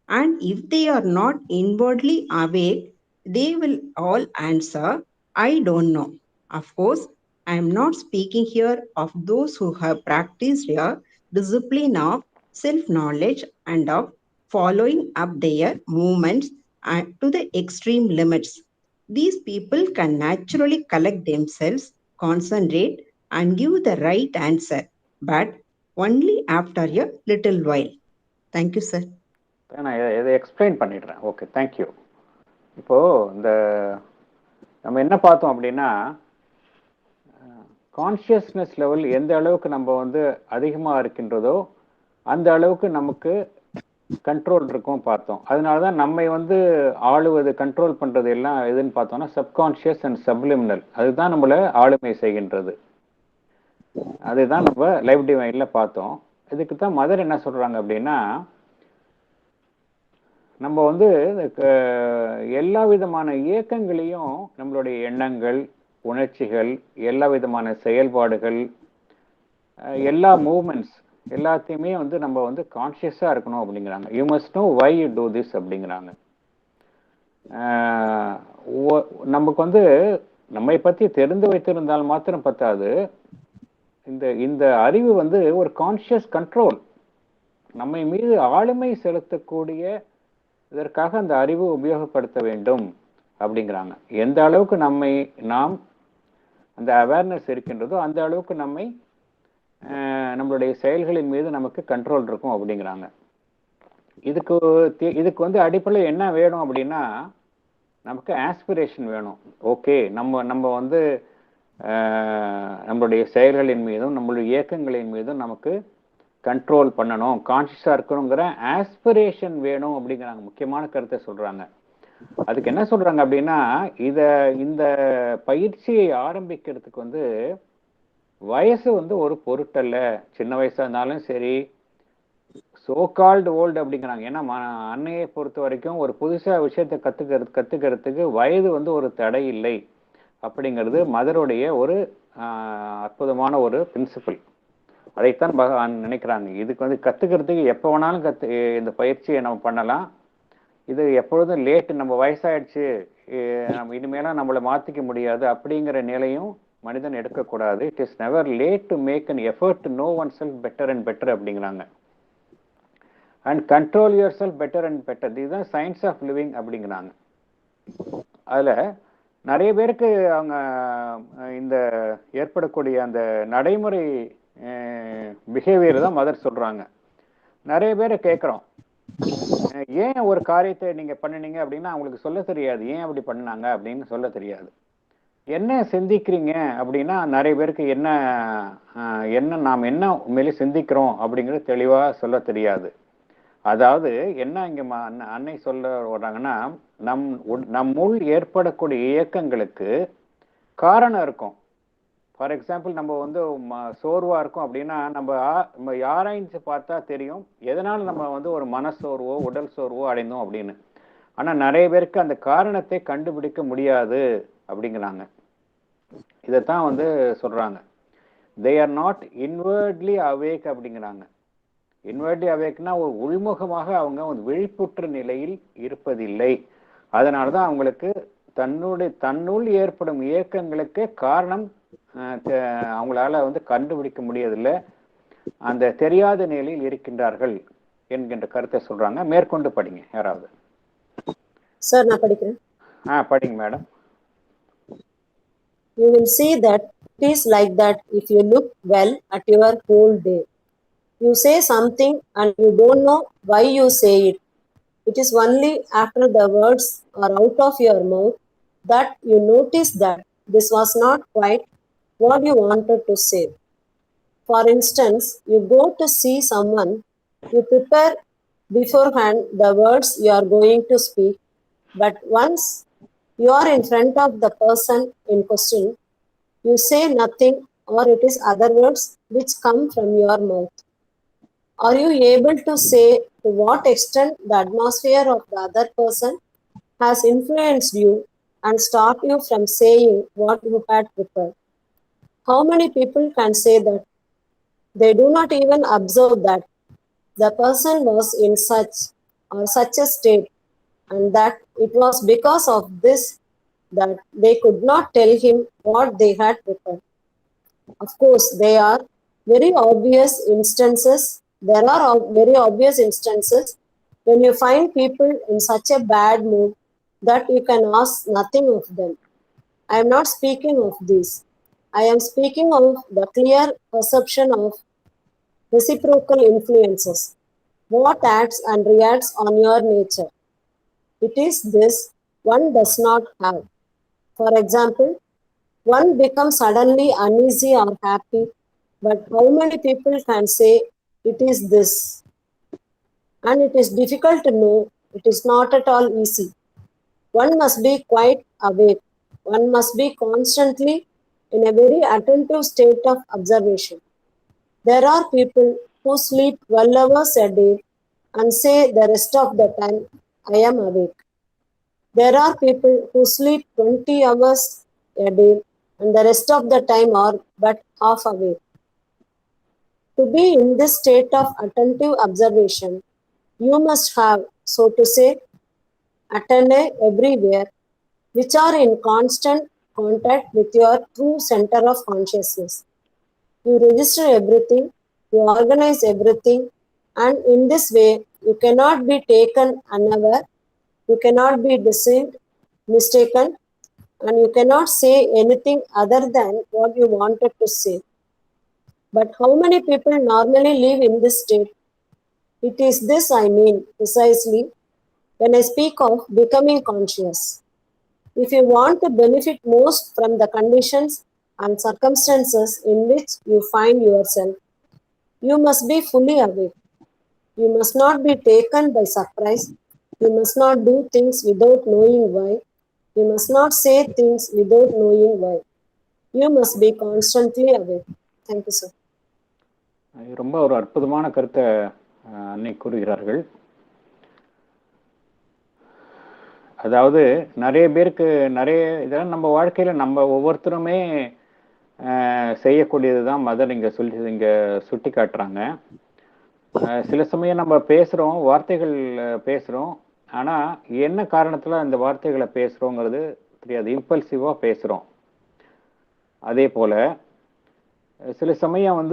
And if they are not inwardly awake, they will all answer, I don't know. Of course, I am not speaking here of those who have practiced a discipline of self knowledge and of following up their movements to the extreme limits. These people can naturally collect themselves, concentrate, and give the right answer, but only after a little while. Thank you, sir. நான் இதை explain பண்ணிடுறேன். Okay, thank you. இப்போது இந்த நம்ம என்ன பார்த்தோம் அப்படின்னா, consciousness level எந்த அளவுக்கு நம்ம வந்து அதிகமாக இருக்கின்றதோ அந்த அளவுக்கு நமக்கு கண்ட்ரோல் இருக்கும் பார்த்தோம். அதனால தான் நம்மை வந்து ஆளுவது, கண்ட்ரோல் பண்ணுறது எல்லாம் எதுன்னு பார்த்தோம்னா சப்கான்ஷியஸ் அண்ட் சப்லிமினல். அதுதான் நம்மளை ஆளுமை செய்கின்றது. அதுதான் நம்ம லைஃப் டிவைனில் பார்த்தோம். இதுக்கு தான் மதர் என்ன சொல்கிறாங்க அப்படின்னா, நம்ம வந்து எல்லா விதமான இயக்கங்களையும், நம்மளுடைய எண்ணங்கள், உணர்ச்சிகள், எல்லா விதமான செயல்பாடுகள், எல்லா மூமெண்ட்ஸ் எல்லாத்தையுமே வந்து நம்ம வந்து கான்ஷியஸாக இருக்கணும் அப்படிங்கிறாங்க. You must know why you do this அப்படிங்கிறாங்க. நமக்கு வந்து நம்மை பற்றி தெரிந்து வைத்திருந்தால் மாத்திரம் பத்தாது, இந்த அறிவு வந்து ஒரு கான்ஷியஸ் கண்ட்ரோல், நம்மை மீது ஆளுமை செலுத்தக்கூடிய இதற்காக அந்த அறிவு உபயோகப்படுத்த வேண்டும் அப்படிங்கிறாங்க. எந்த அளவுக்கு நாம் அந்த அவேர்னஸ் இருக்கின்றதோ அந்த அளவுக்கு நம்மளுடைய செயல்களின் மீது நமக்கு கண்ட்ரோல் இருக்கும் அப்படிங்கிறாங்க. இதுக்கு வந்து அடிப்படையில் என்ன வேணும் அப்படின்னா, நமக்கு ஆஸ்பிரேஷன் வேணும். ஓகே, நம்ம வந்து நம்மளுடைய செயல்களின் மீதும் நம்மளுடைய இயக்கங்களின் மீதும் நமக்கு கண்ட்ரோல் பண்ணணும், கான்ஷியஸாக இருக்கணுங்கிற ஆஸ்பிரேஷன் வேணும் அப்படிங்கிறாங்க. முக்கியமான கருத்தை சொல்றாங்க. அதுக்கு என்ன சொல்றாங்க அப்படின்னா, இந்த பயிற்சியை ஆரம்பிக்கிறதுக்கு வந்து வயசு வந்து ஒரு பொருட்டல்ல. சின்ன வயசா இருந்தாலும் சரி, சோகால்டு ஓல்டு அப்படிங்கிறாங்க. ஏன்னா அன்னையை பொறுத்த வரைக்கும் ஒரு புதுசா விஷயத்தை கத்துக்கிறதுக்கு வயது வந்து ஒரு தடை இல்லை அப்படிங்கிறது மதருடைய ஒரு அற்புதமான ஒரு பிரின்சிபல். அதைத்தான் பகவான் நினைக்கிறாங்க. இதுக்கு வந்து கத்துக்கிறதுக்கு எப்போ வேணாலும் இந்த பயிற்சியை நம்ம பண்ணலாம். இது எப்பொழுதும் லேட்டு, நம்ம வயசாயிடுச்சு, நம்ம இனிமேலாம் நம்மளை மாற்றிக்க முடியாது அப்படிங்கிற நிலையும் மனிதன் எடுக்கக்கூடாது. It is never late to make an effort to know oneself better and better அப்படிங்கிறாங்க. And control yourself better and better, இதுதான் சயின்ஸ் ஆஃப் லிவிங் அப்படிங்கிறாங்க. அதில் நிறைய பேருக்கு அவங்க இந்த ஏற்படக்கூடிய அந்த நடைமுறை பிஹேவியர் தான் மதர் சொல்கிறாங்க. நிறைய பேரை கேட்குறோம், ஏன் ஒரு காரியத்தை நீங்கள் பண்ணினீங்க அப்படின்னா அவங்களுக்கு சொல்ல தெரியாது. ஏன் அப்படி பண்ணாங்க அப்படின்னு சொல்ல தெரியாது. என்ன சிந்திக்கிறீங்க அப்படின்னா நிறைய பேருக்கு என்ன நாம் என்ன உண்மையிலே சிந்திக்கிறோம் அப்படிங்கிறது தெளிவாக சொல்ல தெரியாது. அதாவது என்ன இங்கே அன்னை சொல்ல வர்றாங்கன்னா, நம்முள் ஏற்படக்கூடிய இயக்கங்களுக்கு காரணம் இருக்கும். ஃபார் எக்ஸாம்பிள், நம்ம வந்து சோர்வாக இருக்கும் அப்படின்னா நம்ம யாராய்ச்சி பார்த்தா தெரியும் எதனால் நம்ம வந்து ஒரு மனசோர்வோ உடல் சோர்வோ அடைந்தோம் அப்படின்னு. ஆனால் நிறைய பேருக்கு அந்த காரணத்தை கண்டுபிடிக்க முடியாது அப்படிங்கிறாங்க. இதைத்தான் வந்து சொல்றாங்க, they are not inwardly awake அப்படிங்கிறாங்க. இன்வர்ட்லி அவேக்னா ஒரு உள்முகமாக அவங்க ஒரு விழிப்புற்ற நிலையில் இருப்பதில்லை. அதனால தான் அவங்களுக்கு தன்னுள் ஏற்படும் இயக்கங்களுக்கு காரணம் அவங்களால வந்து கண்டுபிடிக்க முடியதில்லை, அந்த தெரியாத நிலையில் இருக்கின்றார்கள் என்கின்ற கருத்தை சொல்றாங்க. மேற்கொண்டு படிங்க யாராவது. சார் நான் படிக்கிறேன். படிங்க madam. You will see that it is like that if you look well at your whole day. You say something and you don't know why you say it. It is only after the words are out of your mouth that you notice that this was not quite what you wanted to say. For instance, you go to see someone, you prepare beforehand the words you are going to speak, but once you are in front of the person in question, you say nothing, or it is other words which come from your mouth. Are you able to say to what extent the atmosphere of the other person has influenced you and stopped you from saying what you had prepared? How many people can say that? They do not even observe that the person was in such or such a state, and that it was because of this that they could not tell him what they had prepared. Of course, there are very obvious instances. There are very obvious instances when you find people in such a bad mood that you can ask nothing of them. I am not speaking of this. I am speaking of the clear perception of reciprocal influences. What acts and reacts on your nature? It is this one does not have. For example, one becomes suddenly uneasy or happy, but how many people can say it is this? And it is difficult to know, it is not at all easy. One must be quite awake, one must be constantly in a very attentive state of observation. There are people who sleep 12 hours a day and say the rest of the time, I am awake. There are people who sleep 20 hours a day and the rest of the time are but half awake. To be in this state of attentive observation, you must have, so to say, antennae everywhere, which are in constant contact with your true center of consciousness. You register everything, you organize everything, and in this way, you cannot be taken unaware, you cannot be deceived, mistaken, and you cannot say anything other than what you wanted to say. But how many people normally live in this state? It is this I mean precisely when I speak of becoming conscious. If you want to benefit most from the conditions and circumstances in which you find yourself, you must be fully awake. You must not be taken by surprise. You must not do things without knowing why. You must not say things without knowing why. You must be constantly awake. Thank you, sir. ரொம்ப ஒரு அற்புதமான கருத்தை அன்னை கூறுகிறார்கள். அதாவது நிறைய பேருக்கு நிறைய இதெல்லாம் நம்ம வாழ்க்கையில நம்ம ஒவ்வொருத்தருமே செய்யக்கூடியது தான் மதர் இங்க சுட்டி காட்டுறாங்க. சில சமயம் நம்ம பேசுறோம், வார்த்தைகள் பேசுறோம், ஆனா என்ன காரணத்துல அந்த வார்த்தைகளை பேசுறோங்கிறது தெரியாது, இம்பல்சிவா பேசுறோம். அதே போல சில சமயம்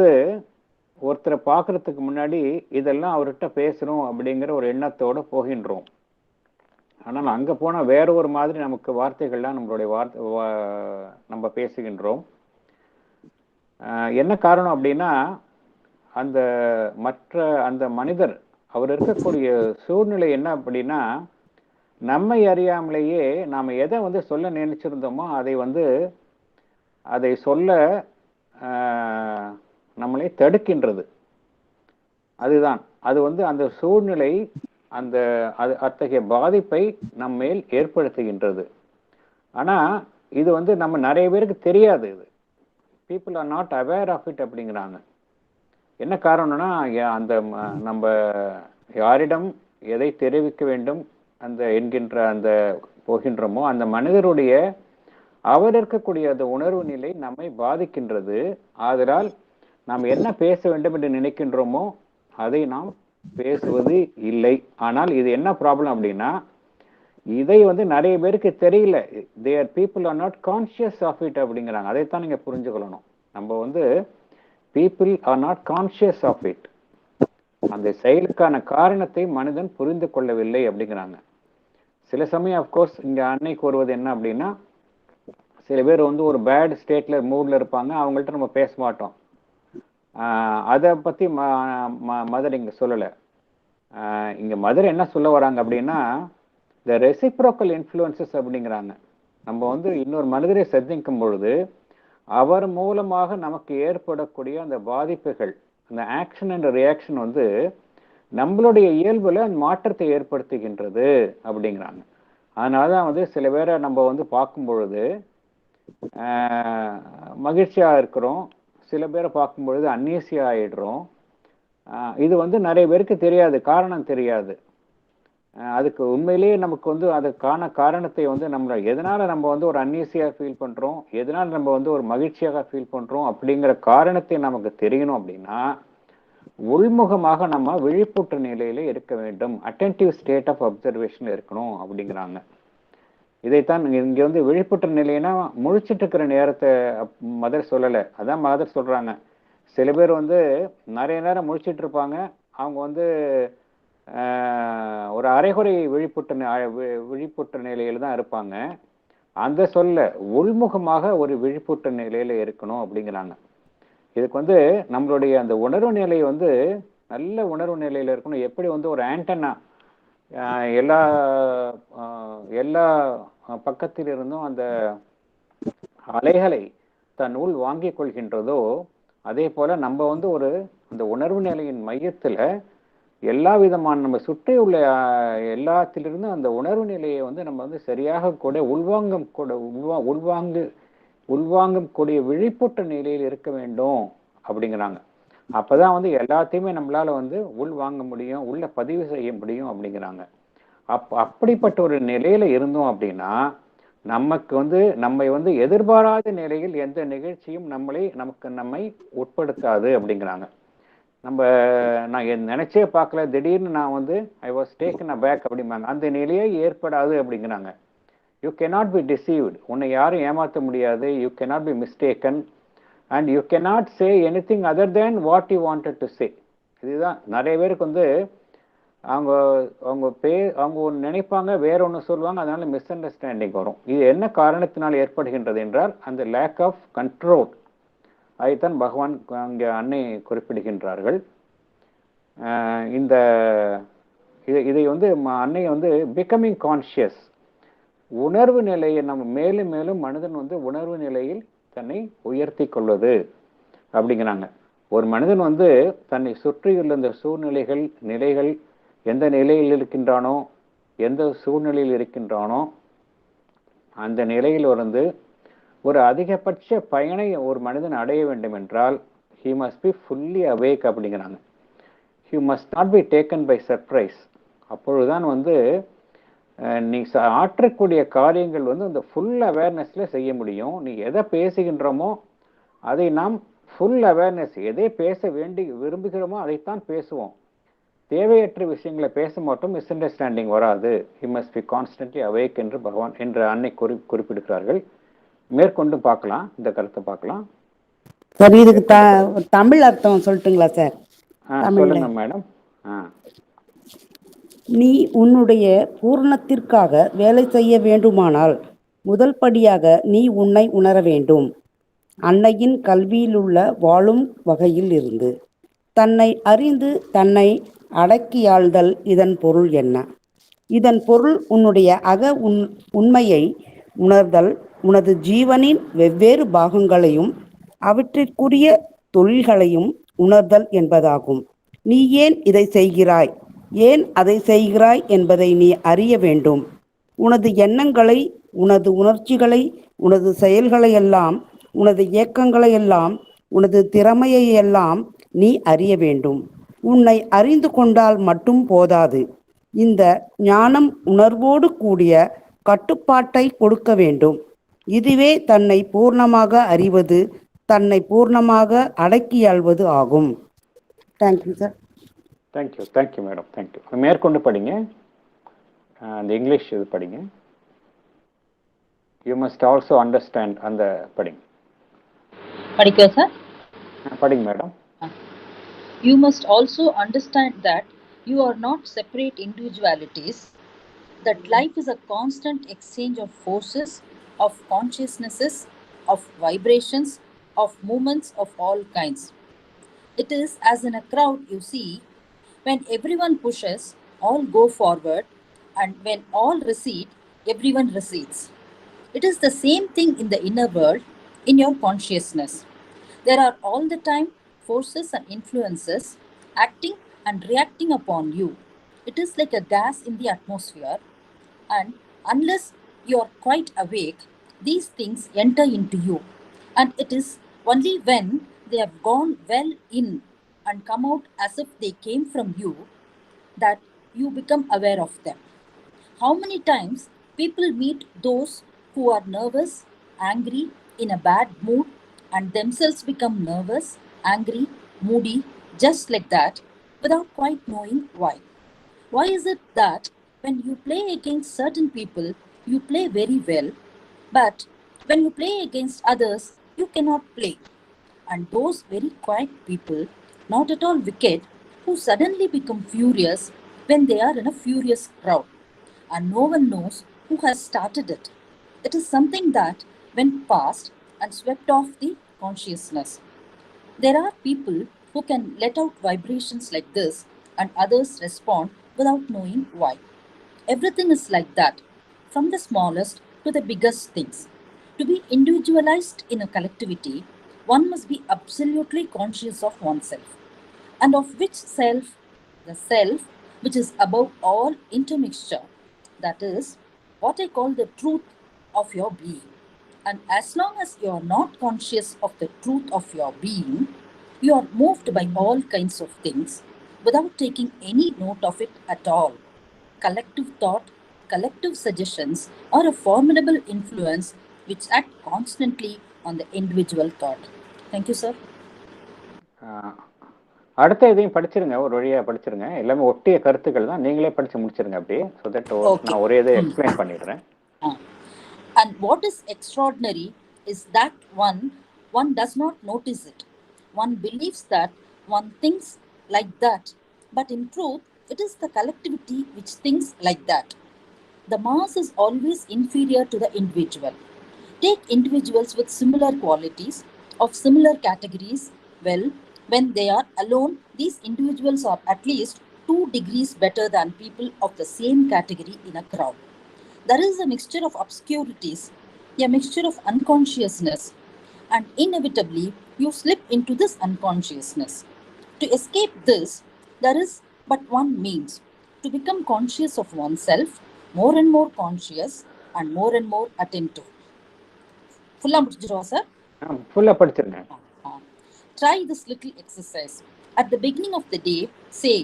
ஒருத்தரை பார்க்கறதுக்கு முன்னாடி இதெல்லாம் அவர்கிட்ட பேசுறோம் அப்படிங்கிற ஒரு எண்ணத்தோட போகின்றோம். ஆனால் அங்க போனா வேற ஒரு மாதிரி நமக்கு வார்த்தைகள்லாம் நம்மளுடைய நம்ம பேசுகின்றோம். என்ன காரணம் அப்படின்னா அந்த மனிதர் அவர் இருக்கக்கூடிய சூழ்நிலை என்ன அப்படின்னா, நம்மை அறியாமலேயே நாம எதை சொல்ல நினைச்சிருந்தோமோ அதை சொல்ல நம்மளை தடுக்கின்றது. அதுதான் அது அந்த சூழ்நிலை அத்தகைய பாதிப்பை நம்மேல் ஏற்படுத்துகின்றது. ஆனா இது நம்ம நிறைய பேருக்கு தெரியாது. இது people are not aware of it அப்படிங்கிறாங்க. என்ன காரணம்னா நம்ம யாரிடம் எதை தெரிவிக்க வேண்டும் என்கின்ற போகின்றோமோ அந்த மனிதருடைய அவர் இருக்கக்கூடிய அந்த உணர்வு நிலை நம்மை பாதிக்கின்றது. ஆதலால் நாம் என்ன பேச வேண்டும் என்று நினைக்கின்றோமோ அதை நாம் பேசுவது இல்லை. ஆனால் இது என்ன ப்ராப்ளம் அப்படின்னா, இதை நிறைய பேருக்கு தெரியல. There people are not conscious of it அப்படிங்கிறாங்க. அதைத்தான் நீங்க புரிஞ்சுக்கொள்ளணும். நம்ம people are not conscious of it. அந்த செயலுக்கான காரணத்தை மனிதன் புரிந்து கொள்ளவில்லை அப்படிங்கிறாங்க. சில சமயம் அப்கோர்ஸ் இங்க அன்னை கூறுவது என்ன அப்படின்னா, சில பேர் வந்து ஒரு பேட் ஸ்டேட்ல மூட்ல இருப்பாங்க, அவங்கள்ட்ட நம்ம பேச மாட்டோம். அதை பத்தி மதர் இங்க சொல்லல. இங்க மதர் என்ன சொல்ல வராங்க அப்படின்னா, இந்த ரெசிப்ரோக்கல் இன்ஃப்ளூயன்சஸ் அப்படிங்கிறாங்க. நம்ம வந்து இன்னொரு மனிதரை சந்திக்கும் பொழுது அவர் மூலமாக நமக்கு ஏற்படக்கூடிய அந்த பாதிப்புகள், அந்த ஆக்ஷன் அண்ட் ரியாக்ஷன் வந்து நம்மளுடைய இயல்புல மாற்றத்தை ஏற்படுத்துகின்றது அப்படிங்கிறாங்க. அதனாலதான் வந்து சில பேரை நம்ம வந்து பார்க்கும் பொழுது மகிழ்ச்சியா இருக்கிறோம், சில பேரை பார்க்கும் பொழுது அன்னீசியா ஆயிடுறோம். இது வந்து நிறைய பேருக்கு தெரியாது, காரணம் தெரியாது. அதுக்கு உண்மையிலேயே நமக்கு வந்து அதுக்கான காரணத்தை வந்து நம்ம எதனால நம்ம வந்து ஒரு அன்னீசியா ஃபீல் பண்றோம், எதனால நம்ம வந்து ஒரு மகிழ்ச்சியாக ஃபீல் பண்றோம் அப்படிங்கிற காரணத்தை நமக்கு தெரியணும் அப்படின்னா உள்முகமாக நம்ம விழிப்புற்ற நிலையில இருக்க வேண்டும், அட்டென்டிவ் ஸ்டேட் ஆஃப் அப்சர்வேஷன் இருக்கணும் அப்படிங்கிறாங்க. இதைத்தான் இங்க வந்து விழிப்புற்ற நிலைன்னா முழிச்சிட்டு இருக்கிற நேரத்தை மதர் சொல்லலை, அதான் மதர் சொல்றாங்க. சில பேர் வந்து நிறைய நேரம் முழிச்சிட்டு இருப்பாங்க, அவங்க வந்து ஒரு அரைகுறை விழிப்புற்ற நிலையில தான் இருப்பாங்க. அந்த சொல்ல உள்முகமாக ஒரு விழிப்புற்ற நிலையில இருக்கணும் அப்படிங்கிறாங்க. இதுக்கு வந்து நம்மளுடைய அந்த உணர்வு நிலை வந்து நல்ல உணர்வு நிலையில இருக்கணும். எப்படி வந்து ஒரு ஆண்டனா எல்லா எல்லா பக்கத்திலிருந்தும் அந்த அலைகளை தன் உள் வாங்கிக் கொள்கின்றதோ, அதே போல நம்ம வந்து ஒரு அந்த உணர்வு நிலையின் மையத்துல எல்லா விதமான நம்ம சுற்றி உள்ள எல்லாத்திலிருந்தும் அந்த உணர்வு நிலையை வந்து நம்ம வந்து சரியாக கூட உள்வாங்கும் கூடிய விழிப்புற்ற நிலையில் இருக்க வேண்டும் அப்படிங்கிறாங்க. அப்பதான் வந்து எல்லாத்தையுமே நம்மளால வந்து உள்வாங்க முடியும், உள்ள பதிவு செய்ய முடியும் அப்படிங்கிறாங்க. அப்படிப்பட்ட ஒரு நிலையில இருந்தோம் அப்படின்னா நமக்கு வந்து நம்மை வந்து எதிர்பாராத நிலையில் எந்த நிகழ்ச்சியும் நம்மை உட்படுத்தாது அப்படிங்கிறாங்க. நான் நினைச்சே பார்க்கல, திடீர்னு நான் வந்து ஐ வாஸ் டேக்கன் அபேக் அப்படிம்பாங்க, அந்த நிலையே ஏற்படாது அப்படிங்கிறாங்க. யூ cannot be deceived, உன்னை யாரும் ஏமாற்ற முடியாது. You cannot be mistaken and you cannot say anything other than what you wanted to say. இதுதான் நிறைய பேருக்கு வந்து அவங்க ஒன்று நினைப்பாங்க, வேற ஒன்று சொல்லுவாங்க, அதனால மிஸ் அண்டர்ஸ்டாண்டிங் வரும். இது என்ன காரணத்தினால் ஏற்படுகின்றது என்றால் அந்த லேக் ஆஃப் கண்ட்ரோல். அதைத்தான் பகவான் அங்கே அன்னை குறிப்பிடுகின்றார்கள். இதை வந்து அன்னை வந்து பிகமிங் கான்சியஸ், உணர்வு நிலையை நம்ம மேலும் மேலும் மனிதன் வந்து உணர்வு நிலையில் தன்னை உயர்த்தி கொள்வது அப்படிங்கிறாங்க. ஒரு மனிதன் வந்து தன்னை சுற்றியுள்ள இந்த நிலைகள் எந்த நிலையில் இருக்கின்றானோ, எந்த சூழ்நிலையில் இருக்கின்றானோ, அந்த நிலையில் வந்து ஒரு அதிகபட்ச பயனை ஒரு மனிதன் அடைய வேண்டும் என்றால் he must be fully awake அப்படிங்கிறாங்க. he must not be taken by surprise. அப்பொழுதுதான் வந்து நீ ஆற்றக்கூடிய காரியங்கள் வந்து அந்த ஃபுல் அவேர்னஸ்ல செய்ய முடியும். நீ எதை பேசுகின்றோமோ அதை நாம் ஃபுல் அவேர்னஸ், எதை பேச விரும்புகிறோமோ அதைத்தான் பேசுவோம். தேவையற்ற விஷயங்களை பேச மாட்டோம், மிஸ் அண்டர்ஸ்டாண்டிங் வராது. he must be constantly awake என்று பகவான் என்ற அன்னை குறிப்பிடுகிறார்கள். மேற்கொண்டு பார்க்கலாம், இந்த கருத்தை பார்க்கலாம் சார். இதுக்கு தமிழ் அர்த்தம் சொல்லட்டுங்களா சார்? சொல்லுங்க மேடம். நீ உன்னுடைய பூரணத்திற்காக வேலை செய்ய வேண்டுமானால் முதல் படியாக நீ உன்னை உணர வேண்டும். அன்னையின் கல்வியிலுள்ள வாழும் வகையில் இருந்து தன்னை அறிந்து தன்னை அடக்கியாள்தல் இதன் பொருள் என்ன? இதன் பொருள் உன்னுடைய உண்மையை உணர்தல், உனது ஜீவனின் வெவ்வேறு பாகங்களையும் அவற்றிற்குரிய தொழில்களையும் உணர்தல் என்பதாகும். நீ ஏன் இதை செய்கிறாய், ஏன் அதை செய்கிறாய் என்பதை நீ அறிய வேண்டும். உனது எண்ணங்களை, உனது உணர்ச்சிகளை, உனது செயல்களையெல்லாம், உனது இயக்கங்களையெல்லாம், உனது திறமையையெல்லாம் நீ அறிய வேண்டும். உன்னை அறிந்து கொண்டால் மட்டும் போதாது. இந்த ஞானம் உணர்வோடு கூடிய கட்டுப்பாட்டை கொடுக்க வேண்டும். இதுவே தன்னை பூர்ணமாக அறிவது, தன்னை பூர்ணமாக அடக்கியாள்வது ஆகும். Thank you sir. Thank you madam, thank you. மேற்கொண்டு படிங்க, அந்த இங்கிலீஷ் இது படிங்க. யூ மஸ்ட் ஆல்சோ அண்டர்ஸ்டாண்ட் அந்த படிக்க சார்? படிங்க madam. You must also understand that you are not separate individualities, that life is a constant exchange of forces of consciousnesses, of vibrations, of movements of all kinds. It is as in a crowd, you see, when everyone pushes, all go forward, and when all recede, everyone recedes. It is the same thing in the inner world, in your consciousness. There are all the time forces and influences acting and reacting upon you. It is like a gas in the atmosphere, and unless you are quite awake, these things enter into you. And it is only when they have gone well in and come out as if they came from you that you become aware of them. How many times people meet those who are nervous, angry, in a bad mood, and themselves become nervous, angry, moody, just like that, without quite knowing why? Why is it that when you play against certain people, you play very well, but when you play against others, you cannot play? And those very quiet people, not at all wicked, who suddenly become furious when they are in a furious crowd, and no one knows who has started it. It is something that went past and swept off the consciousness. There are people who can let out vibrations like this, and others respond without knowing why. Everything is like that, from the smallest to the biggest things. To be individualized in a collectivity, one must be absolutely conscious of oneself. And of which self? The self which is above all intermixture. That is what I call the truth of your being. And as long as you are not conscious of the truth of your being, you are moved by all kinds of things without taking any note of it at all. Collective thought, collective suggestions are a formidable influence which act constantly on the individual thought. Thank you, sir. அடுத்த இதையும் படிச்சிருங்க, ஒரு வழியாக படிச்சிருங்க. எல்லாமே ஒட்டிய கருத்துக்கள் தான், நீங்களே படித்து முடிச்சிருங்க அப்படியே. ஸோ தட் நான் ஒரே இதை எக்ஸ்பிளைன் பண்ணிடுறேன். And what is extraordinary is that one does not notice it. One believes that one thinks like that, but in truth, it is the collectivity which thinks like that. The mass is always inferior to the individual. Take individuals with similar qualities, of similar categories. Well, when they are alone, these individuals are at least 2 degrees better than people of the same category in a crowd. There is a mixture of obscurities, a mixture of unconsciousness, and inevitably you slip into this unconsciousness. To escape this, there is but one means: to become conscious of oneself, more and more conscious and more attentive. Fulla முடிச்சிடுவா சார்? ஃபுல்லாக படிச்சிருங்க. Try this little exercise. At the beginning of the day, say,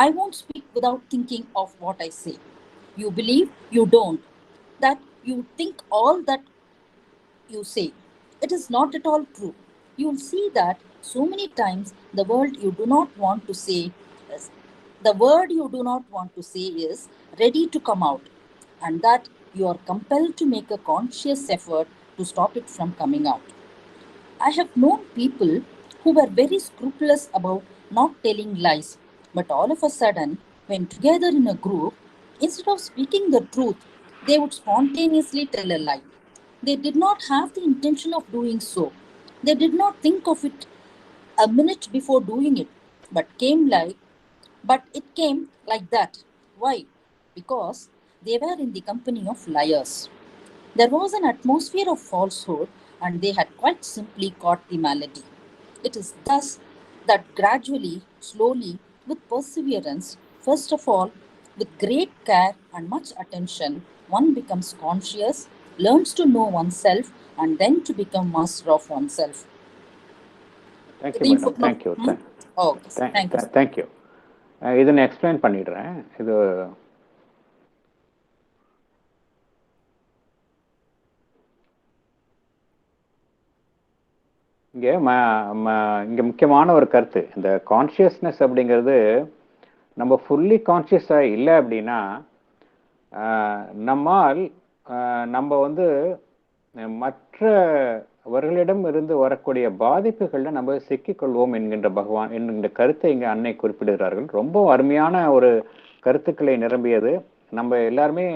I won't speak without thinking of what I say. You believe you don't, that you think all that you say. It is not at all true. You'll see that so many times the word you do not want to say is ready to come out, and that you are compelled to make a conscious effort to stop it from coming out. I have known people who were very scrupulous about not telling lies, but all of a sudden, when together in a group, instead of speaking the truth, they would spontaneously tell a lie. They did not have the intention of doing so. They did not think of it a minute before doing it, but it came like that. Why? Because they were in the company of liars. There was an atmosphere of falsehood, and they had quite simply caught the malady. It is thus that gradually, slowly, with perseverance, first of all, with great care and much attention, one becomes conscious, learns to know oneself, and then to become master of oneself. Thank you, madam. Thank you. Okay, thank you. Thank you. இதை நான் explain பண்ணிடுறேன். இது இங்கே முக்கியமான ஒரு கருத்து. இந்த consciousness அப்படிங்கிறது நம்ம ஃபுல்லி கான்ஷியஸாக இல்லை அப்படின்னா நம்ம வந்து மற்றவர்களிடம் இருந்து வரக்கூடிய பாதிப்புகளில் நம்ம சிக்கிக்கொள்வோம் என்கின்ற கருத்தை இங்கே அன்னை குறிப்பிடுகிறார்கள். ரொம்ப அருமையான ஒரு கருத்துக்களை நிரம்பியது. நம்ம எல்லாருமே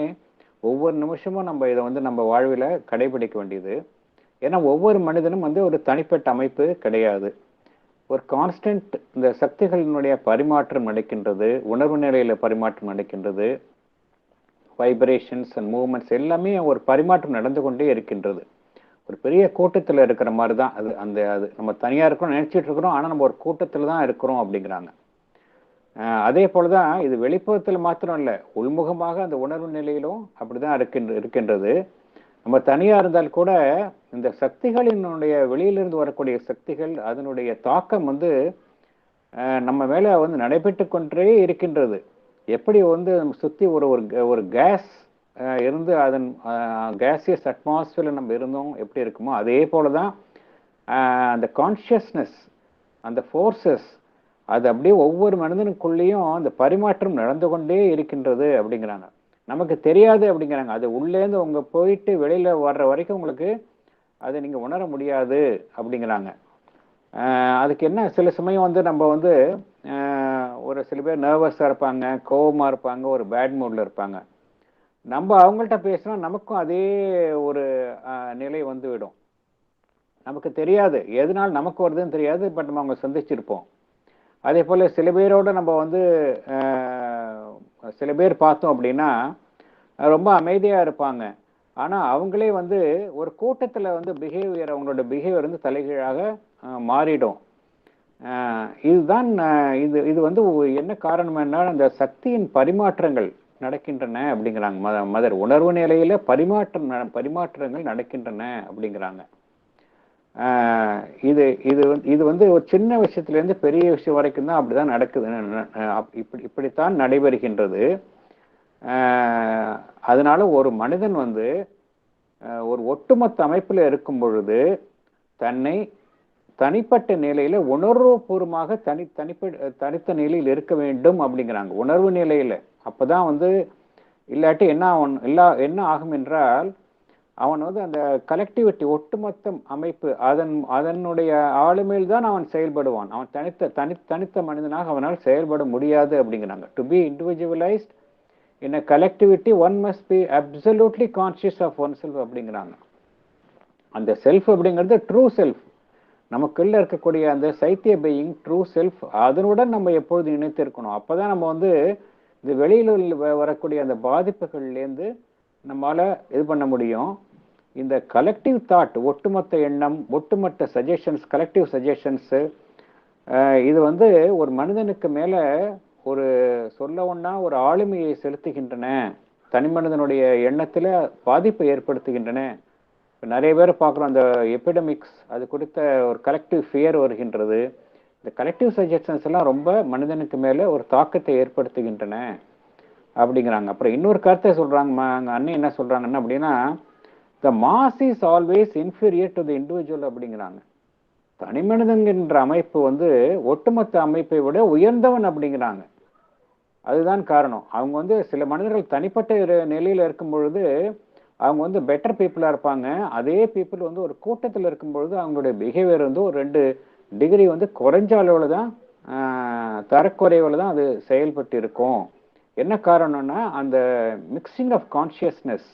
ஒவ்வொரு நிமிஷமும் நம்ம இதை வந்து நம்ம வாழ்வில் கடைபிடிக்க வேண்டியது. ஏன்னா ஒவ்வொரு மனிதனும் வந்து ஒரு தனிப்பட்ட அமைப்பு கிடையாது. ஒரு கான்ஸ்டன்ட் இந்த சக்திகளினுடைய பரிமாற்றம் நடக்கின்றது, உணர்வு நிலையில பரிமாற்றம் நடக்கின்றது, வைப்ரேஷன்ஸ் அண்ட் மூவ்மெண்ட்ஸ் எல்லாமே ஒரு பரிமாற்றம் நடந்து கொண்டே இருக்கின்றது. ஒரு பெரிய கூட்டத்தில் இருக்கிற மாதிரி தான் அது. அது நம்ம தனியாக இருக்கிறோம் நினைச்சிட்டு இருக்கிறோம், ஆனால் நம்ம ஒரு கூட்டத்தில் தான் இருக்கிறோம் அப்படிங்கிறாங்க. அதே போலதான் இது வெளிப்புறத்தில் மாத்திரம் இல்லை, உள்முகமாக அந்த உணர்வு நிலையிலும் அப்படிதான் இருக்கின்றது. நம்ம தனியா இருந்தால் கூட இந்த சக்திகளினுடைய வெளியிலிருந்து வரக்கூடிய சக்திகள் அதனுடைய தாக்கம் வந்து நம்ம மேல வந்து நடைபெற்று கொண்டே இருக்கின்றது. எப்படி வந்து நம்ம சுத்தி ஒரு கேஸ் இருந்து அதன் கேசியஸ் அட்மாஸ்பியர்ல நம்ம இருந்தோம் எப்படி இருக்குமோ அதே போலதான் அந்த கான்சியஸ்னஸ், அந்த ஃபோர்ஸஸ் அது அப்படியே ஒவ்வொரு மனிதனுக்குள்ளேயும் அந்த பரிமாற்றம் நடந்து கொண்டே இருக்கின்றது அப்படிங்கிறாங்க. நமக்கு தெரியாது அப்படிங்கிறாங்க. அது உள்ளேருந்து உங்க போயிட்டு வெளியில வர்ற வரைக்கும் உங்களுக்கு அதை நீங்க உணர முடியாது அப்படிங்கிறாங்க. அதுக்கு என்ன, சில சமயம் வந்து நம்ம வந்து ஒரு சில பேர் நர்வஸா இருப்பாங்க, கோவமா இருப்பாங்க, ஒரு பேட் மூட்ல இருப்பாங்க. நம்ம அவங்கள்ட்ட பேசினா நமக்கும் அதே ஒரு நிலை வந்து விடும். நமக்கு தெரியாது எதனால் நமக்கு வருதுன்னு தெரியாது, பட் நம்ம அவங்க சந்திச்சிருப்போம். அதே போல சில பேரோட நம்ம வந்து சில பேர் பார்த்தோம் அப்படின்னா ரொம்ப அமைதியா இருப்பாங்க. ஆனா அவங்களே வந்து ஒரு கூட்டத்துல வந்து பிஹேவியர், அவங்களோட பிஹேவியர் வந்து தலைகீழாக மாறிடும். இதுதான் இது வந்து என்ன காரணம் என்ன, அந்த சக்தியின் பரிமாற்றங்கள் நடக்கின்றன அப்படிங்கிறாங்க மதர். உணர்வு நிலையில பரிமாற்றங்கள் நடக்கின்றன அப்படிங்கிறாங்க. இது வந்து ஒரு சின்ன விஷயத்துல இருந்து பெரிய விஷயம் வரைக்கும் தான் அப்படிதான் நடக்குது, இப்படித்தான் நடைபெறுகின்றது. அதனால ஒரு மனிதன் வந்து ஒரு ஒட்டுமொத்த அமைப்புல இருக்கும் பொழுது தன்னை தனிப்பட்ட நிலையில உணர்வுபூர்வமாக தனித்த நிலையில் இருக்க வேண்டும் அப்படிங்கிறாங்க. உணர்வு நிலையில அப்பதான் வந்து, இல்லாட்டி என்ன ஆகும் என்றால் அவன் வந்து அந்த கலெக்டிவிட்டி ஒட்டுமொத்த அமைப்பு அதனுடைய ஆளுமையில் தான் அவன் செயல்படுவான். அவன் தனித்த மனிதனாக அவனால் செயல்பட முடியாது அப்படிங்கிறாங்க. To be individualized in a collectivity one must be absolutely conscious of oneself அப்படிங்கிறாங்க. அந்த செல்ஃப் அப்படிங்கிறது ட்ரூ செல்ஃப், நமக்குள்ள இருக்கக்கூடிய அந்த சைத்திய பீயிங் ட்ரூ செல்ஃப், அதனுடன் நம்ம எப்பொழுது இணைத்து இருக்கணும். அப்பதான் நம்ம வந்து இந்த வெளியில வரக்கூடிய அந்த பாதிப்புகள்லேருந்து நம்மளால இது பண்ண முடியும். இந்த கலெக்டிவ் தாட், ஒட்டுமொத்த எண்ணம், ஒட்டுமொத்த சஜஷன்ஸ், கலெக்டிவ் சஜஷன்ஸ், இது வந்து ஒரு மனிதனுக்கு மேல ஒரு சொல்ல ஒண்ணா ஒரு ஆளுமையை செலுத்துகின்றன, தனி மனிதனுடைய எண்ணத்துல பாதிப்பை ஏற்படுத்துகின்றன. நிறைய பேர் பார்க்குறோம், அந்த எபிடமிக்ஸ் அது குறித்த ஒரு கலெக்டிவ் ஃபியர் வருகின்றது. இந்த கலெக்டிவ் சஜஷன்ஸ் எல்லாம் ரொம்ப மனிதனுக்கு மேல ஒரு தாக்கத்தை ஏற்படுத்துகின்றன அப்படிங்கிறாங்க. அப்புறம் இன்னொரு கருத்தை சொல்றாங்க அண்ணன், என்ன சொல்றாங்கன்னா அப்படின்னா, the mass is always inferior to the individual அப்படிங்கிறாங்க. தனி மனிதன்கின்ற அமைப்பு வந்து ஒட்டுமொத்த அமைப்பை விட உயர்ந்தவன் அப்படிங்கிறாங்க. அதுதான் காரணம். அவங்க வந்து சில மனிதர்கள் தனிப்பட்ட நிலையில இருக்கும் பொழுது அவங்க வந்து பெட்டர் பீப்புளா இருப்பாங்க. அதே பீப்புள் வந்து ஒரு கூட்டத்தில் இருக்கும் பொழுது அவங்களுடைய பிஹேவியர் வந்து ஒரு 2 டிகிரி வந்து குறைஞ்ச அளவுல தான், தரக்குறைவுல தான் அது செயல்பட்டு இருக்கும். என்ன காரணம்னா அந்த மிக்சிங் ஆஃப் கான்சியஸ்னஸ்.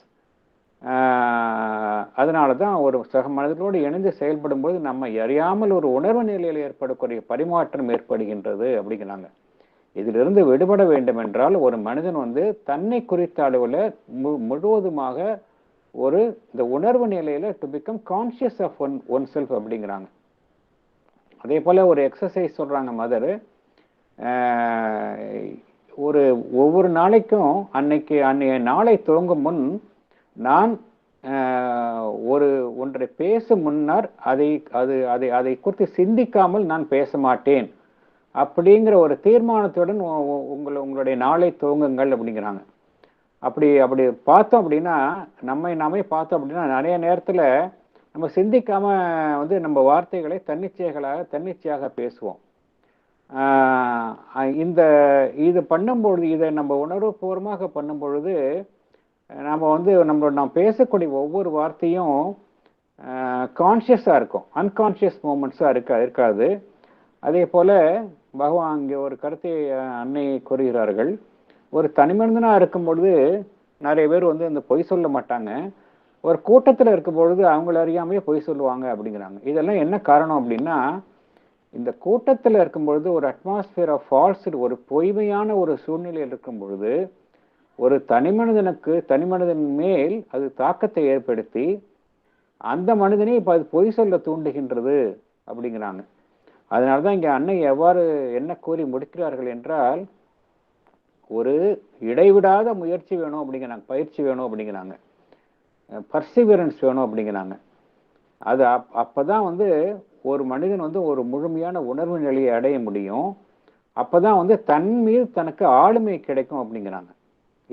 அதனாலதான் ஒரு சக மனிதர்களோடு இணைந்து செயல்படும் போது நம்ம அறியாமல் ஒரு உணர்வு நிலையில் ஏற்படக்கூடிய பரிமாற்றம் ஏற்படுகின்றது அப்படிங்கிறாங்க. இதிலிருந்து விடுபட வேண்டும் என்றால் ஒரு மனிதன் வந்து தன்னை குறித்த அளவுல முழுவதுமாக ஒரு இந்த உணர்வு நிலையில to become conscious of one self அப்படிங்கிறாங்க. அதே போல ஒரு எக்ஸசைஸ் சொல்றாங்க மதர். ஒவ்வொரு நாளைக்கும் அன்னைய நாளை துவங்கும் முன் நான் ஒன்றை பேசும் முன்னர் அதை குறித்து சிந்திக்காமல் நான் பேச மாட்டேன் அப்படிங்கிற ஒரு தீர்மானத்துடன் உங்களுடைய நாளை துவங்குங்கள் அப்படிங்கிறாங்க. அப்படி பார்த்தோம் அப்படின்னா நாமே பார்த்தோம் அப்படின்னா நிறைய நேரத்துல நம்ம சிந்திக்காம வந்து நம்ம வார்த்தைகளை தன்னிச்சையாக பேசுவோம். இது பண்ணும்பொழுது, இதை நம்ம உணர்வுபூர்வமாக பண்ணும் பொழுது நம்ம வந்து நாம் பேசக்கூடிய ஒவ்வொரு வார்த்தையும் கான்சியஸா இருக்கும், அன்கான்சியஸ் மூமெண்ட்ஸா இருக்காது. அதே போல பகவான் அங்கே ஒரு கருத்தை அன்னை கூறுகிறார்கள். ஒரு தனிமனிதனா இருக்கும் பொழுது நிறைய பேர் வந்து இந்த பொய் சொல்ல மாட்டாங்க, ஒரு கூட்டத்தில் இருக்கும் பொழுது அவங்கள அறியாமையே பொய் சொல்லுவாங்க அப்படிங்கிறாங்க. இதெல்லாம் என்ன காரணம் அப்படின்னா, இந்த கூட்டத்தில் இருக்கும் பொழுது ஒரு அட்மாஸ்பியர் ஆஃப் ஃபால்ஸ், ஒரு பொய்மையான ஒரு சூழ்நிலையில் இருக்கும் பொழுது ஒரு தனிமனிதன் மேல் அது தாக்கத்தை ஏற்படுத்தி அந்த மனிதனை இப்ப அது பொய் சொல்ல தூண்டுகின்றது அப்படிங்கிறாங்க. அதனாலதான் இங்க அன்னை எவ்வாறு என்ன கூறி முடிக்கிறார்கள் என்றால், ஒரு இடைவிடாத முயற்சி வேணும் அப்படிங்கிறாங்க, பயிற்சி வேணும் அப்படிங்கிறாங்க, பர்சிவரன்ஸ் வேணும் அப்படிங்கிறாங்க. அது அப்பதான் வந்து ஒரு மனிதன் வந்து ஒரு முழுமையான உணர்வு நிலையை அடைய முடியும். அப்பதான் வந்து தன் மீது தனக்கு ஆளுமை கிடைக்கும் அப்படிங்கிறாங்க.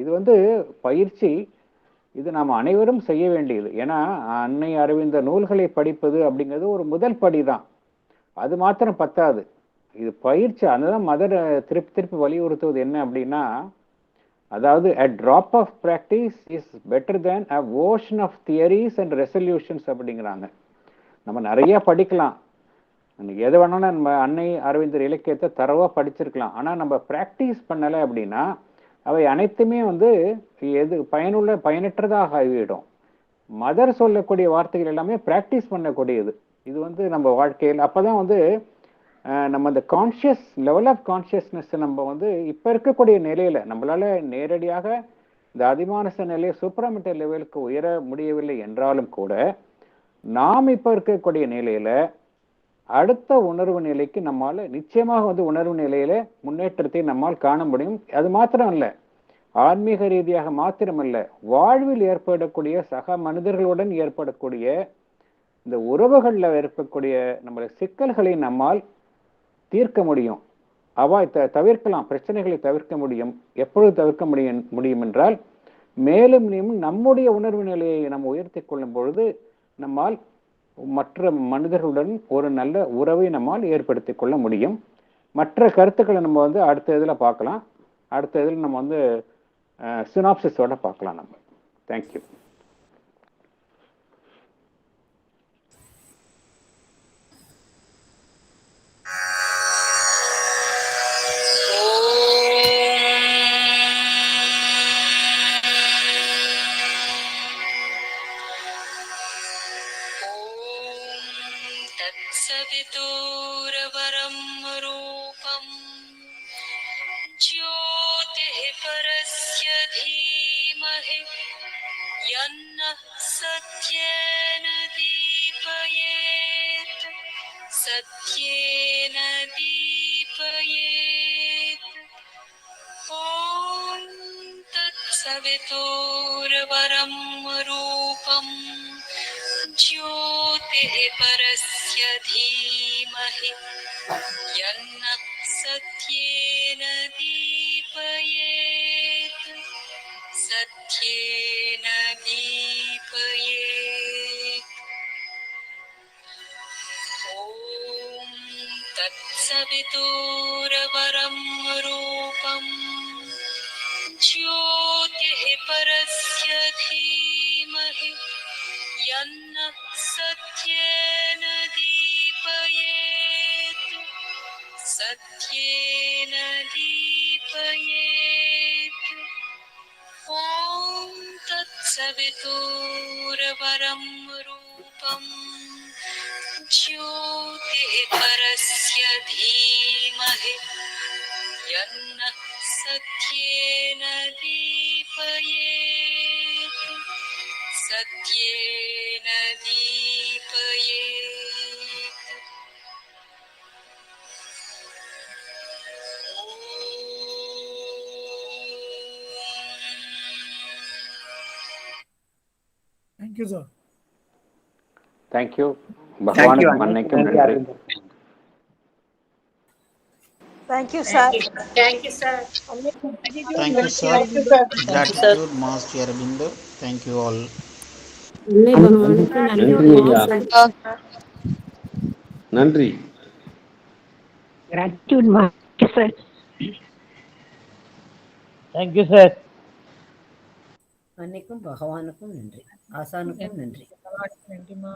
இது வந்து பயிற்சி, இது நாம் அனைவரும் செய்ய வேண்டியது. ஏன்னா அன்னை அரவிந்த நூல்களை படிப்பது அப்படிங்கிறது ஒரு முதல் படி தான், அது மாத்திரம் பத்தாது, இது பயிற்சி. அதுதான் மதர் திருப்பி திருப்பி வலியுறுத்துவது என்ன அப்படின்னா, அதாவது a drop of practice is better than a ocean of theories and resolutions அப்படிங்கிறாங்க. நம்ம நிறைய படிக்கலாம், எது வேணாலும் நம்ம அன்னை அரவிந்தர் இலக்கியத்தை தரவா படிச்சிருக்கலாம், ஆனா நம்ம பிராக்டிஸ் பண்ணலை அப்படின்னா அவை அனைத்துமே வந்து பயனற்றதாக ஆகிவிடும். மதர் சொல்லக்கூடிய வார்த்தைகள் எல்லாமே பிராக்டிஸ் பண்ணக்கூடியது. இது வந்து நம்ம வாழ்க்கையில் அப்பதான் வந்து நம்ம இந்த கான்சியஸ் லெவல் ஆஃப் கான்சியஸ்னஸ் நம்ம வந்து இப்ப இருக்கக்கூடிய நிலையில நம்மளால நேரடியாக இந்த அதிமானச நிலையை சூப்பராமெண்டல் லெவலுக்கு உயர முடியவில்லை என்றாலும் கூட, நாம் இப்ப இருக்கக்கூடிய நிலையில அடுத்த உணர்வு நிலைக்கு நம்மால நிச்சயமாக வந்து உணர்வு நிலையில முன்னேற்றத்தை நம்மால் காண முடியும். அது மாத்திரம் அல்ல, ஆன்மீக ரீதியாக மாத்திரமல்ல, வாழ்வில் ஏற்படக்கூடிய சக மனிதர்களுடன் ஏற்படக்கூடிய இந்த உறவுகள்ல ஏற்படக்கூடிய நம்மளுடைய சிக்கல்களை நம்மால் தீர்க்க முடியும். தவிர்க்கலாம், பிரச்சனைகளை தவிர்க்க முடியும். எப்பொழுது தவிர்க்க முடியும் என்றால், மேலும் நம்முடைய உணர்வு நிலையை நம்ம உயர்த்தி கொள்ளும் பொழுது நம்மால் மற்ற மனிதர்களுடன் ஒரு நல்ல உறவை நம்மால் ஏற்படுத்திக் கொள்ள முடியும். மற்ற கருத்துக்களை நம்ம வந்து அடுத்த இதில் பார்க்கலாம். அடுத்த இதில் நம்ம வந்து சினாப்சிஸோட பார்க்கலாம் நம்ம. தேங்க்யூ. सवितुरवरं रूपं ज्योतिः परस्य धीमहि यन्नः सत्येन दीपयेत् सत्येन दीपयेत्। ॐ तत्सवितुर्वरं रूपं ज्योतिः परस्य धीमहि यन्नः सत्येन दीपयेत् सत्येन दीपयेत्। ॐ तत्सवितुर्वरं रूपं ज्योतिः परस्य धीमहि यन्नः सत्येन दीपयेत् सत्येन दीपयेत्। ॐ तत्सवितुर्वरं रूपं ज्योतिः परस्य धीमहि यन्नः सत्येन दीपयेत् सत्येन दीपयेत्। Thank you, sir. தேங்க்யூ. பகவானுக்கும் அன்னைக்கும் நன்றி. Thank you, sir. Thank you, sir. Thank you, sir. Gratitude, Master Aurobindo. Thank you all. நன்றி. Gratitude, Master, sir. Thank you, sir. அன்னைக்கும் பகவானுக்கும் நன்றி, ஆசானுக்கும் நன்றி. நன்றிமா.